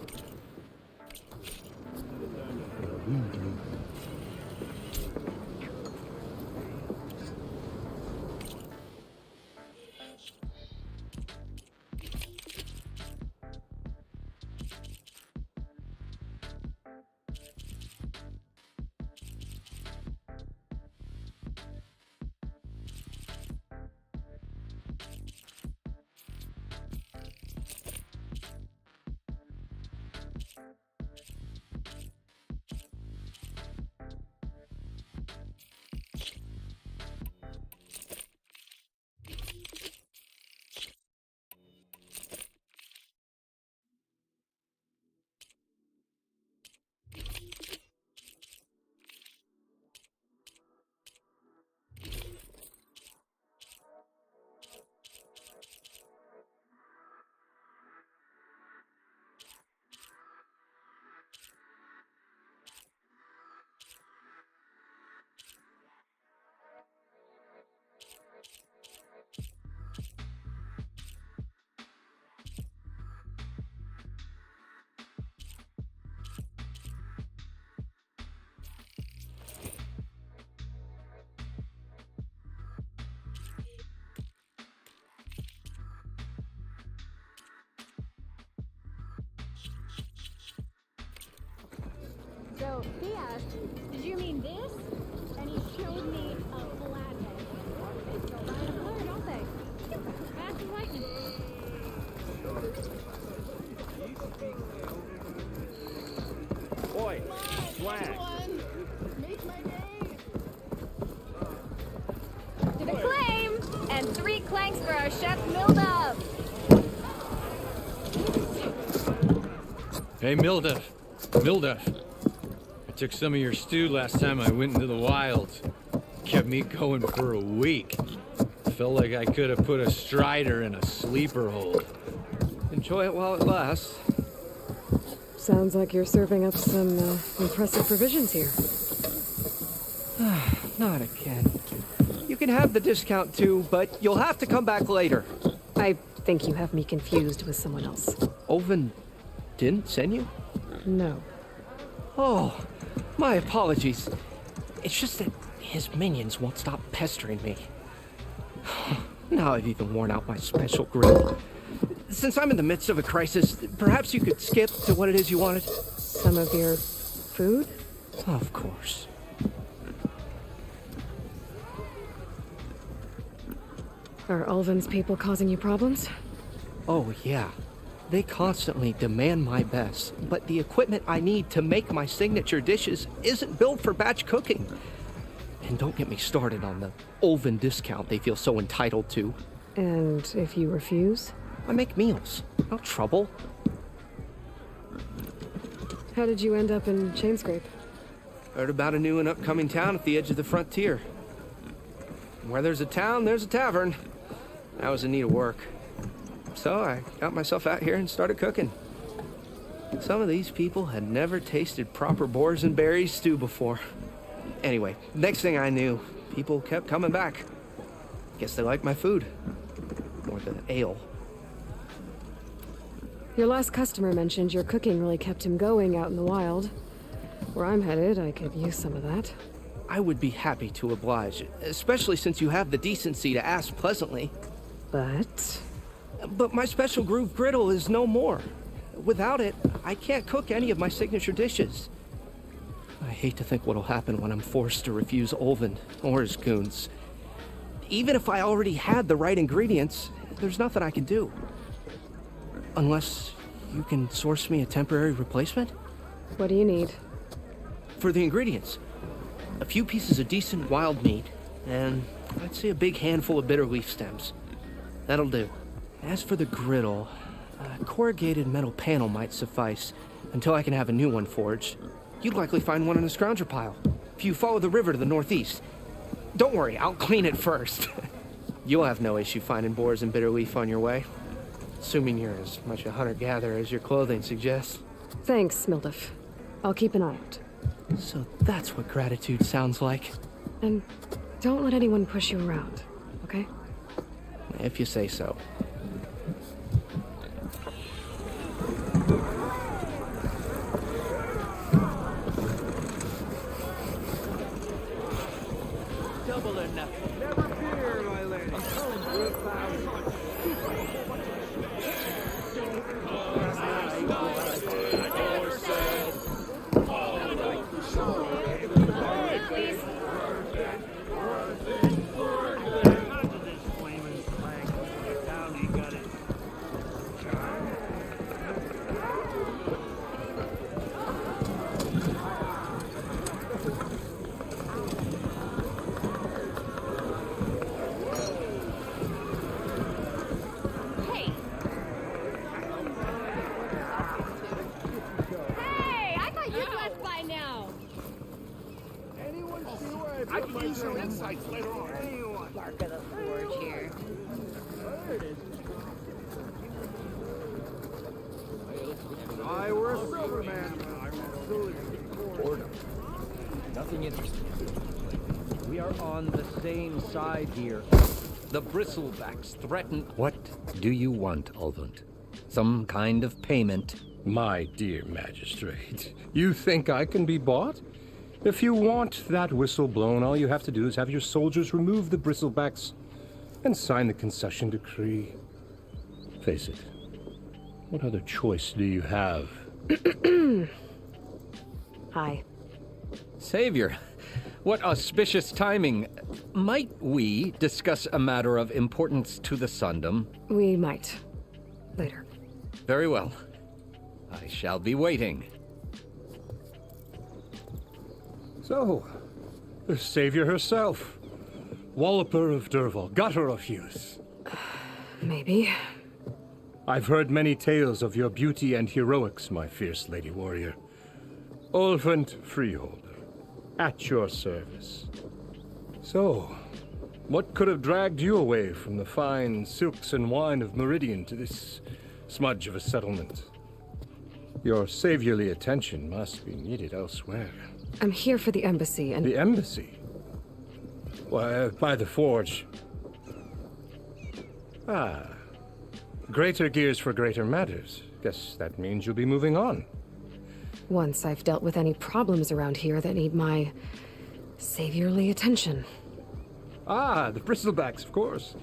S17: So he asked, did you mean this? And he showed me a flathead. They go right up there, don't they? Fast as lightning.
S21: Boy, swag.
S17: Make my day.
S25: To the claim! And 3 clanks for our chef Mildov!
S4: Hey, Mildov. I took some of your stew last time I went into the wilds. Kept me going for a week. Felt like I could have put a strider in a sleeper hold. Enjoy it while it lasts.
S2: Sounds like you're serving up some impressive provisions here.
S5: Not again. You can have the discount too, but you'll have to come back later.
S2: I think you have me confused with someone else.
S5: Oven didn't send you?
S2: No.
S5: Oh, my apologies. It's just that his minions won't stop pestering me. Now I've even worn out my special grill. Since I'm in the midst of a crisis, perhaps you could skip to what it is you wanted?
S2: Some of your food?
S5: Of course.
S2: Are Ulvin's people causing you problems?
S5: Oh, yeah. They constantly demand my best, but the equipment I need to make my signature dishes isn't built for batch cooking. And don't get me started on the Ulvin discount they feel so entitled to.
S2: And if you refuse?
S5: I make meals, no trouble.
S2: How did you end up in Chainscrape?
S5: Heard about a new and upcoming town at the edge of the frontier. Where there's a town, there's a tavern. I was in need of work. So I got myself out here and started cooking. Some of these people had never tasted proper boars and berries stew before. Anyway, next thing I knew, people kept coming back. Guess they liked my food. Or the ale.
S2: Your last customer mentioned your cooking really kept him going out in the wild. Where I'm headed, I could use some of that.
S5: I would be happy to oblige, especially since you have the decency to ask pleasantly.
S2: But
S5: my special groove griddle is no more. Without it, I can't cook any of my signature dishes. I hate to think what'll happen when I'm forced to refuse Olvin or his goons. Even if I already had the right ingredients, there's nothing I can do. Unless you can source me a temporary replacement?
S2: What do you need?
S5: For the ingredients, a few pieces of decent wild meat, and I'd say a big handful of bitter leaf stems. That'll do. As for the griddle, a corrugated metal panel might suffice until I can have a new one forged. You'd likely find one in a scrounger pile, if you follow the river to the northeast. Don't worry, I'll clean it first. You'll have no issue finding boars and bitter leaf on your way. Assuming you're as much a hunter-gatherer as your clothing suggests.
S2: Thanks, Mildif. I'll keep an eye out.
S5: So that's what gratitude sounds like.
S2: And don't let anyone push you around, okay?
S5: If you say so.
S21: Double or nothing. Never fear, my lady. I'm coming for a thousand. I can use your insights later on.
S1: Bark of the forge here.
S21: I were a silver man.
S4: Boredom. Nothing interesting. We are on the same side here. The bristlebacks threaten.
S6: What do you want, Ulvund? Some kind of payment?
S7: My dear magistrate, you think I can be bought? If you want that whistle blown, all you have to do is have your soldiers remove the bristlebacks and sign the concession decree. Face it, what other choice do you have?
S2: Hi.
S4: Savior, what auspicious timing. Might we discuss a matter of importance to the Sundom?
S2: We might. Later.
S4: Very well. I shall be waiting.
S7: So, the savior herself. Walloper of Derval, gutter of youth.
S2: Maybe.
S7: I've heard many tales of your beauty and heroics, my fierce lady warrior. Ulvund Freeholder, at your service. So, what could have dragged you away from the fine silks and wine of Meridian to this smudge of a settlement? Your saviorly attention must be needed elsewhere.
S2: I'm here for the embassy and...
S7: The embassy? Why, by the forge. Ah. Greater gears for greater matters. Guess that means you'll be moving on.
S2: Once I've dealt with any problems around here that need my saviorly attention.
S7: Ah, the bristlebacks, of course.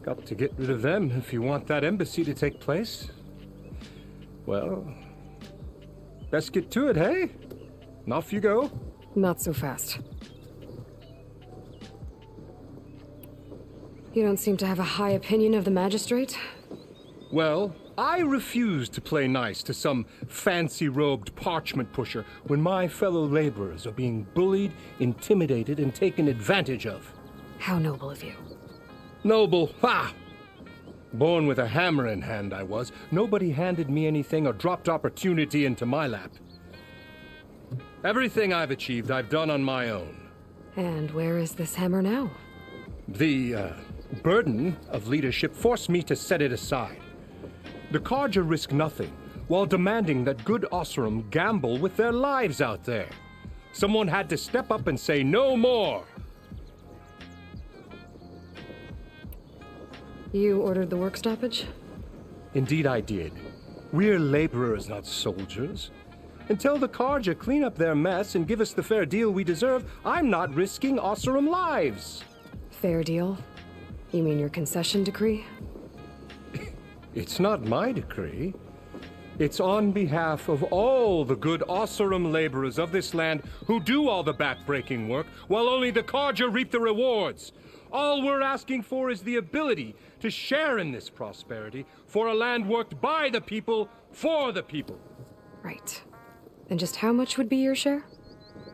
S7: Got to get rid of them if you want that embassy to take place. Well, best get to it, hey? And off you go.
S2: Not so fast. You don't seem to have a high opinion of the magistrate?
S7: Well, I refuse to play nice to some fancy-robed parchment pusher when my fellow laborers are being bullied, intimidated, and taken advantage of.
S2: How noble of you.
S7: Noble? Ha! Born with a hammer in hand, I was. Nobody handed me anything or dropped opportunity into my lap. Everything I've achieved, I've done on my own.
S2: And where is this hammer now?
S7: The burden of leadership forced me to set it aside. The Carja risk nothing, while demanding that good Oseram gamble with their lives out there. Someone had to step up and say no more.
S2: You ordered the work stoppage?
S7: Indeed I did. We're laborers, not soldiers. Until the Carja clean up their mess and give us the fair deal we deserve, I'm not risking Oseram lives.
S2: Fair deal? You mean your concession decree?
S7: It's not my decree. It's on behalf of all the good Oseram laborers of this land who do all the back-breaking work, while only the Carja reap the rewards. All we're asking for is the ability to share in this prosperity for a land worked by the people, for the people.
S2: Right. And just how much would be your share?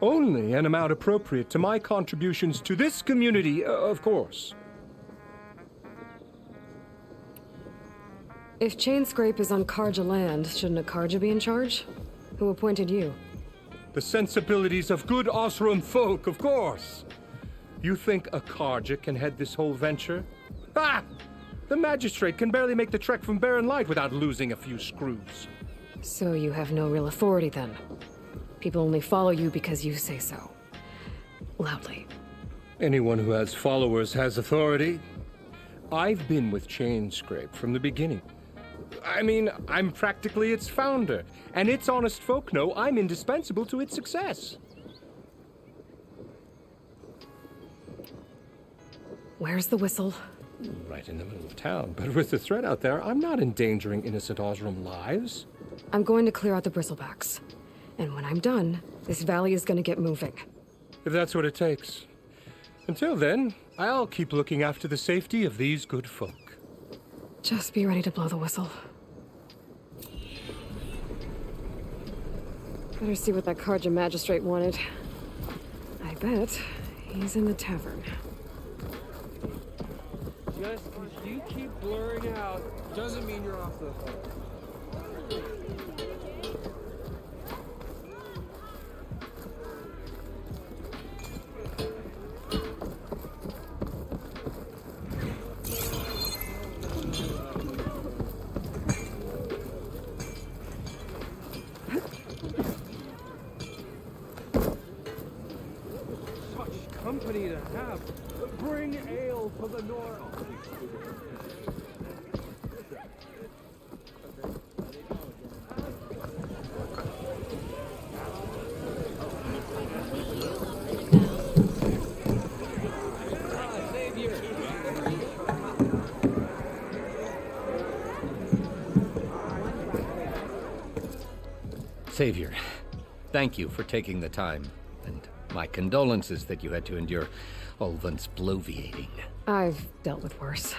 S7: Only an amount appropriate to my contributions to this community, of course.
S2: If Chainscrape is on Carja land, shouldn't a Carja be in charge? Who appointed you?
S7: The sensibilities of good Oseram folk, of course. You think a Carja can head this whole venture? Ah! The magistrate can barely make the trek from Barren Light without losing a few screws.
S2: So you have no real authority then? People only follow you because you say so. Loudly.
S7: Anyone who has followers has authority. I've been with Chainscrape from the beginning. I mean, I'm practically its founder, and its honest folk know I'm indispensable to its success.
S2: Where's the whistle?
S7: Right in the middle of town, but with the threat out there, I'm not endangering innocent Oseram lives.
S2: I'm going to clear out the bristlebacks. And when I'm done, this valley is going to get moving.
S7: If that's what it takes. Until then, I'll keep looking after the safety of these good folk.
S2: Just be ready to blow the whistle. Better see what that Carja magistrate wanted. I bet he's in the tavern.
S21: Just because you keep blurring out doesn't mean you're off the hook. Such company to have. Bring ale to the north.
S6: Savior, thank you for taking the time, and my condolences that you had to endure Ulvund's bloviating.
S2: I've dealt with worse.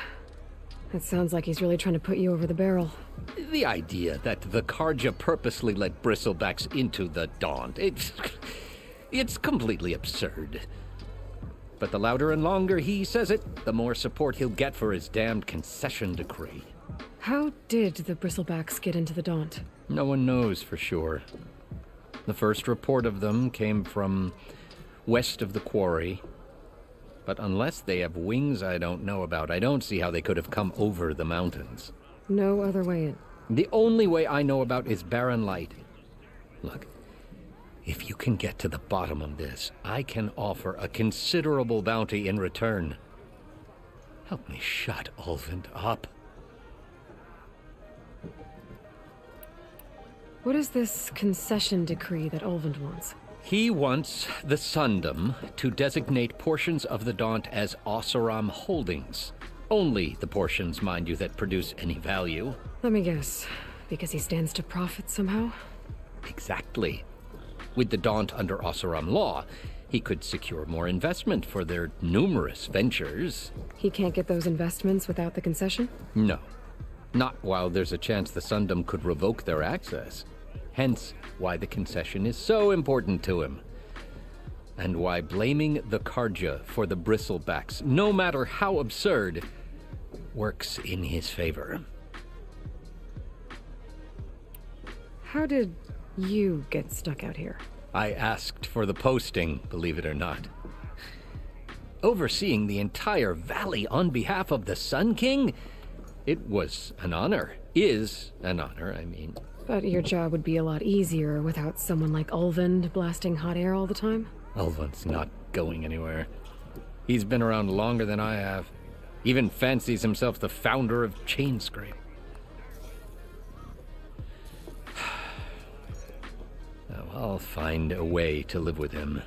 S2: It sounds like he's really trying to put you over the barrel.
S6: The idea that the Carja purposely let Bristlebacks into the Daunt, it's completely absurd. But the louder and longer he says it, the more support he'll get for his damned concession decree.
S2: How did the Bristlebacks get into the Daunt?
S6: No one knows for sure. The first report of them came from west of the quarry. But unless they have wings I don't know about, I don't see how they could have come over the mountains.
S2: No other way in.
S6: The only way I know about is Barren Light. Look, if you can get to the bottom of this, I can offer a considerable bounty in return. Help me shut Ulvund up.
S2: What is this concession decree that Ulvund wants?
S6: He wants the Sundom to designate portions of the Daunt as Oseram holdings. Only the portions, mind you, that produce any value.
S2: Let me guess. Because he stands to profit somehow?
S6: Exactly. With the Daunt under Oseram law, he could secure more investment for their numerous ventures.
S2: He can't get those investments without the concession?
S6: No. Not while there's a chance the Sundom could revoke their access. Hence, why the concession is so important to him. And why blaming the Carja for the Bristlebacks, no matter how absurd, works in his favor.
S2: How did you get stuck out here?
S6: I asked for the posting, believe it or not. Overseeing the entire valley on behalf of the Sun King? It was an honor. Is an honor, I mean.
S2: But your job would be a lot easier without someone like Ulvund blasting hot air all the time?
S6: Ulvund's not going anywhere. He's been around longer than I have. Even fancies himself the founder of Chainscrape. Now, I'll find a way to live with him.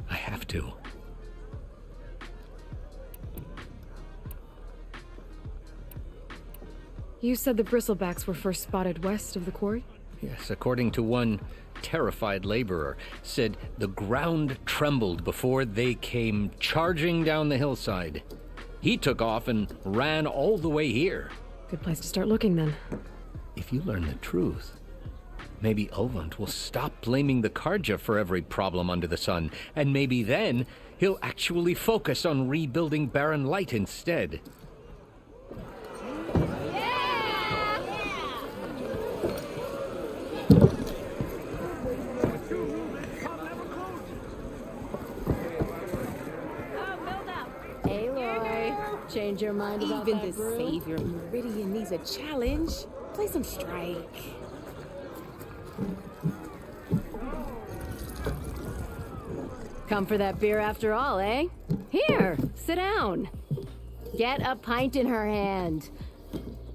S6: I have to.
S2: You said the bristlebacks were first spotted west of the quarry?
S6: Yes, according to one terrified laborer, said the ground trembled before they came charging down the hillside. He took off and ran all the way here.
S2: Good place to start looking, then.
S6: If you learn the truth, maybe Ulvund will stop blaming the Karja for every problem under the sun, and maybe then he'll actually focus on rebuilding Barren Light instead.
S25: Change your mind about
S8: Even
S25: that
S8: the
S25: brew?
S8: savior Meridian needs a challenge. Play some strike.
S23: Come for that beer after all, eh? Here, sit down. Get a pint in her hand.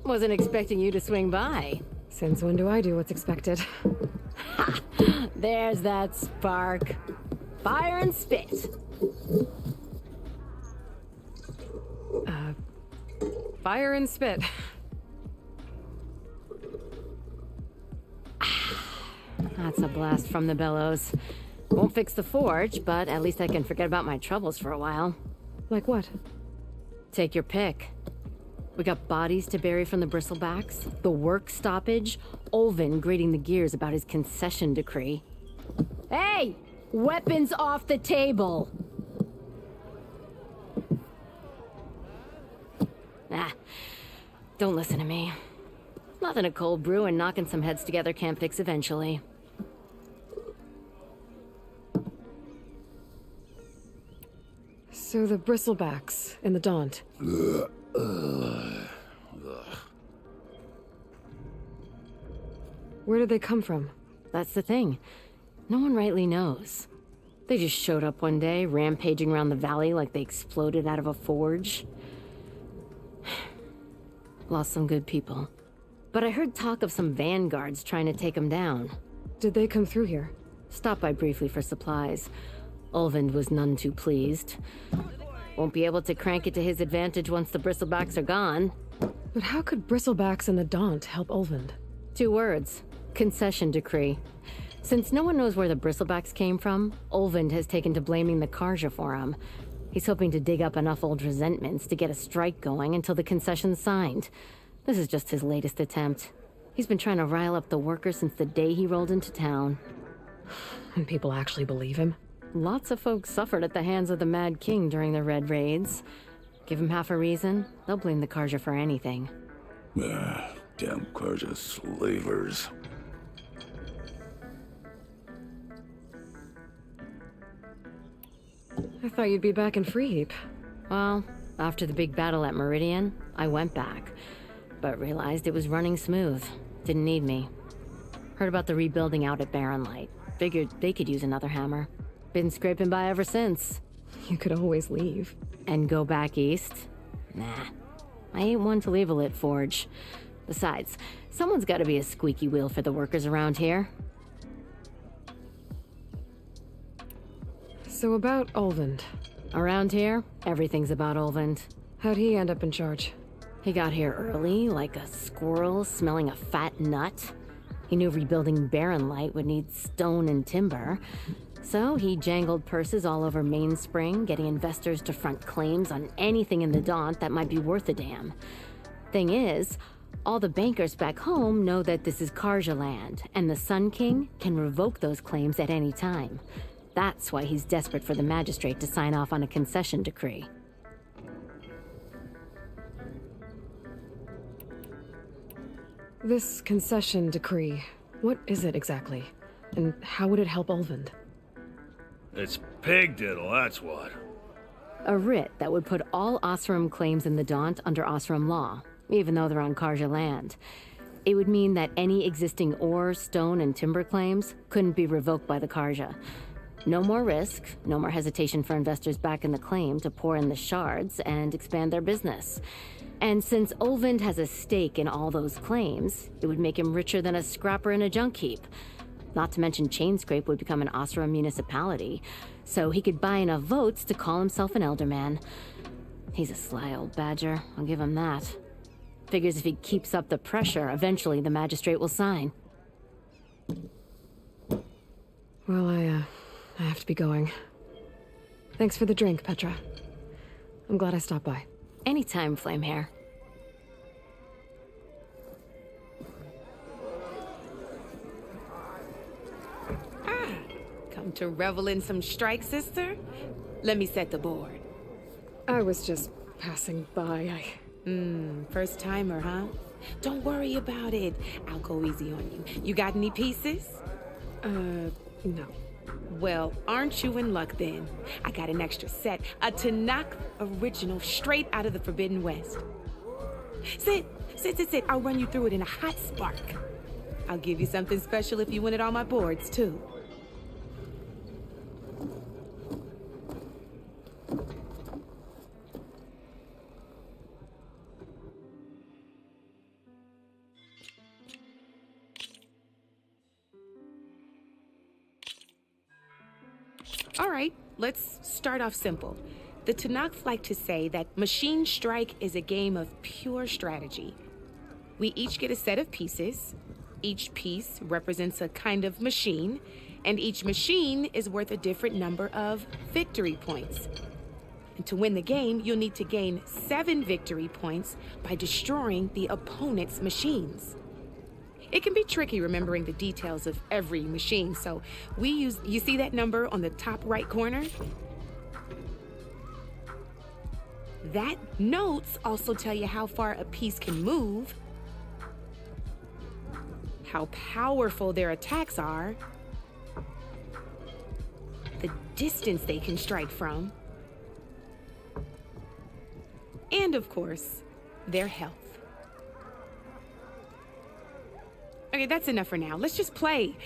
S23: Wasn't expecting you to swing by.
S2: Since when do I do what's expected?
S23: Ha! There's that spark. Fire and spit.
S2: Fire and spit.
S23: That's a blast from the bellows. Won't fix the forge, but at least I can forget about my troubles for a while.
S2: Like what?
S23: Take your pick. We got bodies to bury from the bristlebacks, the work stoppage, Ulvund grating the gears about his concession decree. Hey! Weapons off the table! Ah, don't listen to me. Nothing a cold brew and knocking some heads together can't fix eventually.
S2: So the bristlebacks in the Daunt. Where did they come from?
S23: That's the thing. No one rightly knows. They just showed up one day, rampaging around the valley like they exploded out of a forge. Lost some good people. But I heard talk of some vanguards trying to take them down.
S2: Did they come through here?
S23: Stopped by briefly for supplies. Ulvund was none too pleased. Won't be able to crank it to his advantage once the bristlebacks are gone.
S2: But how could bristlebacks and the Daunt help Ulvund?
S23: 2 words. Concession decree. Since no one knows where the bristlebacks came from, Ulvund has taken to blaming the Karja for him. He's hoping to dig up enough old resentments to get a strike going until the concession's signed. This is just his latest attempt. He's been trying to rile up the workers since the day he rolled into town.
S2: And people actually believe him?
S23: Lots of folks suffered at the hands of the Mad King during the Red Raids. Give him half a reason, they'll blame the Karja for anything.
S11: Damn Karja slavers.
S2: I thought you'd be back in Freeheap.
S23: Well, after the big battle at Meridian, I went back, but realized it was running smooth. Didn't need me. Heard about the rebuilding out at Barren Light. Figured they could use another hammer. Been scraping by ever since.
S2: You could always leave.
S23: And go back east? Nah. I ain't one to leave a lit forge. Besides, someone's gotta be a squeaky wheel for the workers around here.
S2: So about Ulvund.
S23: Around here, everything's about Ulvund.
S2: How'd he end up in charge?
S23: He got here early, like a squirrel smelling a fat nut. He knew rebuilding Barren Light would need stone and timber. So he jangled purses all over Mainspring, getting investors to front claims on anything in the Daunt that might be worth a damn. Thing is, all the bankers back home know that this is Karja land, and the Sun King can revoke those claims at any time. That's why he's desperate for the magistrate to sign off on a concession decree.
S2: This concession decree, what is it exactly? And how would it help Ulvund?
S22: It's pig diddle, that's what.
S23: A writ that would put all Osram claims in the Daunt under Osram law, even though they're on Karja land. It would mean that any existing ore, stone, and timber claims couldn't be revoked by the Karja. No more risk, no more hesitation for investors back in the claim to pour in the shards and expand their business. And since Ulvund has a stake in all those claims, it would make him richer than a scrapper in a junk heap. Not to mention Chainscrape would become an Osram municipality, so he could buy enough votes to call himself an Elderman. He's a sly old badger, I'll give him that. Figures if he keeps up the pressure, eventually the magistrate will sign.
S2: Well, I have to be going. Thanks for the drink, Petra. I'm glad I stopped by.
S23: Anytime, Flamehair.
S8: Come to revel in some strike, sister? Let me set the board.
S2: I was just passing by.
S8: First timer, huh? Don't worry about it. I'll go easy on you. You got any pieces?
S2: No.
S8: Well, aren't you in luck then? I got an extra set, a Tanakh original straight out of the Forbidden West. Sit. I'll run you through it in a hot spark. I'll give you something special if you win it on my boards, too. All right, let's start off simple. The Tanakh like to say that Machine Strike is a game of pure strategy. We each get a set of pieces. Each piece represents a kind of machine, and each machine is worth a different number of victory points. And to win the game, you'll need to gain 7 victory points by destroying the opponent's machines. It can be tricky remembering the details of every machine, so you see that number on the top right corner? That notes also tell you how far a piece can move, how powerful their attacks are, the distance they can strike from, and of course, their health. Okay, that's enough for now. Let's just play.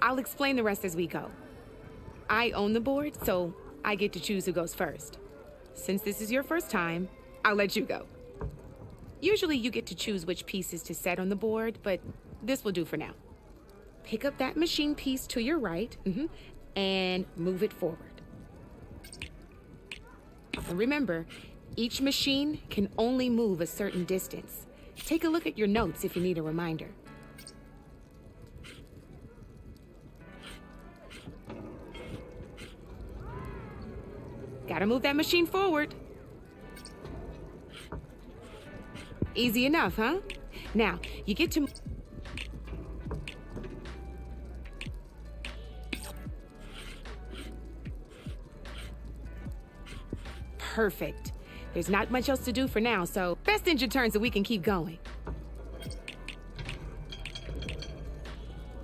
S8: I'll explain the rest as we go. I own the board, so I get to choose who goes first. Since this is your first time, I'll let you go. Usually you get to choose which pieces to set on the board, but this will do for now. Pick up that machine piece to your right, and move it forward. And remember, each machine can only move a certain distance. Take a look at your notes if you need a reminder. Gotta move that machine forward. Easy enough, huh? Now, you get to... Perfect. There's not much else to do for now, so best end your turn so we can keep going.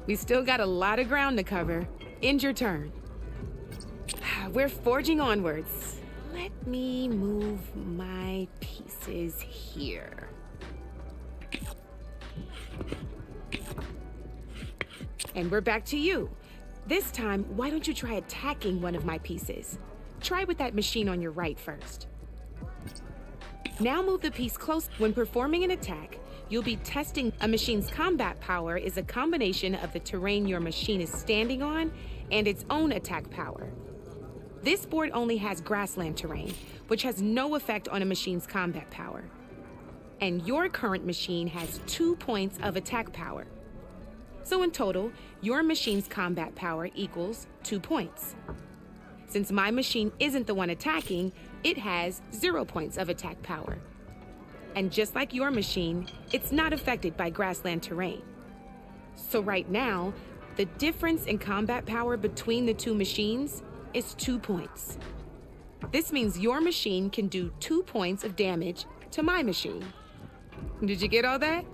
S8: We still got a lot of ground to cover. End your turn. We're forging onwards. Let me move my pieces here. And we're back to you. This time, why don't you try attacking one of my pieces? Try with that machine on your right first. Now move the piece close. When performing an attack, you'll be testing a machine's combat power is a combination of the terrain your machine is standing on and its own attack power. This board only has grassland terrain, which has no effect on a machine's combat power. And your current machine has 2 points of attack power. So in total, your machine's combat power equals 2 points. Since my machine isn't the one attacking, it has 0 points of attack power. And just like your machine, it's not affected by grassland terrain. So right now, the difference in combat power between the two machines is 2 points. This means your machine can do 2 points of damage to my machine. Did you get all that?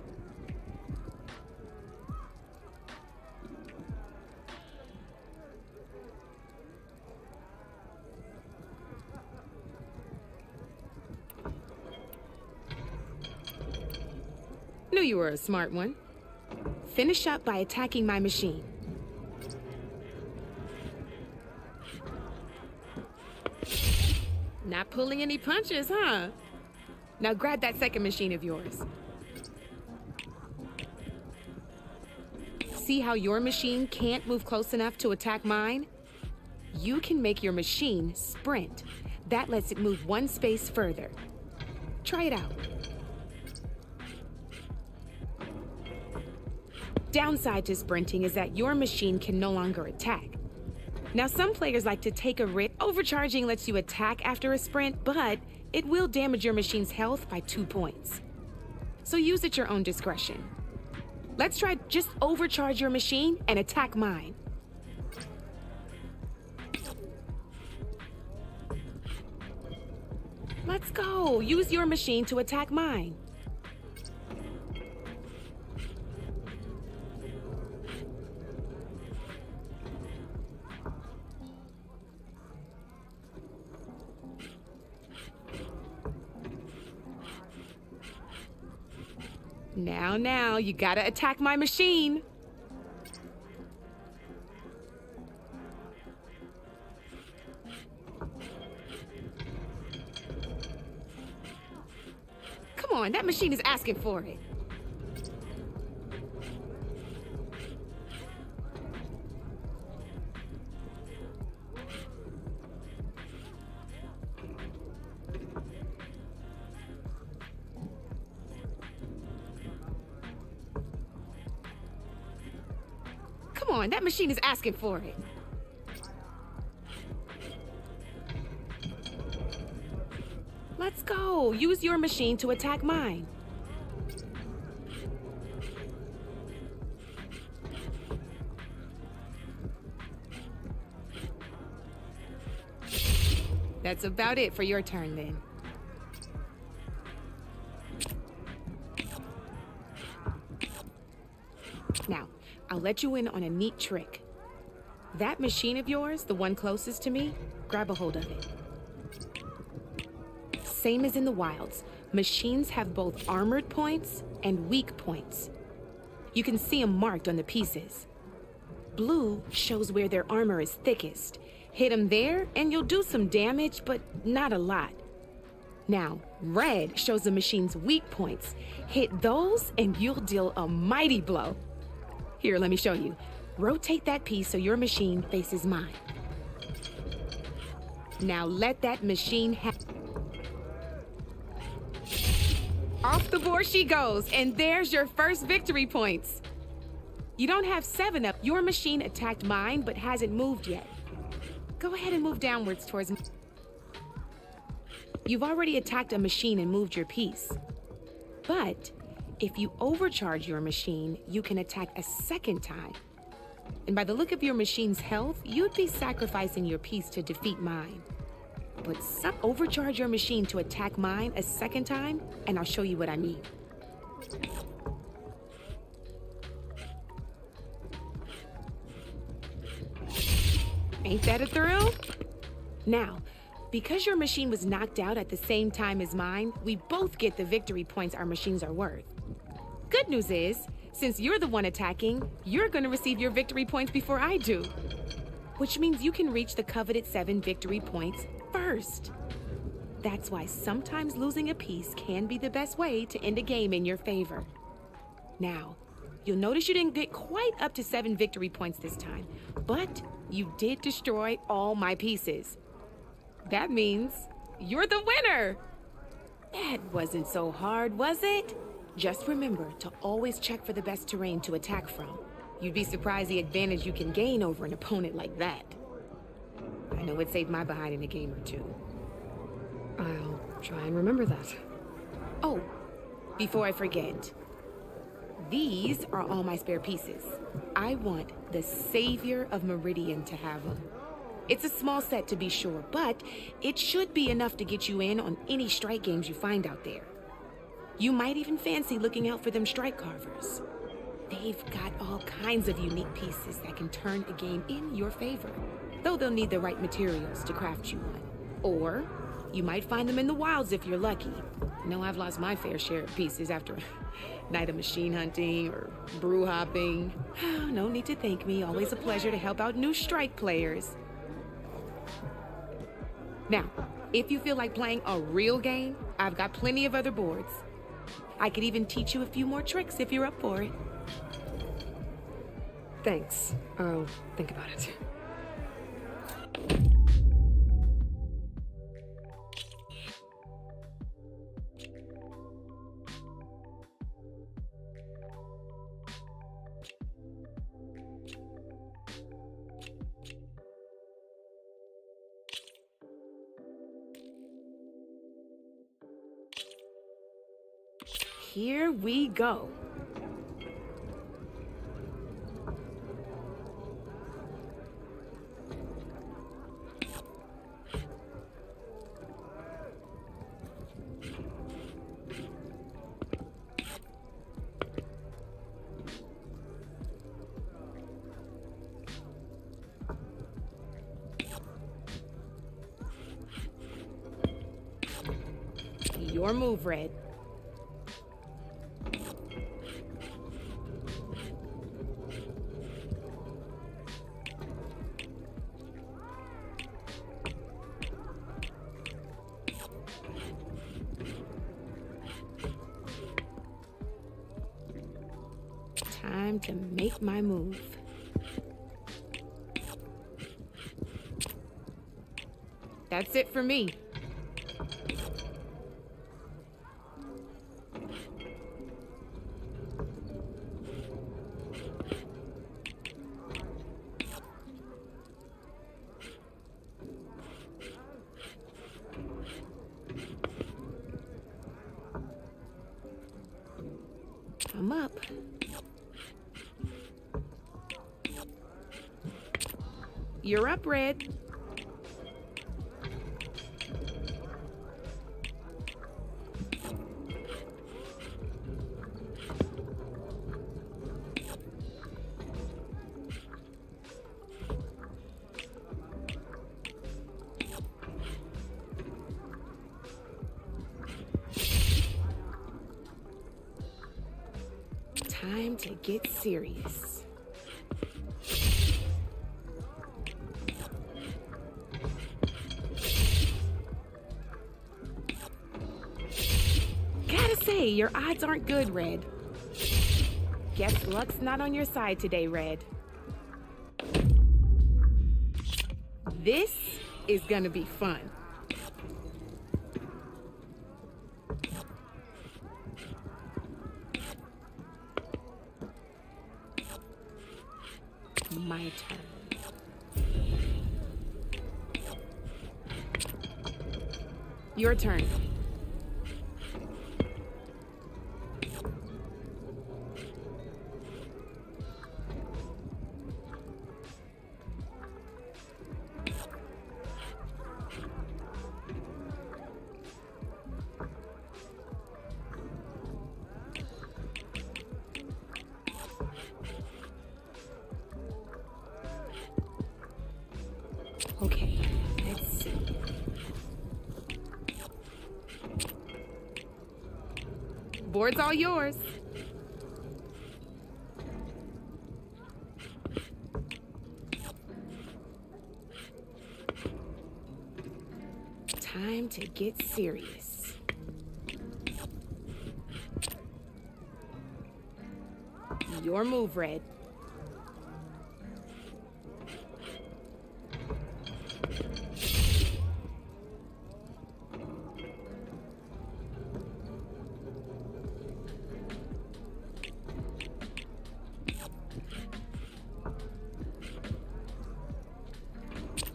S8: knew you were a smart one. Finish up by attacking my machine. Not pulling any punches, huh? Now grab that second machine of yours. See how your machine can't move close enough to attack mine? You can make your machine sprint. That lets it move one space further. Try it out. Downside to sprinting is that your machine can no longer attack. Now, some players like to take a risk. Overcharging lets you attack after a sprint, but it will damage your machine's health by 2 points. So use at your own discretion. Let's try just overcharge your machine and attack mine. Let's go. Use your machine to attack mine. Now, you gotta attack my machine. Come on, that machine is asking for it. Come on, that machine is asking for it. Let's go. Use your machine to attack mine. That's about it for your turn then. Now, I'll let you in on a neat trick. That machine of yours, the one closest to me, grab a hold of it. Same as in the wilds, machines have both armored points and weak points. You can see them marked on the pieces. Blue shows where their armor is thickest. Hit them there and you'll do some damage, but not a lot. Now, red shows the machine's weak points. Hit those and you'll deal a mighty blow. Here, let me show you. Rotate that piece so your machine faces mine. Now let that machine Off the board she goes, and there's your first victory points. You don't have 7 up. Your machine attacked mine, but hasn't moved yet. Go ahead and move downwards towards me. You've already attacked a machine and moved your piece. But if you overcharge your machine, you can attack a second time. And by the look of your machine's health, you'd be sacrificing your piece to defeat mine. But overcharge your machine to attack mine a second time, and I'll show you what I mean. Ain't that a thrill? Now, because your machine was knocked out at the same time as mine, we both get the victory points our machines are worth. Good news is, since you're the one attacking, you're gonna receive your victory points before I do. Which means you can reach the coveted 7 victory points first. That's why sometimes losing a piece can be the best way to end a game in your favor. Now, you'll notice you didn't get quite up to 7 victory points this time, but you did destroy all my pieces. That means you're the winner! That wasn't so hard, was it? Just remember to always check for the best terrain to attack from. You'd be surprised the advantage you can gain over an opponent like that. I know it saved my behind in a game or two.
S2: I'll try and remember that.
S8: Oh, before I forget, these are all my spare pieces. I want the Savior of Meridian to have them. It's a small set to be sure, but it should be enough to get you in on any strike games you find out there. You might even fancy looking out for them strike carvers. They've got all kinds of unique pieces that can turn a game in your favor, though they'll need the right materials to craft you one. Or you might find them in the wilds if you're lucky. I know I've lost my fair share of pieces after Night of machine hunting or brew hopping. No need to thank me. Always a pleasure to help out new strike players. Now, if you feel like playing a real game, I've got plenty of other boards. I could even teach you a few more tricks if you're up for it.
S2: Thanks. I'll think about it.
S8: Here we go. Your move, Red. Time to make my move. That's it for me. I'm up. You're up, Red. Time to get serious. Gotta say, your odds aren't good, Red. Guess luck's not on your side today, Red. This is gonna be fun. My turn. Your turn. Okay, let's see. Board's all yours. Time to get serious. Your move, Red.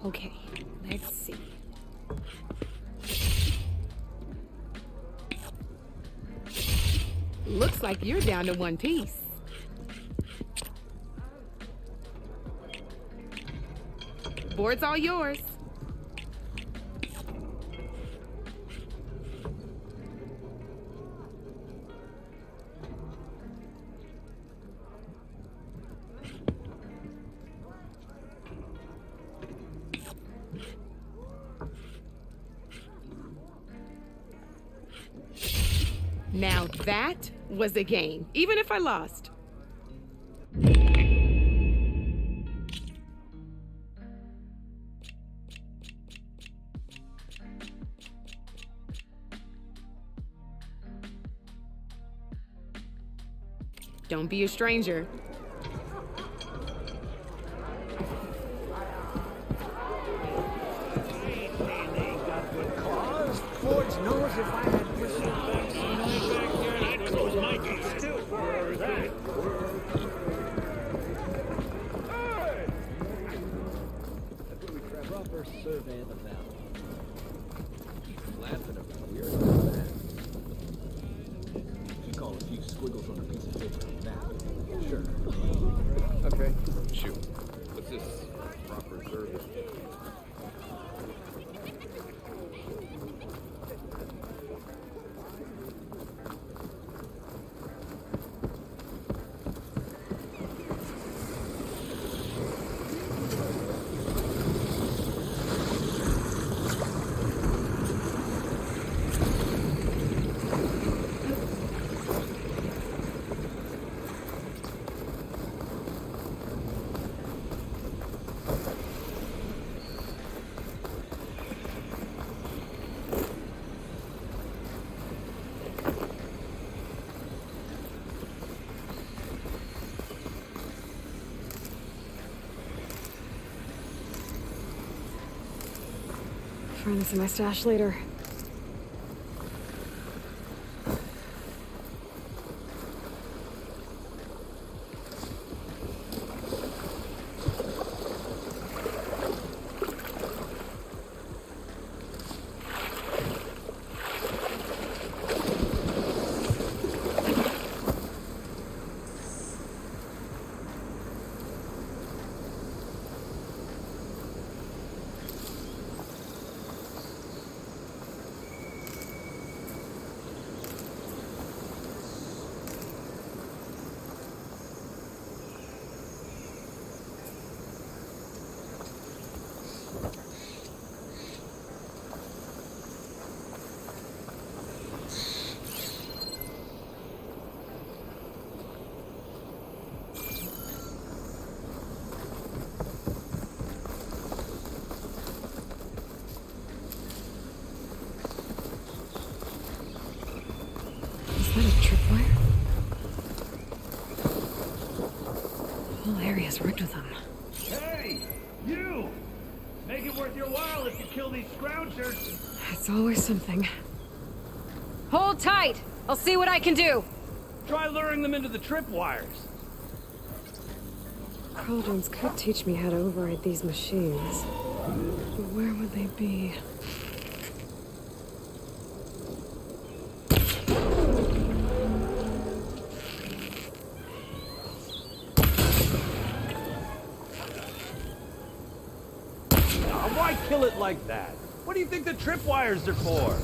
S8: Okay, let's see. Looks like you're down to one piece. Board's all yours. Now That was a game, even if I lost. Don't be a stranger.
S21: Forge knows if I had bristleback back there, and I'd close my gates too. For that.
S10: Proper survey of the valley. Laughing at me. Weird about that. You call a few squiggles on a piece of paper a map. Sure.
S9: Okay. Shoot. What's this? Proper survey.
S2: Find this in my stash later. Is that a tripwire? The whole area's rigged with them.
S21: Hey, you! Make it worth your while if you kill these scroungers.
S2: It's always something.
S12: Hold tight! I'll see what I can do!
S21: Try luring them into the tripwires.
S2: Cauldrons could teach me how to override these machines. But where would they be?
S21: Why kill it like that? What do you think the tripwires are for?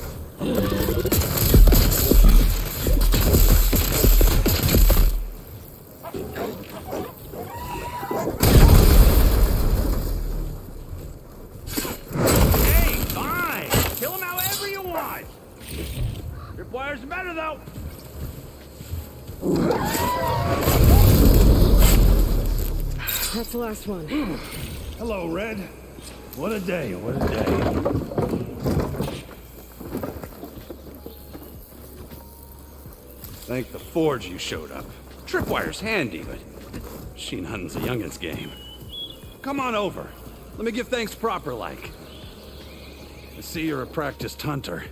S21: Hey, fine! Kill them however you want! Tripwires are better, though!
S2: That's the last one.
S21: Hello, Red. What a day, what a day. Thank the Forge you showed up. Tripwire's handy, but machine hunting's a youngin's game. Come on over. Let me give thanks proper-like. I see you're a practiced hunter.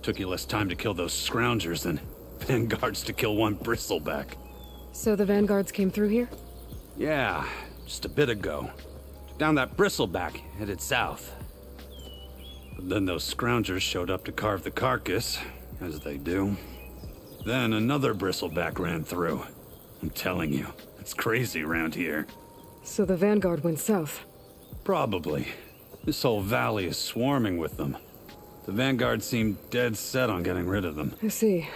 S21: Took you less time to kill those scroungers than vanguards to kill one bristleback.
S2: So the vanguards came through here?
S21: Yeah, just a bit ago. Down that bristleback, headed south. But then those scroungers showed up to carve the carcass, as they do. Then another bristleback ran through. I'm telling you, it's crazy around here.
S2: So the vanguard went south?
S21: Probably. This whole valley is swarming with them. The vanguard seemed dead set on getting rid of them.
S2: I see.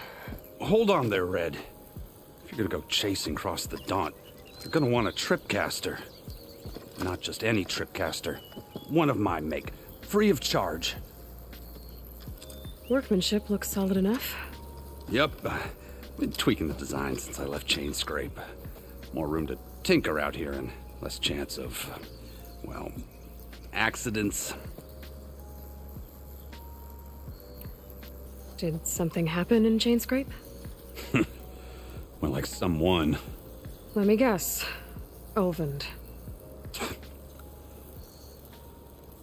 S21: Hold on there, Red. If you're gonna go chasing across the Daunt, you're gonna want a tripcaster. Not just any tripcaster. One of my make. Free of charge.
S2: Workmanship looks solid enough.
S21: Yep. Been tweaking the design since I left Chain Scrape. More room to tinker out here and less chance of, well, accidents.
S2: Did something happen in Chainscrape?
S21: Well, like someone.
S2: Let me guess. Olvend.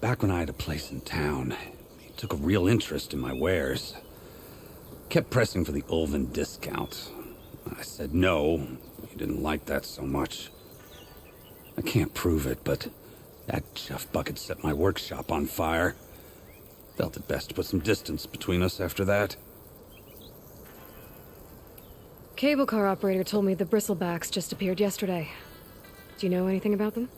S21: Back when I had a place in town, he took a real interest in my wares. Kept pressing for the Olvend discount. I said no. He didn't like that so much. I can't prove it, but that chuff bucket set my workshop on fire. Felt it best to put some distance between us after that.
S2: Cable car operator told me the Bristlebacks just appeared yesterday. Do you know anything about them?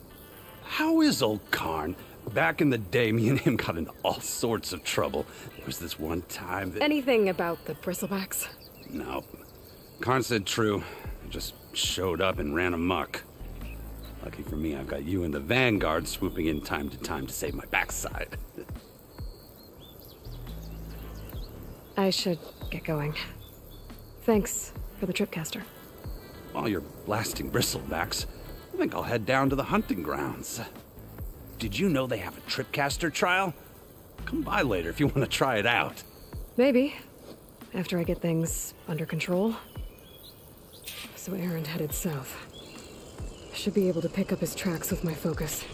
S21: How is old Karn? Back in the day, me and him got into all sorts of trouble. There was this one time that...
S2: Anything about the Bristlebacks?
S21: No. Karn said true. He just showed up and ran amok. Lucky for me, I've got you and the Vanguard swooping in time to time to save my backside.
S2: I should get going. Thanks for the tripcaster.
S21: While you're blasting Bristlebacks, I think I'll head down to the hunting grounds. Did you know they have a tripcaster trial? Come by later if you want to try it out.
S2: Maybe. After I get things under control. So Aaron headed south. Should be able to pick up his tracks with my focus.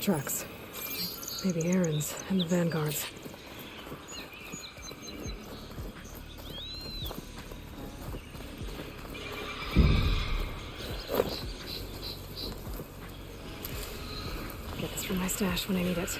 S2: Tracks. Maybe Aaron's and the Vanguard's. Get this from my stash when I need it.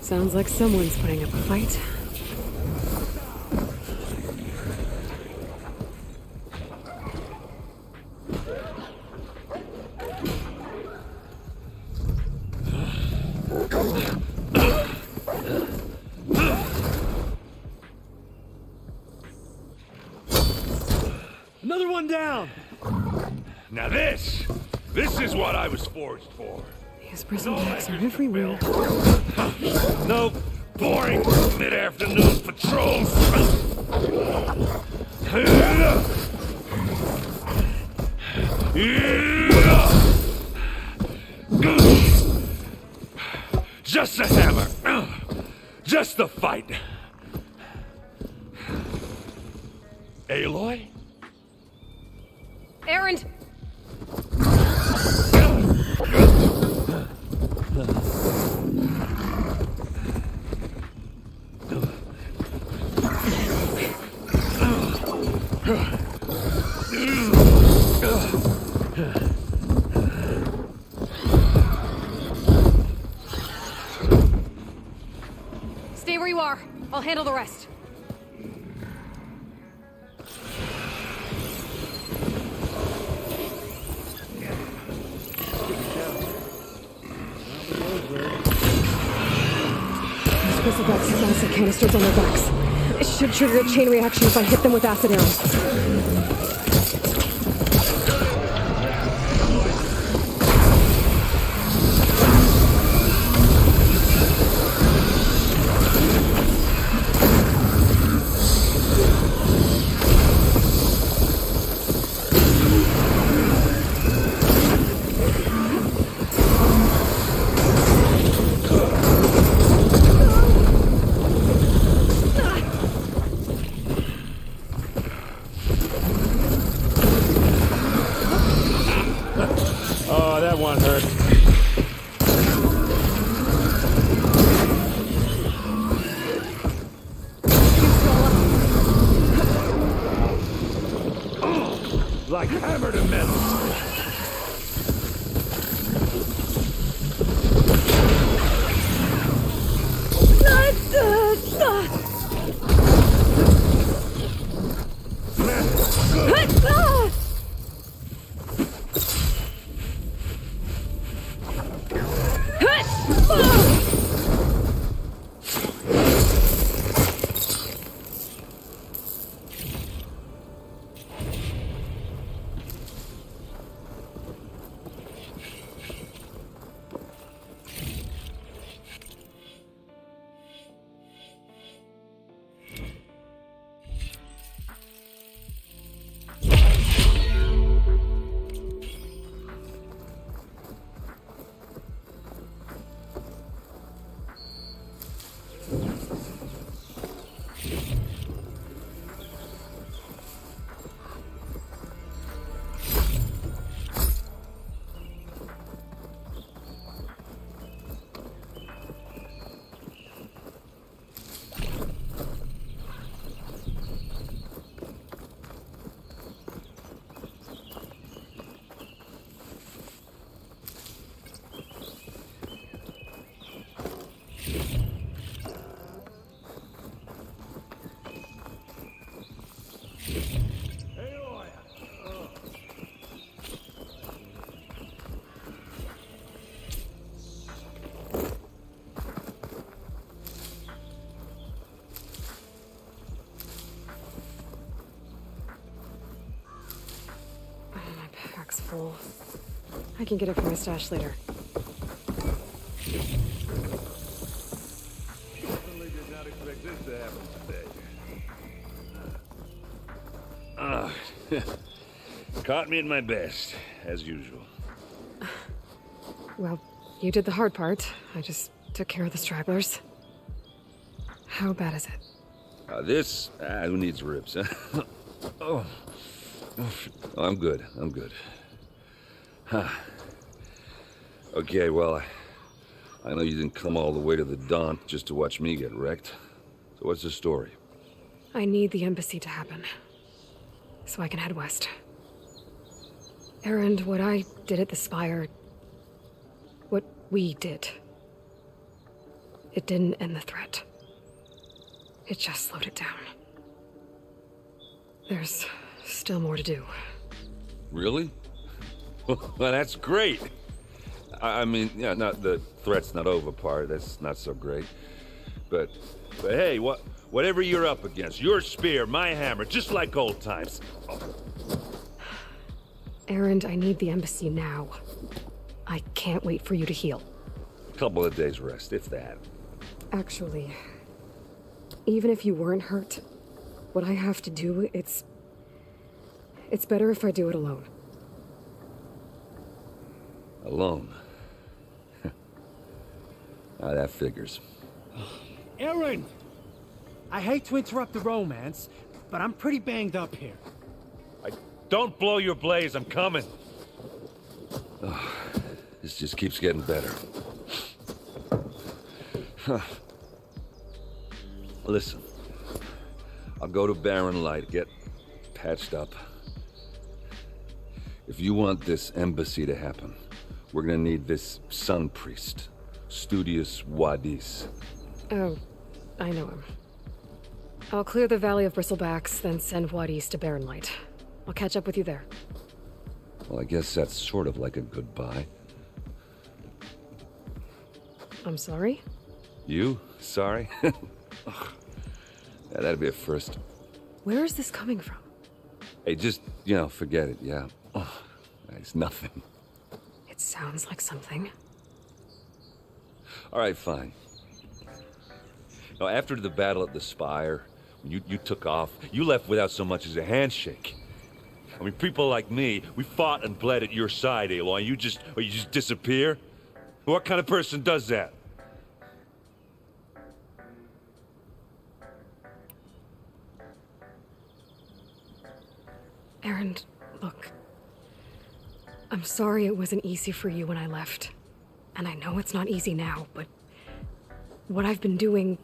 S2: Sounds like someone's putting up a fight.
S22: on down! Now this is what I was forged for.
S2: These bristlebacks are everywhere.
S22: No boring mid-afternoon patrols. Just a hammer. Just the fight. Aloy?
S12: Erend! Stay where you are. I'll handle the rest.
S2: Bristlebacks have acid canisters on their backs. It should trigger a chain reaction if I hit them with acid arrows.
S22: Oh, that one hurt. Like hammer to metal.
S2: Pack's full. I can get it from my stash later.
S22: Certainly did not expect this to happen today. Caught me at my best, as usual.
S2: Well, you did the hard part. I just took care of the stragglers. How bad is it?
S21: Who needs ribs, huh? Oh, I'm good. I'm good. Huh. Okay, well, I know you didn't come all the way to the Daunt just to watch me get wrecked. So what's the story?
S2: I need the embassy to happen, so I can head west. Erend, what I did at the Spire, what we did, it didn't end the threat. It just slowed it down. There's still more to do.
S21: Really? Well, that's great. I mean, yeah, not the threat's not over part. That's not so great. But hey, whatever you're up against, your spear, my hammer, just like old times.
S2: Erend, I need the embassy now. I can't wait for you to heal.
S22: Couple of days rest, if that.
S2: Actually, even if you weren't hurt, what I have to do, it's better if I do it alone.
S22: Alone? That figures.
S3: Erend! I hate to interrupt the romance, but I'm pretty banged up here.
S22: Don't blow your blaze, I'm coming. This just keeps getting better. Listen, I'll go to Barren Light, get patched up. If you want this embassy to happen, we're gonna need this sun priest, Studius Wadis.
S2: Oh, I know him. I'll clear the Valley of Bristlebacks, then send Wadis to Barren Light. I'll catch up with you there.
S22: Well, I guess that's sort of like a goodbye.
S2: I'm sorry?
S22: You? Sorry? Yeah, that'd be a first.
S2: Where is this coming from?
S22: Hey, just, forget it, yeah. Oh, it's nothing.
S2: It sounds like something.
S22: All right, fine. Now, after the battle at the Spire, when you took off, you left without so much as a handshake. I mean, people like me, we fought and bled at your side, Aloy. You just disappear? What kind of person does that?
S2: Erend, look. I'm sorry it wasn't easy for you when I left. And I know it's not easy now, but what I've been doing...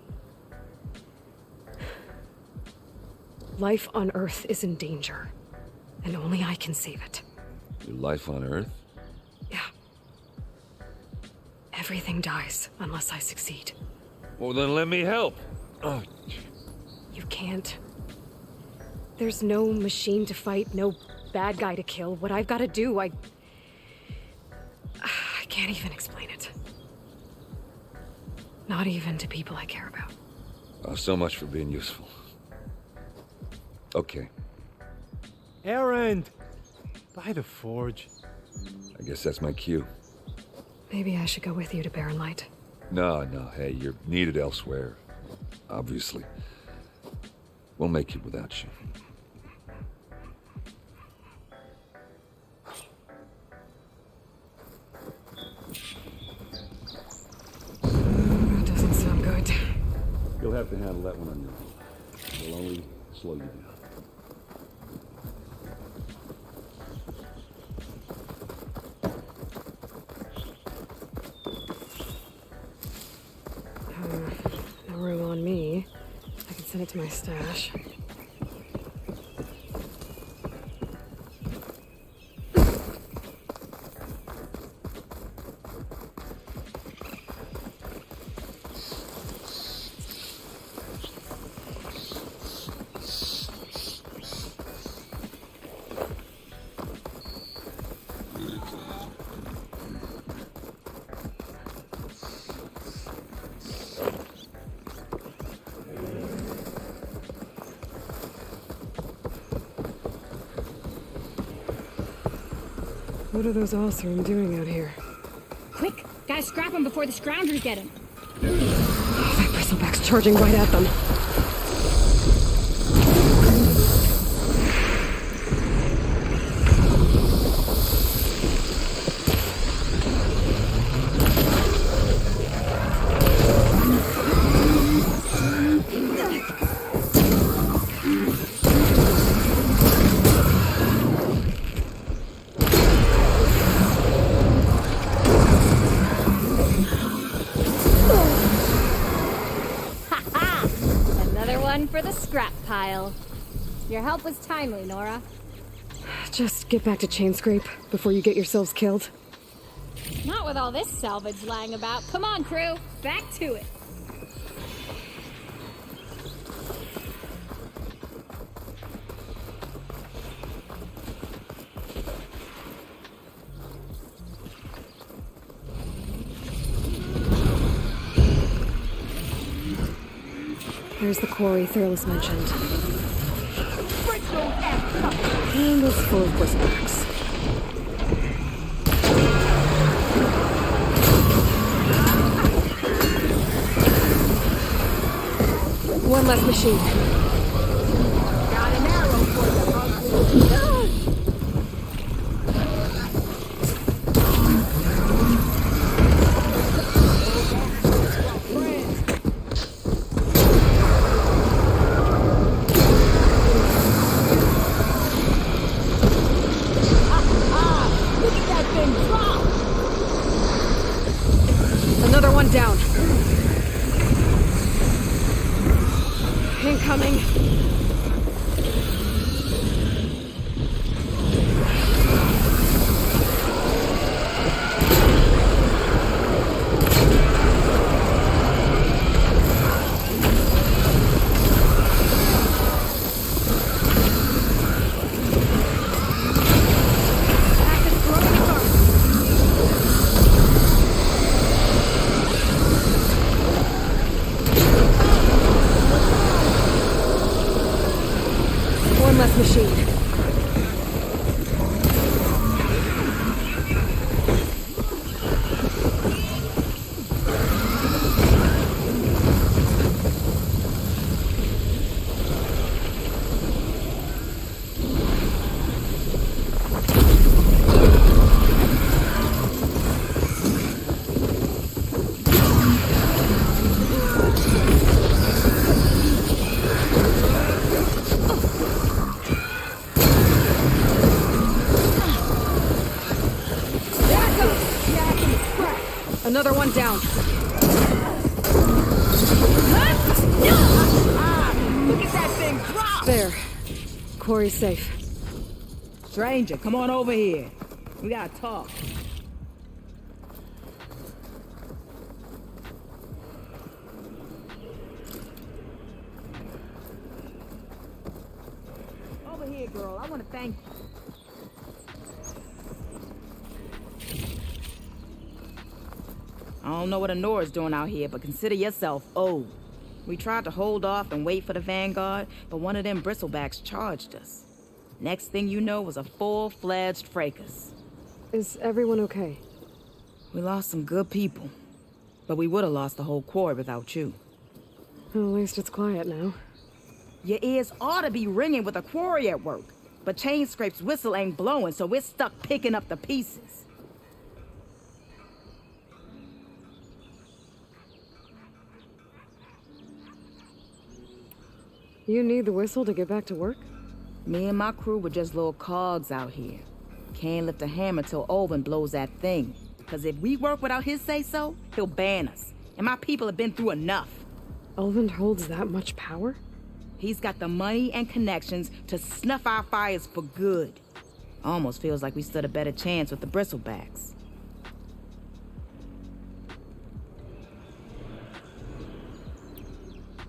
S2: Life on Earth is in danger. And only I can save it.
S22: Your life on Earth?
S2: Yeah. Everything dies unless I succeed.
S22: Well, then let me help. Oh.
S2: You can't. There's no machine to fight, no bad guy to kill. What I've got to do, I can't even explain it. Not even to people I care about.
S22: Oh, so much for being useful. Okay.
S3: Erend! By the Forge.
S22: I guess that's my cue.
S2: Maybe I should go with you to Barren Light.
S22: No, hey, you're needed elsewhere. Obviously. We'll make it without you.
S2: Doesn't sound good.
S9: You'll have to handle that one on your own. It'll only slow you down.
S2: No room on me. I can send it to my stash. What are those Oseram doing out here?
S17: Quick! Gotta scrap him before the Scroungers get him.
S2: Oh, that bristleback's charging right at them.
S17: For the scrap pile. Your help was timely, Nora.
S2: Just get back to Chainscrape before you get yourselves killed.
S17: Not with all this salvage lying about. Come on, crew. Back to it.
S2: There's the quarry Thurles mentioned. And it's full of bristlebacks. less machine.
S25: Got an arrow for you, ugly. Look at that thing drop!
S2: Another one down. Incoming. One less machine. Another one down.
S25: Look at that thing drop!
S2: There. Quarry's safe.
S25: Stranger, come on over here. We gotta talk. Over here, girl. I want to thank you. I don't know what Honora's doing out here, but consider yourself owed. We tried to hold off and wait for the Vanguard, but one of them bristlebacks charged us. Next thing you know was a full-fledged fracas.
S2: Is everyone okay?
S25: We lost some good people, but we would have lost the whole quarry without you.
S2: Well, at least it's quiet now.
S25: Your ears ought to be ringing with a quarry at work, but Chainscrape's whistle ain't blowing, so we're stuck picking up the pieces.
S2: You need the whistle to get back to work?
S25: Me and my crew were just little cogs out here. Can't lift a hammer till Olvin blows that thing. Cause if we work without his say-so, he'll ban us. And my people have been through enough.
S2: Olvin holds that much power?
S25: He's got the money and connections to snuff our fires for good. Almost feels like we stood a better chance with the bristlebacks.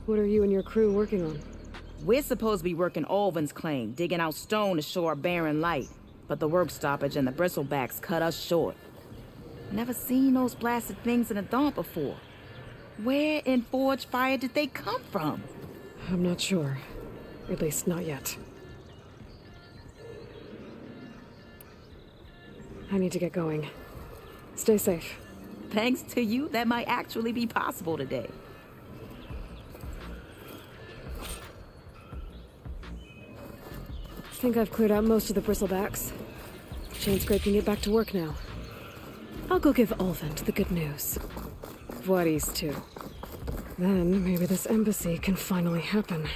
S2: What are you and your crew working on?
S25: We're supposed to be working Olvin's claim, digging out stone to show our barren light. But the work stoppage and the bristlebacks cut us short. Never seen those blasted things in a Daunt before. Where in Forge Fire did they come from?
S2: I'm not sure. At least not yet. I need to get going. Stay safe.
S25: Thanks to you, that might actually be possible today.
S2: I think I've cleared out most of the bristlebacks. Chainscrape can get back to work now. I'll go give Olvin the good news. Voorhees too. Then maybe this embassy can finally happen.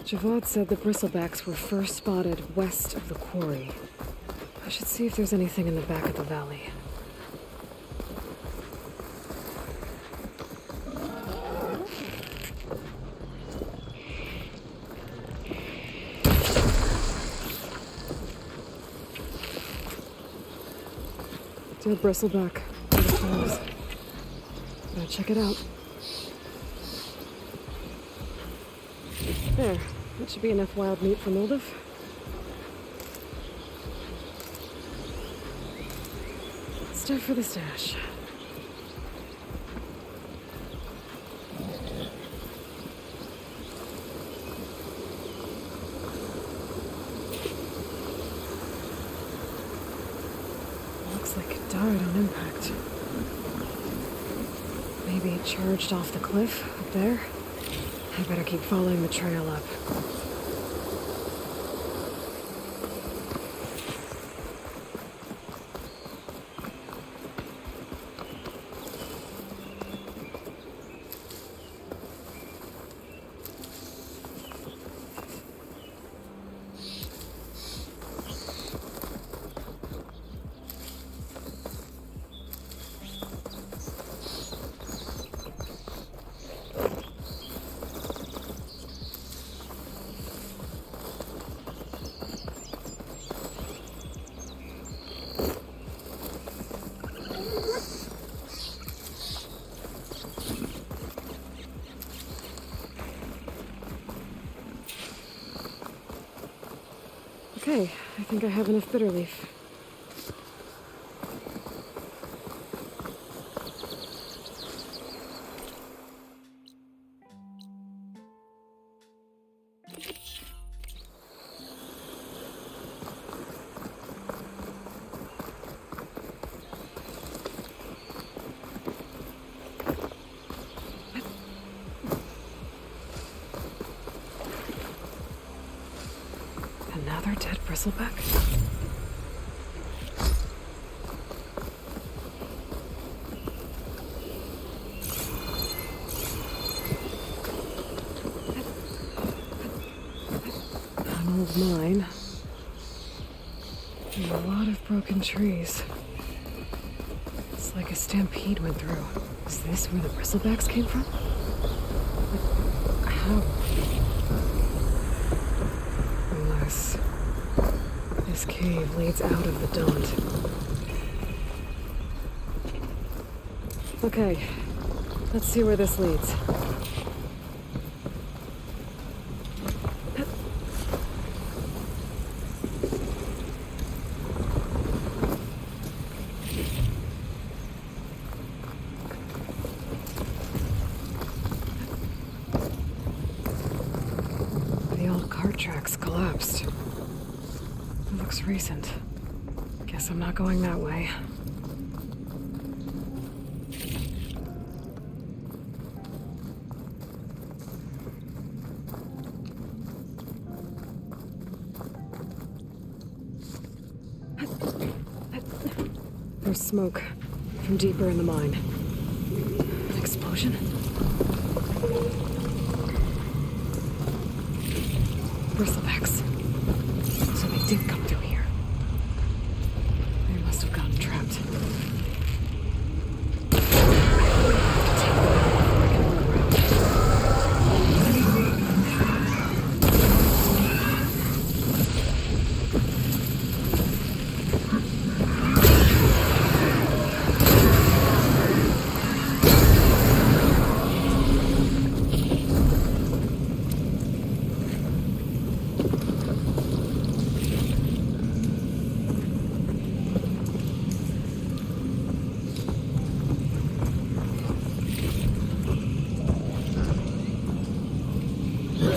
S2: Javad said the bristlebacks were first spotted west of the quarry. I should see if there's anything in the back of the valley. Dead bristleback. On the toes. Gotta check it out. There. That should be enough wild meat for Moldov. Stuff for the stash. Looks like it died on impact. Maybe it charged off the cliff up there. I better keep following the trail up. Okay, I think I have enough bitter leaf. Another dead bristleback? An old mine. And a lot of broken trees. It's like a stampede went through. Is this where the bristlebacks came from? How? Unless this cave leads out of the Daunt. Okay, let's see where this leads. The old cart tracks collapsed. It looks recent. Guess I'm not going that way. There's smoke from deeper in the mine. An explosion? Bristlebacks. So they did come through here. They must have gotten trapped.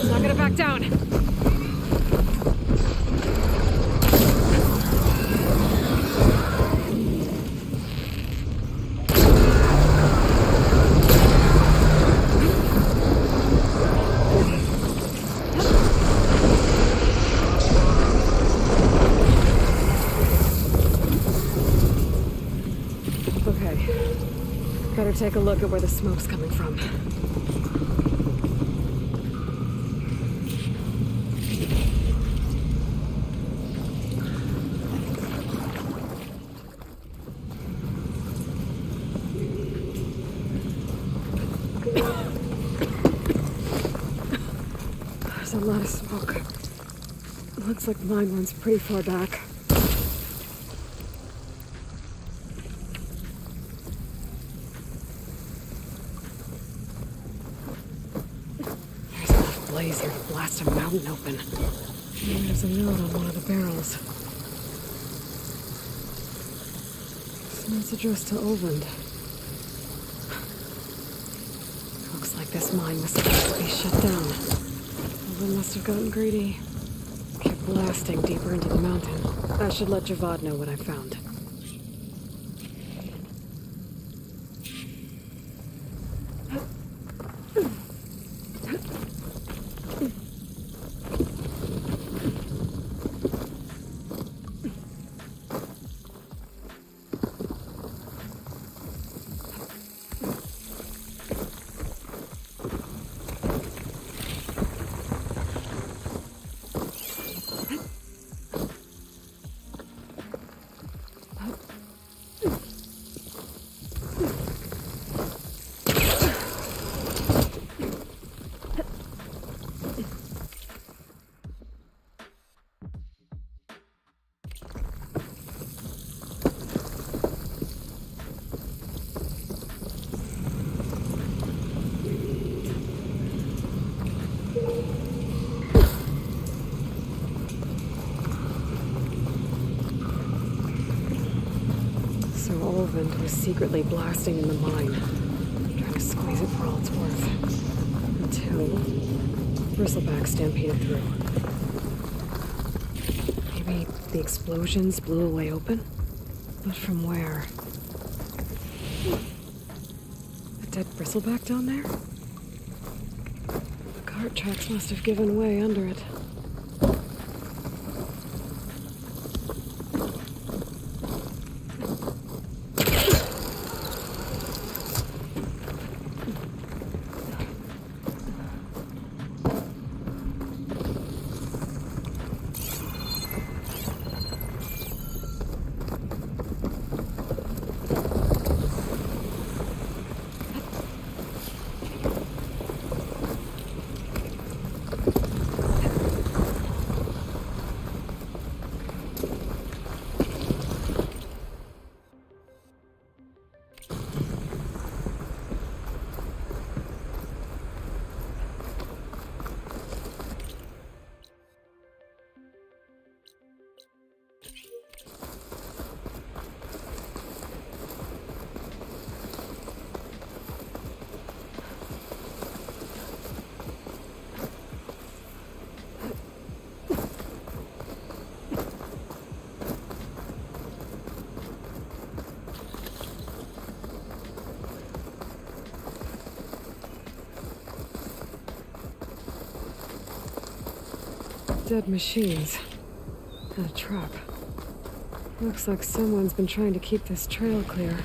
S2: Not gonna back down. Okay. Better take a look at where the smoke's coming from. There's a lot of smoke. Looks like the mine runs pretty far back. easier to blast a mountain open. There's a note on one of the barrels. This note's addressed to Olvend. Looks like this mine was supposed to be shut down. Olvend must have gotten greedy. Kept blasting deeper into the mountain. I should let Javad know what I found. Olvend was secretly blasting in the mine, trying to squeeze it for all it's worth. Until Bristleback stampeded through. Maybe the explosions blew a way open? But from where? A dead Bristleback down there? The cart tracks must have given way under it. Dead machines. And a trap. Looks like someone's been trying to keep this trail clear.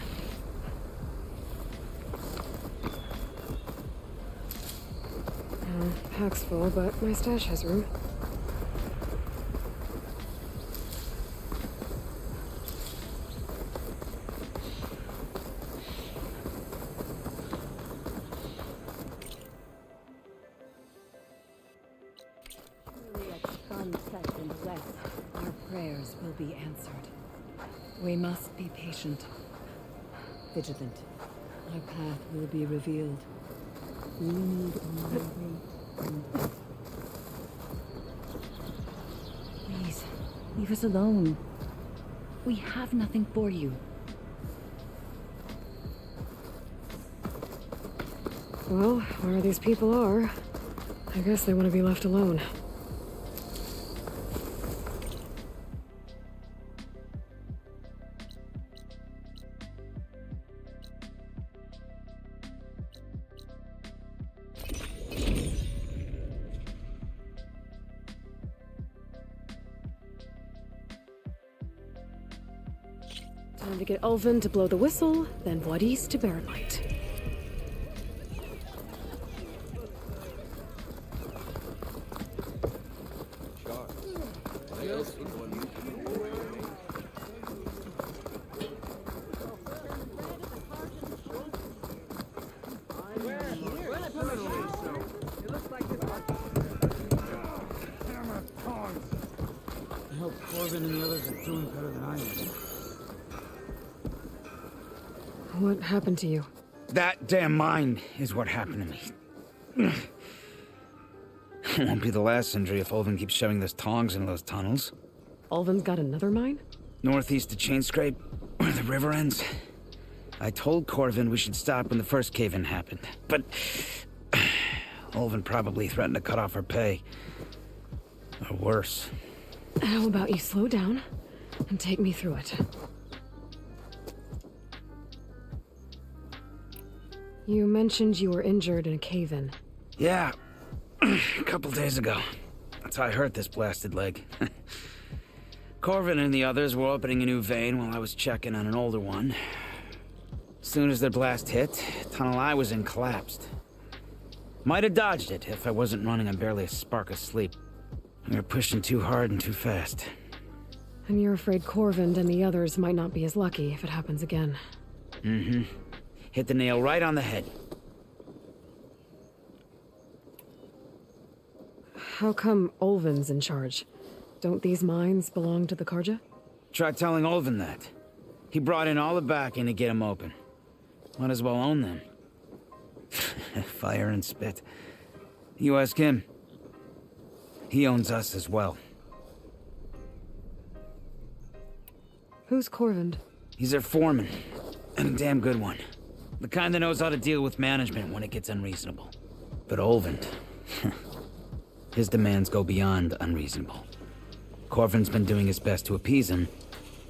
S2: Pack's full, but my stash has room.
S13: Our prayers will be answered. We must be patient, vigilant. Our path will be revealed. We need only wait and hope. Please, leave us alone. We have nothing for you.
S2: Well, where these people are, I guess they want to be left alone. Time to get Ulvin to blow the whistle, then Wadis to Barren Light.
S3: I hope Corbin and the others are doing better than I am.
S2: What happened to you?
S14: That damn mine is what happened to me. Won't be the last injury if Ulvin keeps shoving those tongs into those tunnels.
S2: Ulvin's got another mine?
S14: Northeast of Chainscrape, where the river ends. I told Corvin we should stop when the first cave-in happened, but Ulvin probably threatened to cut off our pay. Or worse.
S2: How about you slow down and take me through it? You mentioned you were injured in a cave-in.
S14: Yeah, a couple days ago. That's how I hurt this blasted leg. Corvin and the others were opening a new vein while I was checking on an older one. As soon as their blast hit, the tunnel I was in collapsed. Might have dodged it if I wasn't running on barely a spark of sleep. We were pushing too hard and too fast.
S2: And you're afraid Corvin and the others might not be as lucky if it happens again.
S14: Mm-hmm. Hit the nail right on the head.
S2: How come Ulvin's in charge? Don't these mines belong to the Karja?
S14: Try telling Ulvin that. He brought in all the backing to get them open. Might as well own them. Fire and spit. You ask him. He owns us as well.
S2: Who's Corvin?
S14: He's their foreman. And a damn good one. The kind that knows how to deal with management when it gets unreasonable. But Ulvin... his demands go beyond unreasonable. Corvin's been doing his best to appease him.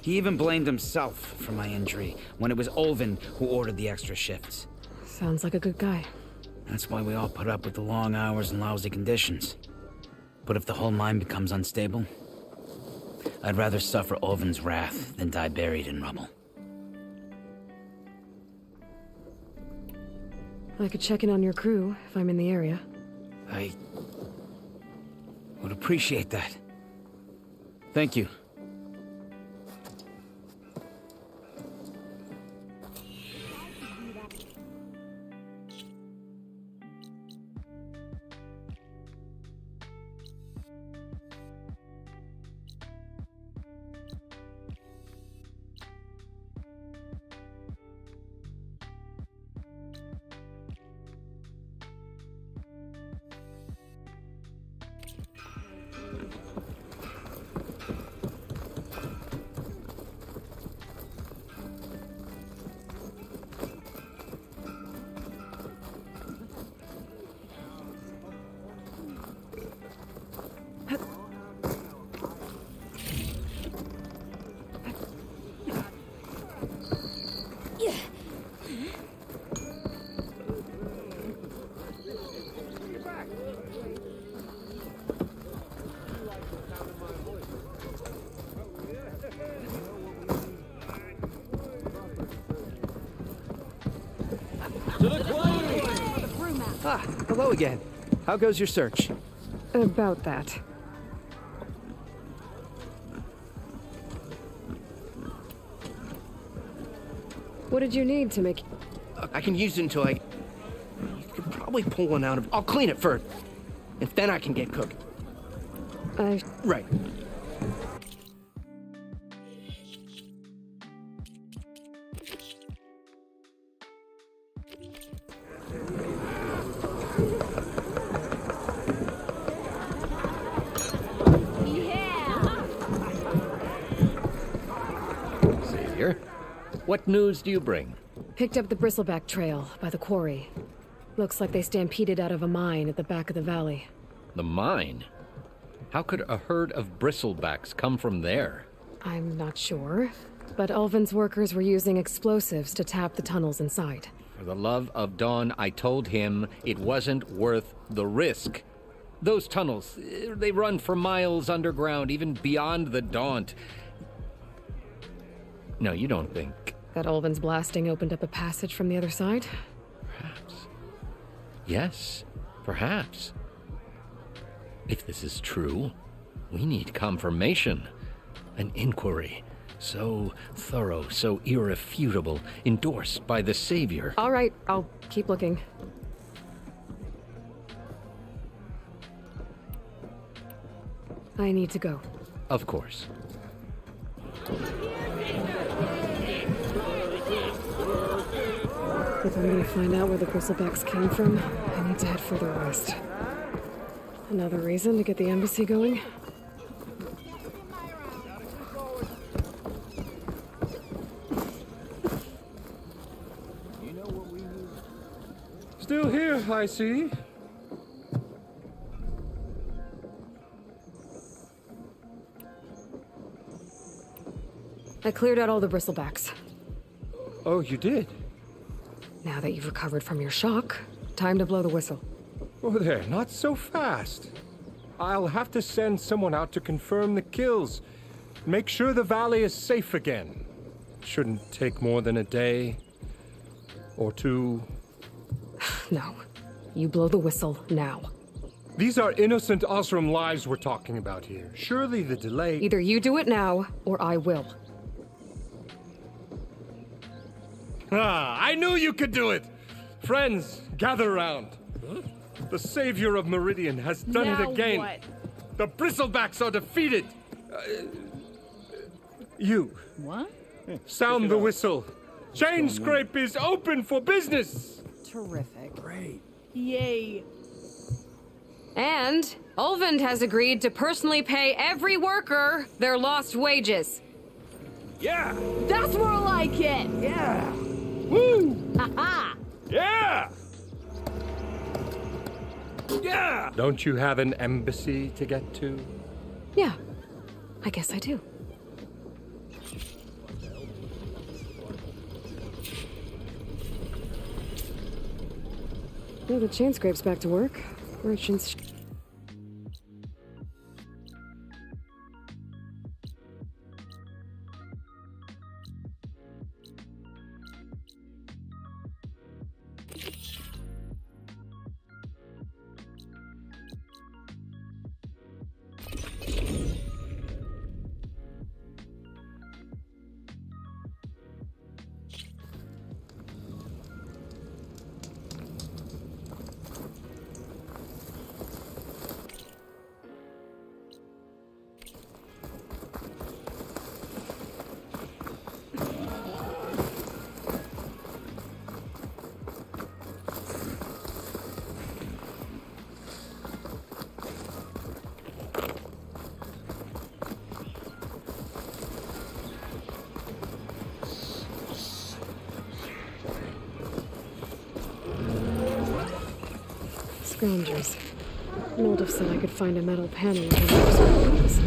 S14: He even blamed himself for my injury when it was Ulvin who ordered the extra shifts.
S2: Sounds like a good guy.
S14: That's why we all put up with the long hours and lousy conditions. But if the whole mine becomes unstable, I'd rather suffer Ulvin's wrath than die buried in rubble.
S2: I could check in on your crew if I'm in the area.
S14: I would appreciate that. Thank you.
S5: Ah, hello again. How goes your search?
S2: About that. What did you need to make...
S5: I can use it until I... You could probably pull one out of... I'll clean it first. And then I can get cooking. Right.
S6: Savior, what news do you bring?
S2: Picked up the Bristleback Trail by the quarry. Looks like they stampeded out of a mine at the back of the valley.
S6: The mine? How could a herd of bristlebacks come from there?
S2: I'm not sure, but Ulvin's workers were using explosives to tap the tunnels inside.
S6: For the love of Dawn, I told him it wasn't worth the risk. Those tunnels, they run for miles underground, even beyond the Daunt. No, you don't think...
S2: That Ulvin's blasting opened up a passage from the other side?
S6: Perhaps. Yes, perhaps. If this is true, we need confirmation. An inquiry. So thorough, so irrefutable, endorsed by the Savior.
S2: All right, I'll keep looking. I need to go.
S6: Of course.
S2: If I'm gonna find out where the Bristlebacks came from, I need to head further west. Another reason to get the embassy going?
S7: Still here, I see.
S2: I cleared out all the bristlebacks.
S7: Oh, you did?
S2: Now that you've recovered from your shock, time to blow the whistle.
S7: Oh there, not so fast. I'll have to send someone out to confirm the kills. Make sure the valley is safe again. Shouldn't take more than a day. Or two.
S2: No. You blow the whistle now.
S7: These are innocent Osram lives we're talking about here. Surely the delay...
S2: Either you do it now, or I will.
S7: Ah, I knew you could do it! Friends, gather round. The savior of Meridian has done it again.
S25: What?
S7: The Bristlebacks are defeated. You.
S25: What?
S7: Sound the whistle. Chainscrape is open for business.
S13: Terrific.
S21: Great.
S25: Yay.
S12: And Ulvund has agreed to personally pay every worker their lost wages.
S21: Yeah!
S25: That's more like it!
S21: Yeah! Woo!
S25: Ha-ha!
S21: Yeah! Yeah!
S7: Don't you have an embassy to get to?
S2: Yeah. I guess I do. Oh, the Chainscrape's back to work. Merchants... Scroungers. Noldiff said I could find a metal panel with those.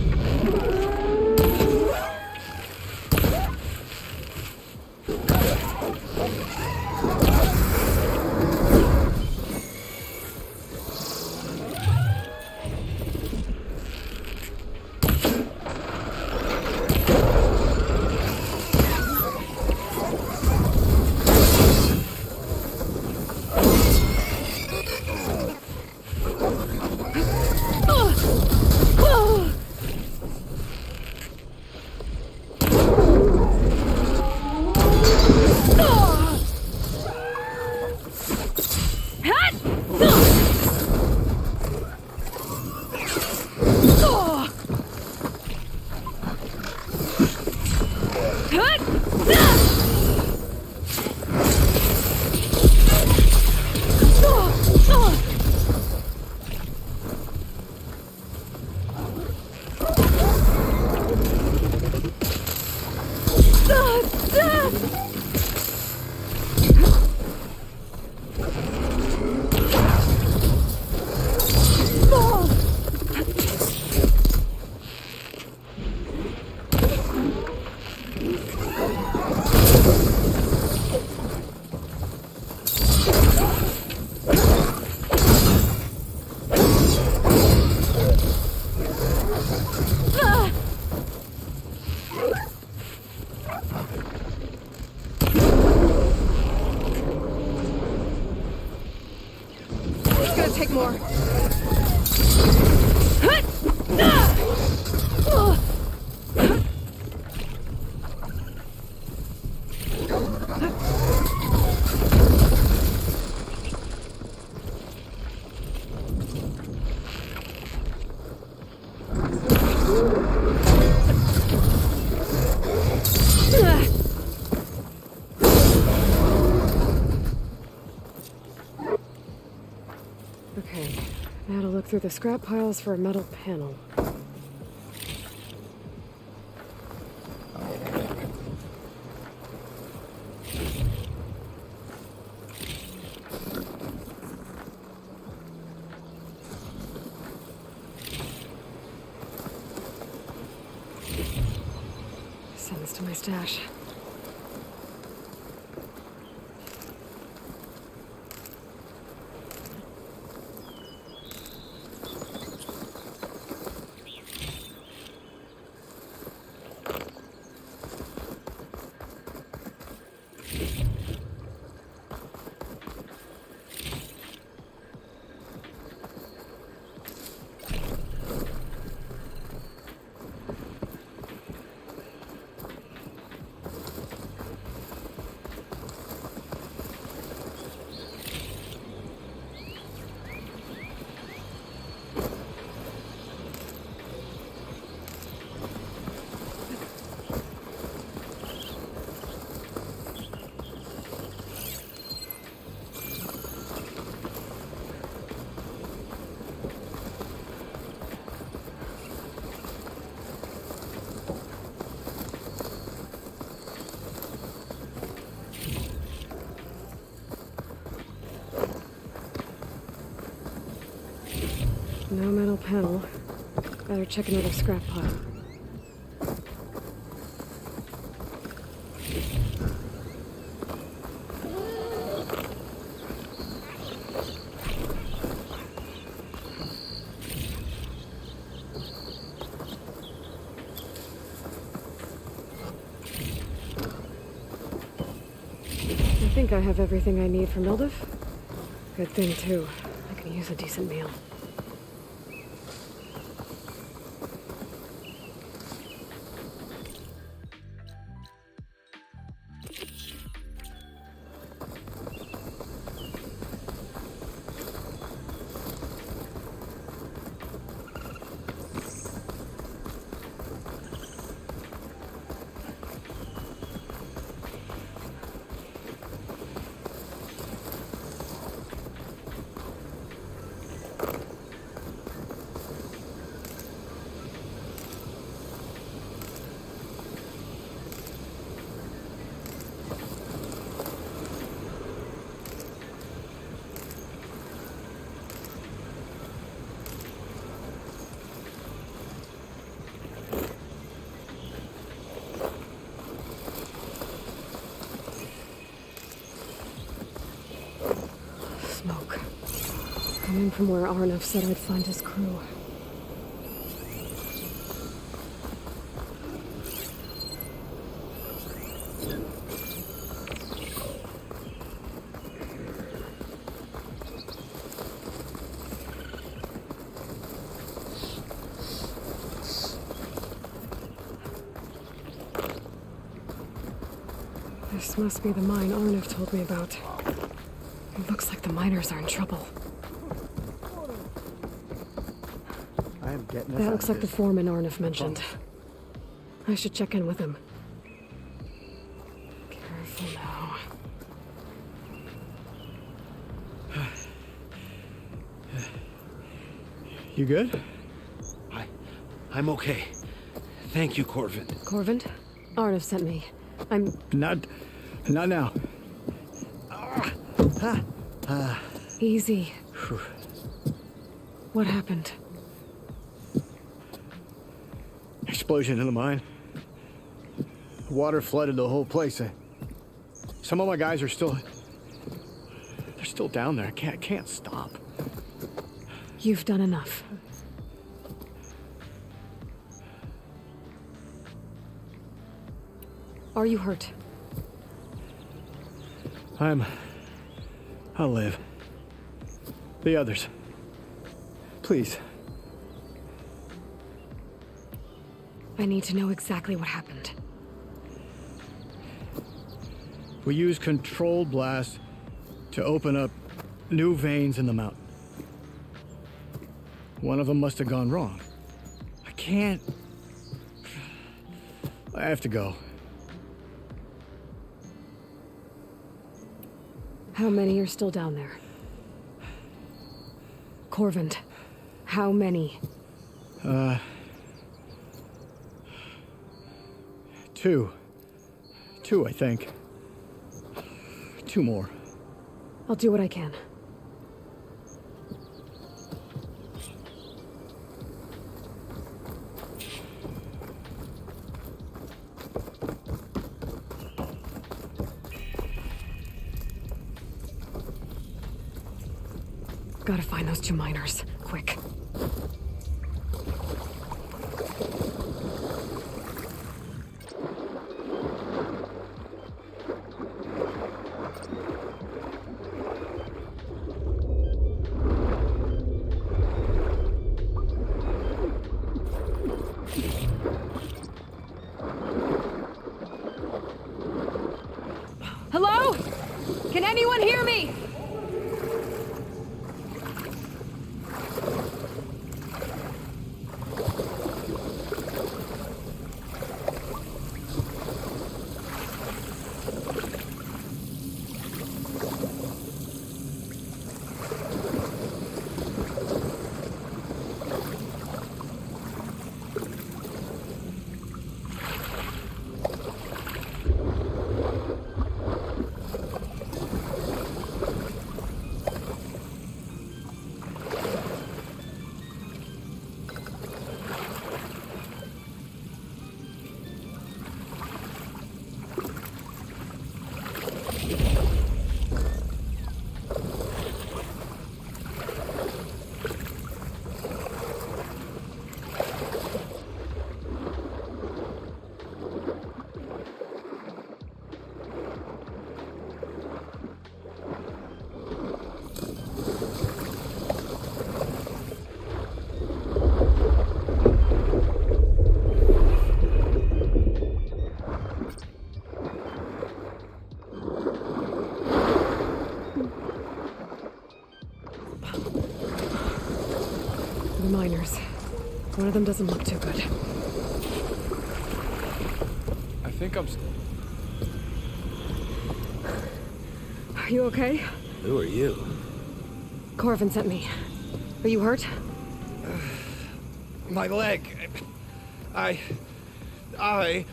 S2: look through the scrap piles for a metal panel. Send this to my stash. No metal panel. Better check another scrap pile. I think I have everything I need for Mildiv. Good thing, too. I can use a decent meal. Smoke. Coming from where Arnav said I'd find his crew. This must be the mine Arnav told me about. It looks like the miners are in trouble.
S15: I am getting
S2: That looks like the foreman Arnav mentioned. I should check in with him. Careful now.
S3: You good? I'm okay. Thank you, Corvin.
S2: Corvin? Arnav sent me. I'm...
S3: Not now.
S2: Easy. What happened?
S3: Explosion in the mine. Water flooded the whole place. Some of my guys are still... They're still down there. I can't stop.
S2: You've done enough. Are you hurt?
S3: I'll live. The others. Please.
S2: I need to know exactly what happened.
S3: We used controlled blast to open up new veins in the mountain. One of them must have gone wrong. I have to go.
S2: How many are still down there? Corvin. How many?
S3: Two. Two, I think. 2 more.
S2: I'll do what I can. Gotta find those 2 miners. Quick.
S12: Hello? Can anyone hear me? The miners. One of them doesn't look too good.
S4: I think I'm...
S2: Are you okay?
S22: Who are you?
S2: Corvin sent me. Are you hurt?
S5: My leg. I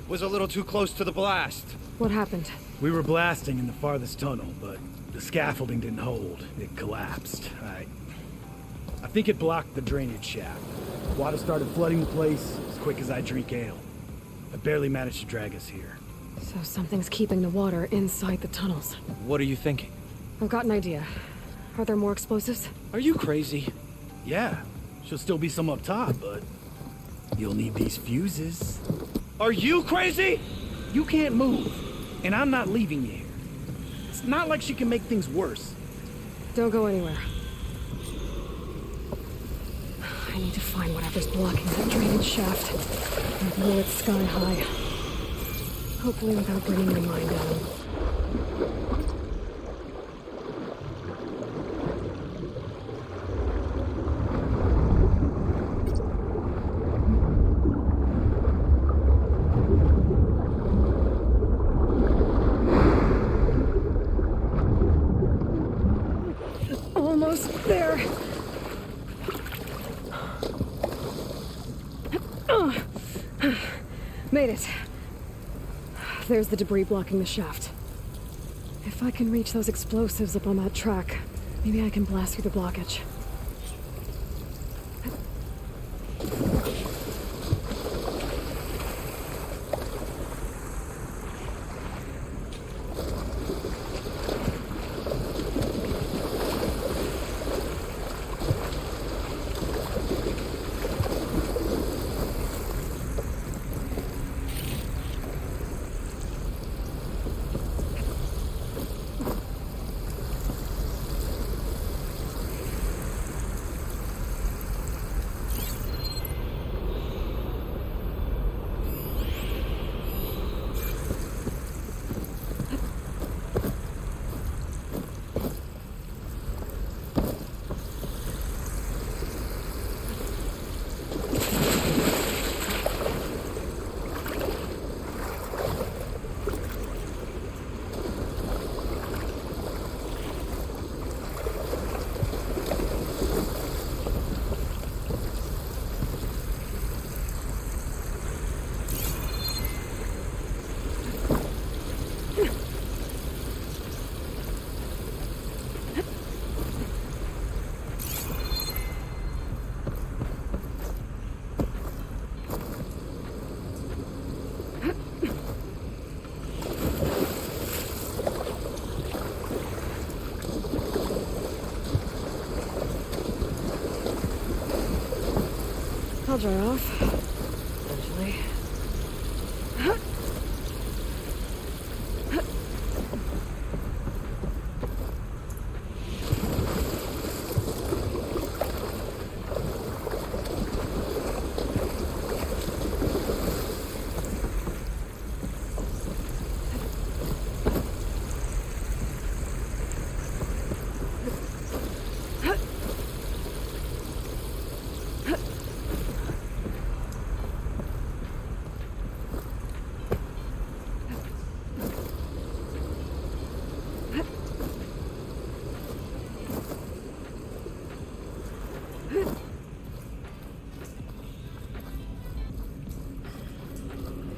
S5: was a little too close to the blast.
S2: What happened?
S10: We were blasting in the farthest tunnel, but the scaffolding didn't hold. It collapsed. I think it blocked the drainage shaft. Water started flooding the place as quick as I drink ale. I barely managed to drag us here.
S2: So something's keeping the water inside the tunnels.
S5: What are you thinking?
S2: I've got an idea. Are there more explosives?
S5: Are you crazy?
S10: Yeah, should still be some up top, but you'll need these fuses.
S5: Are you crazy?
S10: You can't move, and I'm not leaving you here. It's not like she can make things worse.
S2: Don't go anywhere. I need to find whatever's blocking that drainage shaft and blow it sky high. Hopefully without bringing my mind down. Almost there. Made it. There's the debris blocking the shaft. If I can reach those explosives up on that track, maybe I can blast through the blockage. I'll dry off. Eventually.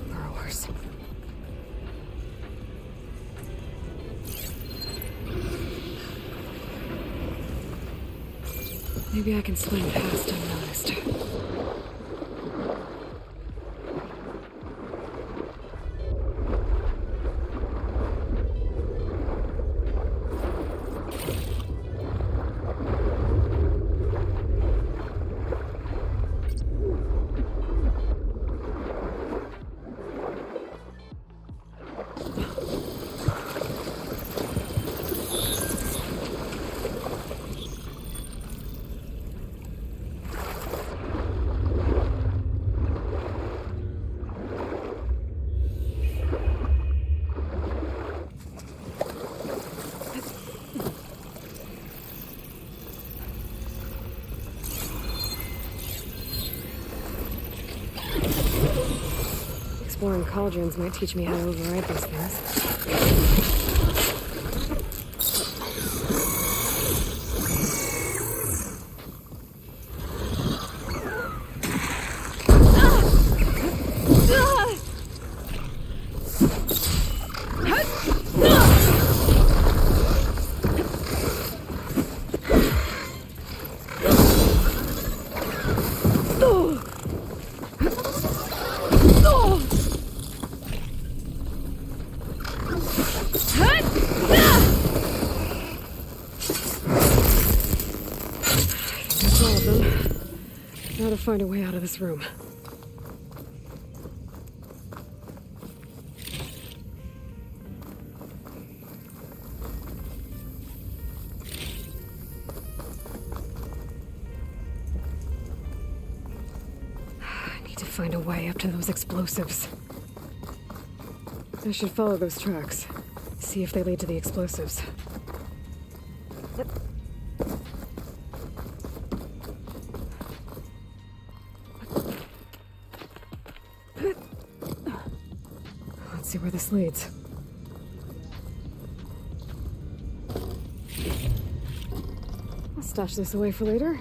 S2: Burrowers. Maybe I can swing past unnoticed. Exploring cauldrons might teach me how to override these things. Find a way out of this room. I need to find a way up to those explosives. I should follow those tracks. See if they lead to the explosives. See where this leads. I'll stash this away for later.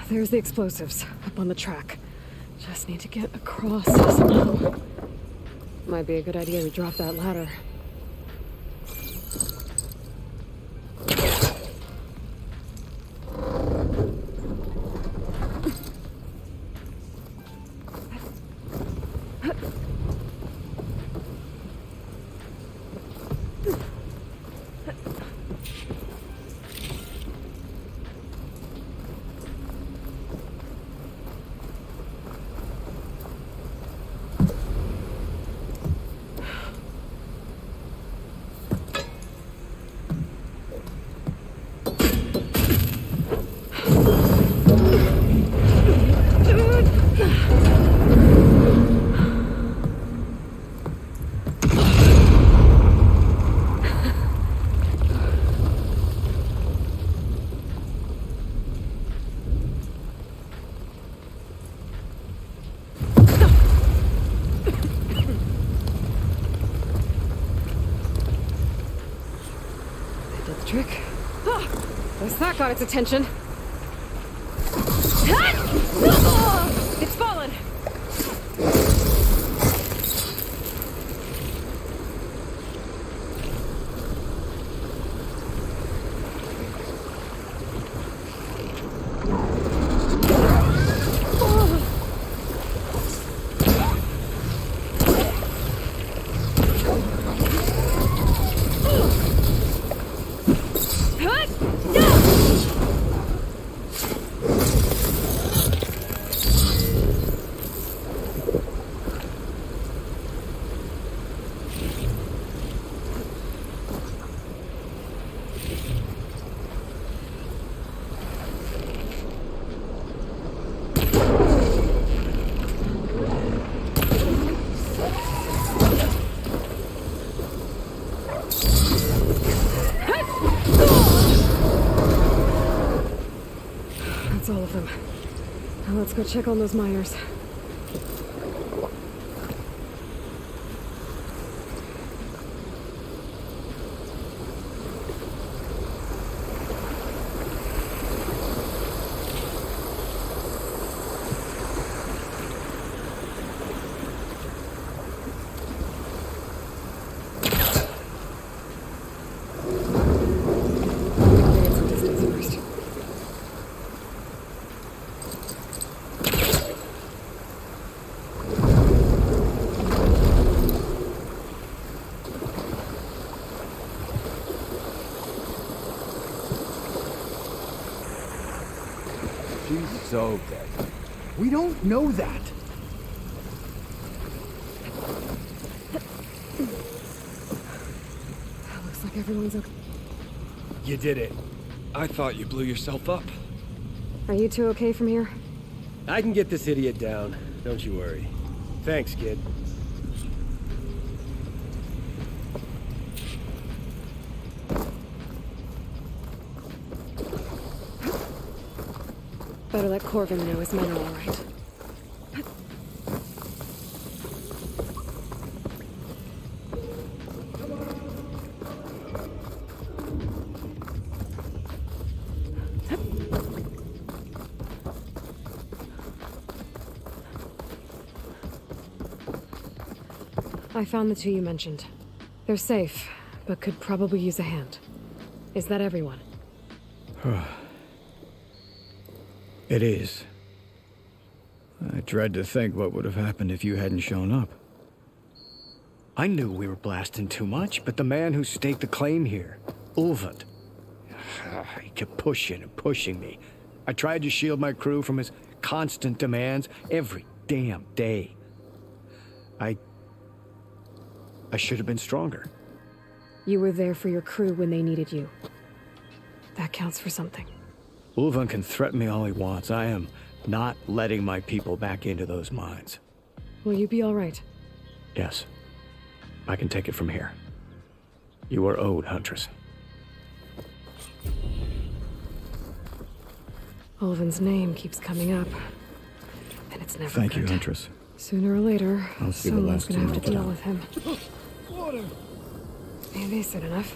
S2: There's the explosives, up on the track. Just need to get across somehow. Might be a good idea to drop that ladder. That got its attention. It's fallen! That's all of them. Now let's go check on those miners.
S10: She's so dead. We don't know that.
S2: Looks like everyone's okay.
S10: You did it. I thought you blew yourself up.
S2: Are you two okay from here?
S10: I can get this idiot down. Don't you worry. Thanks, kid.
S2: Better let Corvin know his men are all right. I found the two you mentioned. They're safe, but could probably use a hand. Is that everyone?
S3: It is. I dread to think what would have happened if you hadn't shown up. I knew we were blasting too much, but the man who staked the claim here, Ulvund, he kept pushing and pushing me. I tried to shield my crew from his constant demands every damn day. I should have been stronger.
S2: You were there for your crew when they needed you. That counts for something.
S3: Ulvund can threaten me all he wants. I am not letting my people back into those mines.
S2: Will you be all right?
S3: Yes. I can take it from here. You are owed, Huntress.
S2: Ulvund's name keeps coming up. And it's never
S3: Thank you,
S2: good.
S3: Huntress.
S2: Sooner or later,
S3: I'll see the
S2: someone's
S3: last
S2: gonna
S3: of
S2: have to
S3: you.
S2: deal with him.
S10: Water!
S2: Maybe soon enough.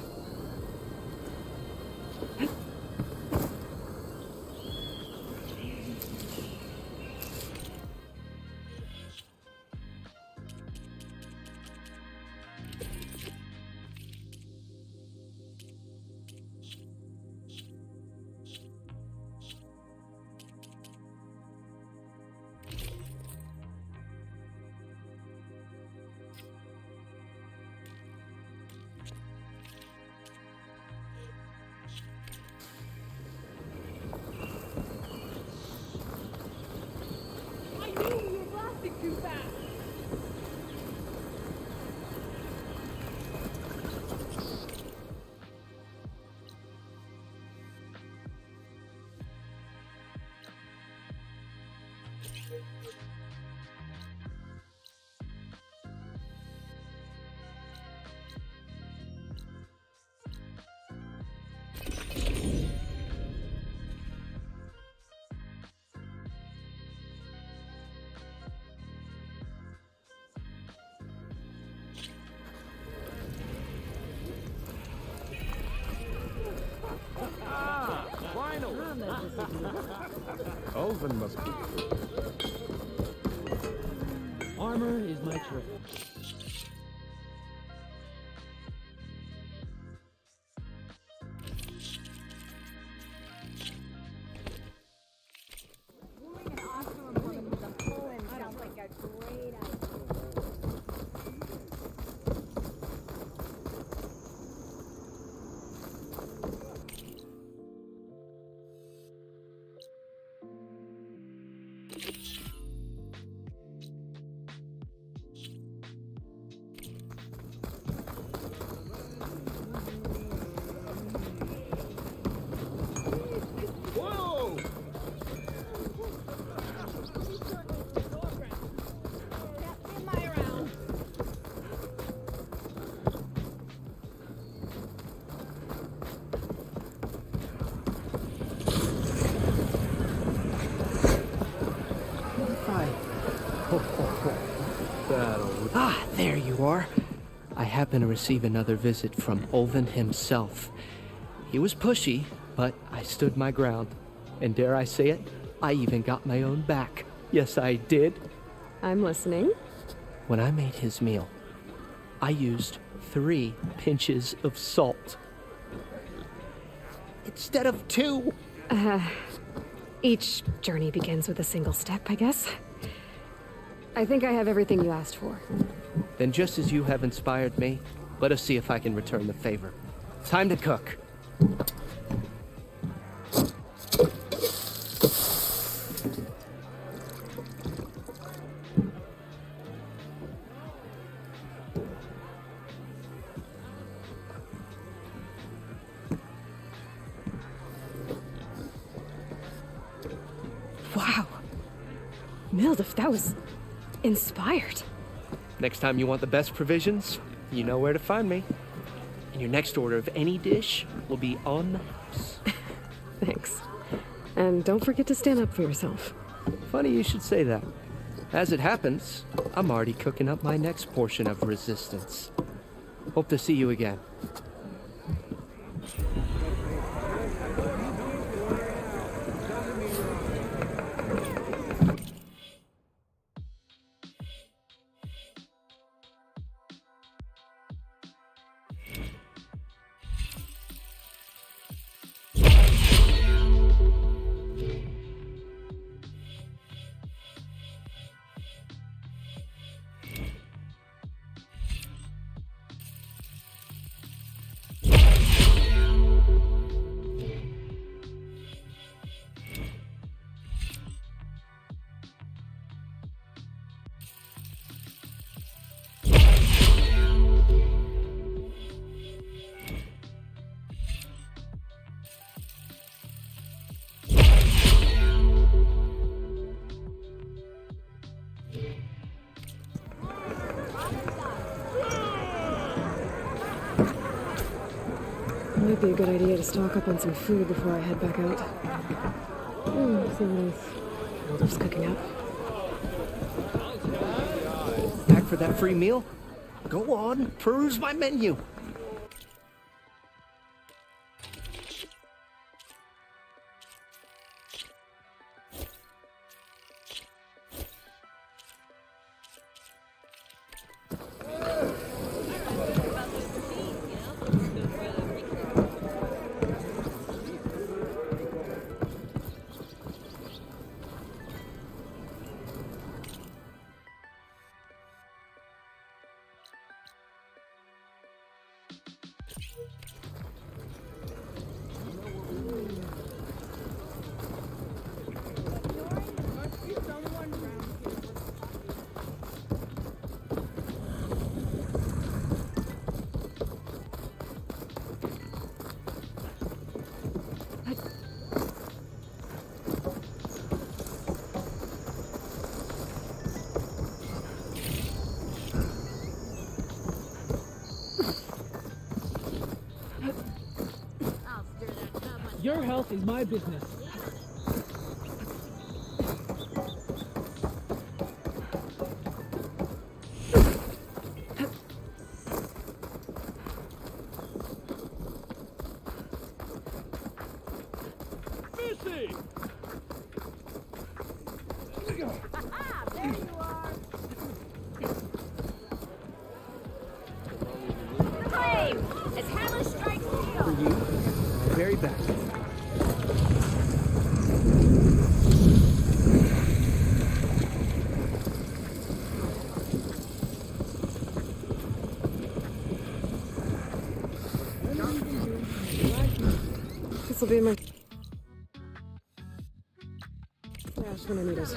S7: Olvin must be.
S16: Armor is my trade.
S5: Ah, there you are. I happen to receive another visit from Olvin himself. He was pushy, but I stood my ground. And dare I say it, I even got my own back. Yes, I did.
S2: I'm listening.
S5: When I made his meal, I used 3 pinches of salt. Instead of 2.
S2: Each journey begins with a single step, I guess. I think I have everything you asked for.
S5: Then just as you have inspired me, let us see if I can return the favor. Time to cook.
S2: Wow. Mildef, that was inspired.
S5: Next time you want the best provisions, you know where to find me. And your next order of any dish will be on the house.
S2: Thanks. And don't forget to stand up for yourself.
S5: Funny you should say that. As it happens, I'm already cooking up my next portion of resistance. Hope to see you again.
S2: Might be a good idea to stock up on some food before I head back out. See what else Mildef's cooking up.
S5: Back for that free meal? Go on, peruse my menu.
S16: Your health is my business.
S18: Missy!
S17: Flame! As Hammer strikes steel!
S5: For you, my very best.
S2: This'll be my flash when I need it.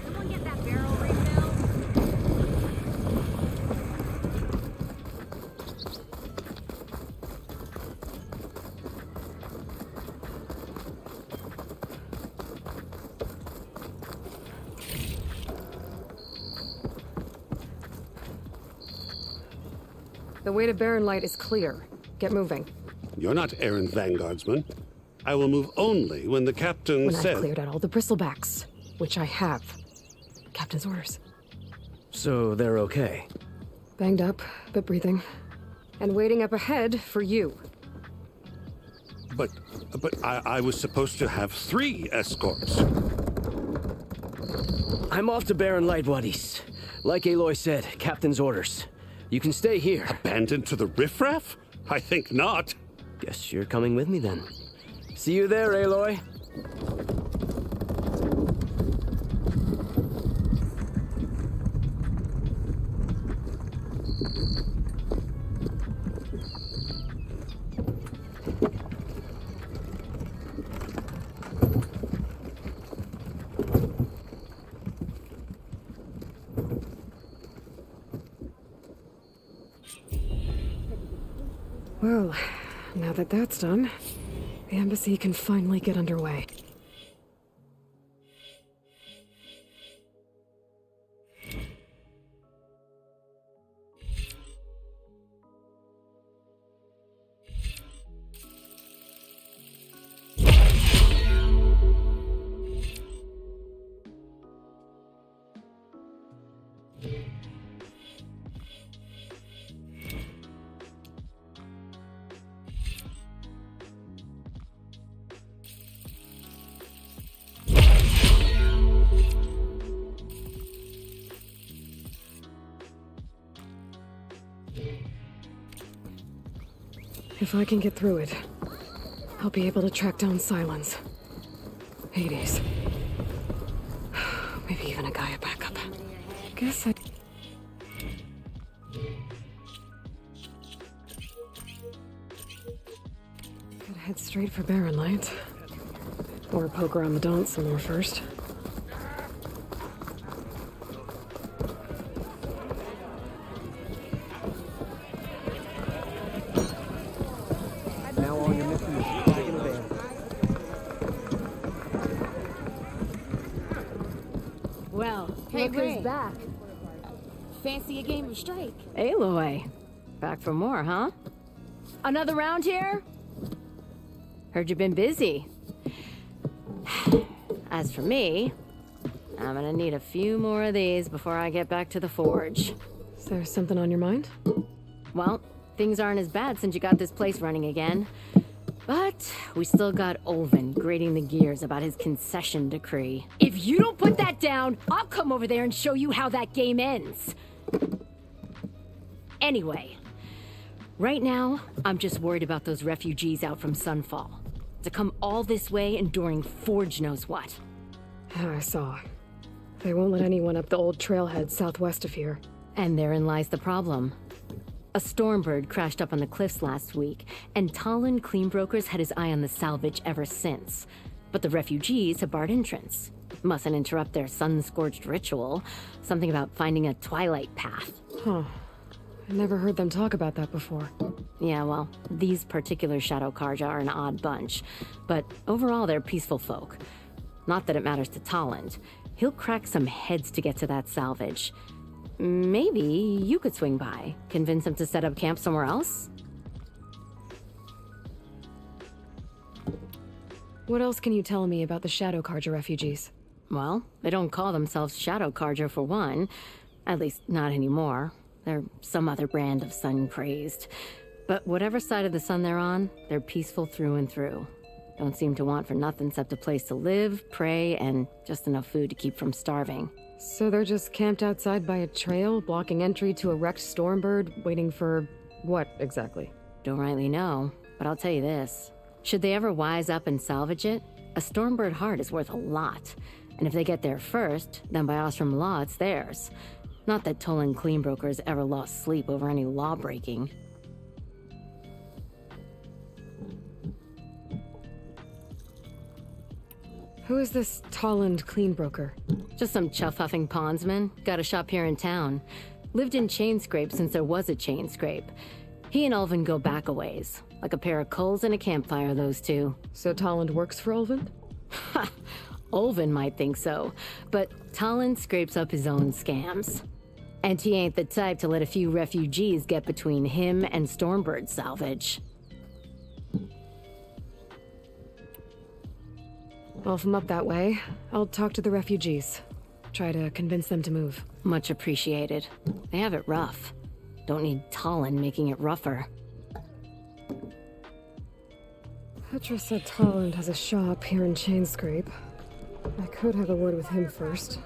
S17: Someone get that barrel refilled?
S2: The way to Barren Light is clear. Get moving.
S1: You're not errant vanguardsman. I will move only when the captain
S2: When
S1: says...
S2: I've cleared out all the bristlebacks, which I have. Captain's orders.
S5: So they're okay.
S2: Banged up, but breathing. And waiting up ahead for you.
S1: But I was supposed to have 3 escorts.
S5: I'm off to Barren Light, Wadis. Like Aloy said, captain's orders. You can stay here.
S1: Abandoned to the riffraff? I think not.
S5: Guess you're coming with me then. See you there, Aloy.
S2: Well, now that that's done, the embassy can finally get underway. If I can get through it, I'll be able to track down Silence. Hades. Maybe even a Gaia backup. Guess I... Could head straight for Barren Light. Or poke around the Daunt some more first.
S15: Now all you're missing is the flag in the van.
S23: Well,
S8: Hey,
S23: look
S8: Ray.
S23: who's back.
S8: Fancy a game of strike?
S23: Aloy. Back for more, huh? Another round here? Heard you've been busy. As for me, I'm gonna need a few more of these before I get back to the forge.
S2: Is there something on your mind?
S23: Well, things aren't as bad since you got this place running again. But we still got Olvin grating the gears about his concession decree. If you don't put that down, I'll come over there and show you how that game ends. Anyway, right now, I'm just worried about those refugees out from Sunfall. To come all this way enduring Forge knows what.
S2: I saw. They won't let anyone up the old trailhead southwest of here.
S23: And therein lies the problem. A Stormbird crashed up on the cliffs last week, and Talon Cleanbrokers had his eye on the salvage ever since. But the refugees have barred entrance. Mustn't interrupt their sun-scorched ritual. Something about finding a twilight path.
S2: Huh. I never heard them talk about that before.
S23: Yeah, well, these particular Shadow Karja are an odd bunch. But overall, they're peaceful folk. Not that it matters to Talon. He'll crack some heads to get to that salvage. Maybe you could swing by, convince him to set up camp somewhere else?
S2: What else can you tell me about the Shadow Karja refugees?
S23: Well, they don't call themselves Shadow Karja for one. At least, not anymore. They're some other brand of sun-crazed. But whatever side of the sun they're on, they're peaceful through and through. Don't seem to want for nothing except a place to live, pray, and just enough food to keep from starving.
S2: So they're just camped outside by a trail, blocking entry to a wrecked Stormbird, waiting for what exactly?
S23: Don't rightly know, but I'll tell you this. Should they ever wise up and salvage it, a Stormbird heart is worth a lot. And if they get there first, then by Ostrom law, it's theirs. Not that Tolan Cleanbrokers ever lost sleep over any law breaking.
S2: Who is this Tolland Cleanbroker?
S23: Just some chuff-huffing pondsman. Got a shop here in town. Lived in Chainscrape since there was a Chainscrape. He and Ulvin go back a ways. Like a pair of coals and a campfire, those two.
S2: So Tolland works for Ulvin?
S23: Ha! Ulvin might think so, but Tolland scrapes up his own scams. And he ain't the type to let a few refugees get between him and Stormbird salvage.
S2: Well, if I'm up that way, I'll talk to the refugees. Try to convince them to move.
S23: Much appreciated. They have it rough. Don't need Tolland making it rougher.
S2: Petra said Tolland has a shop here in Chainscrape. I could have a word with him first.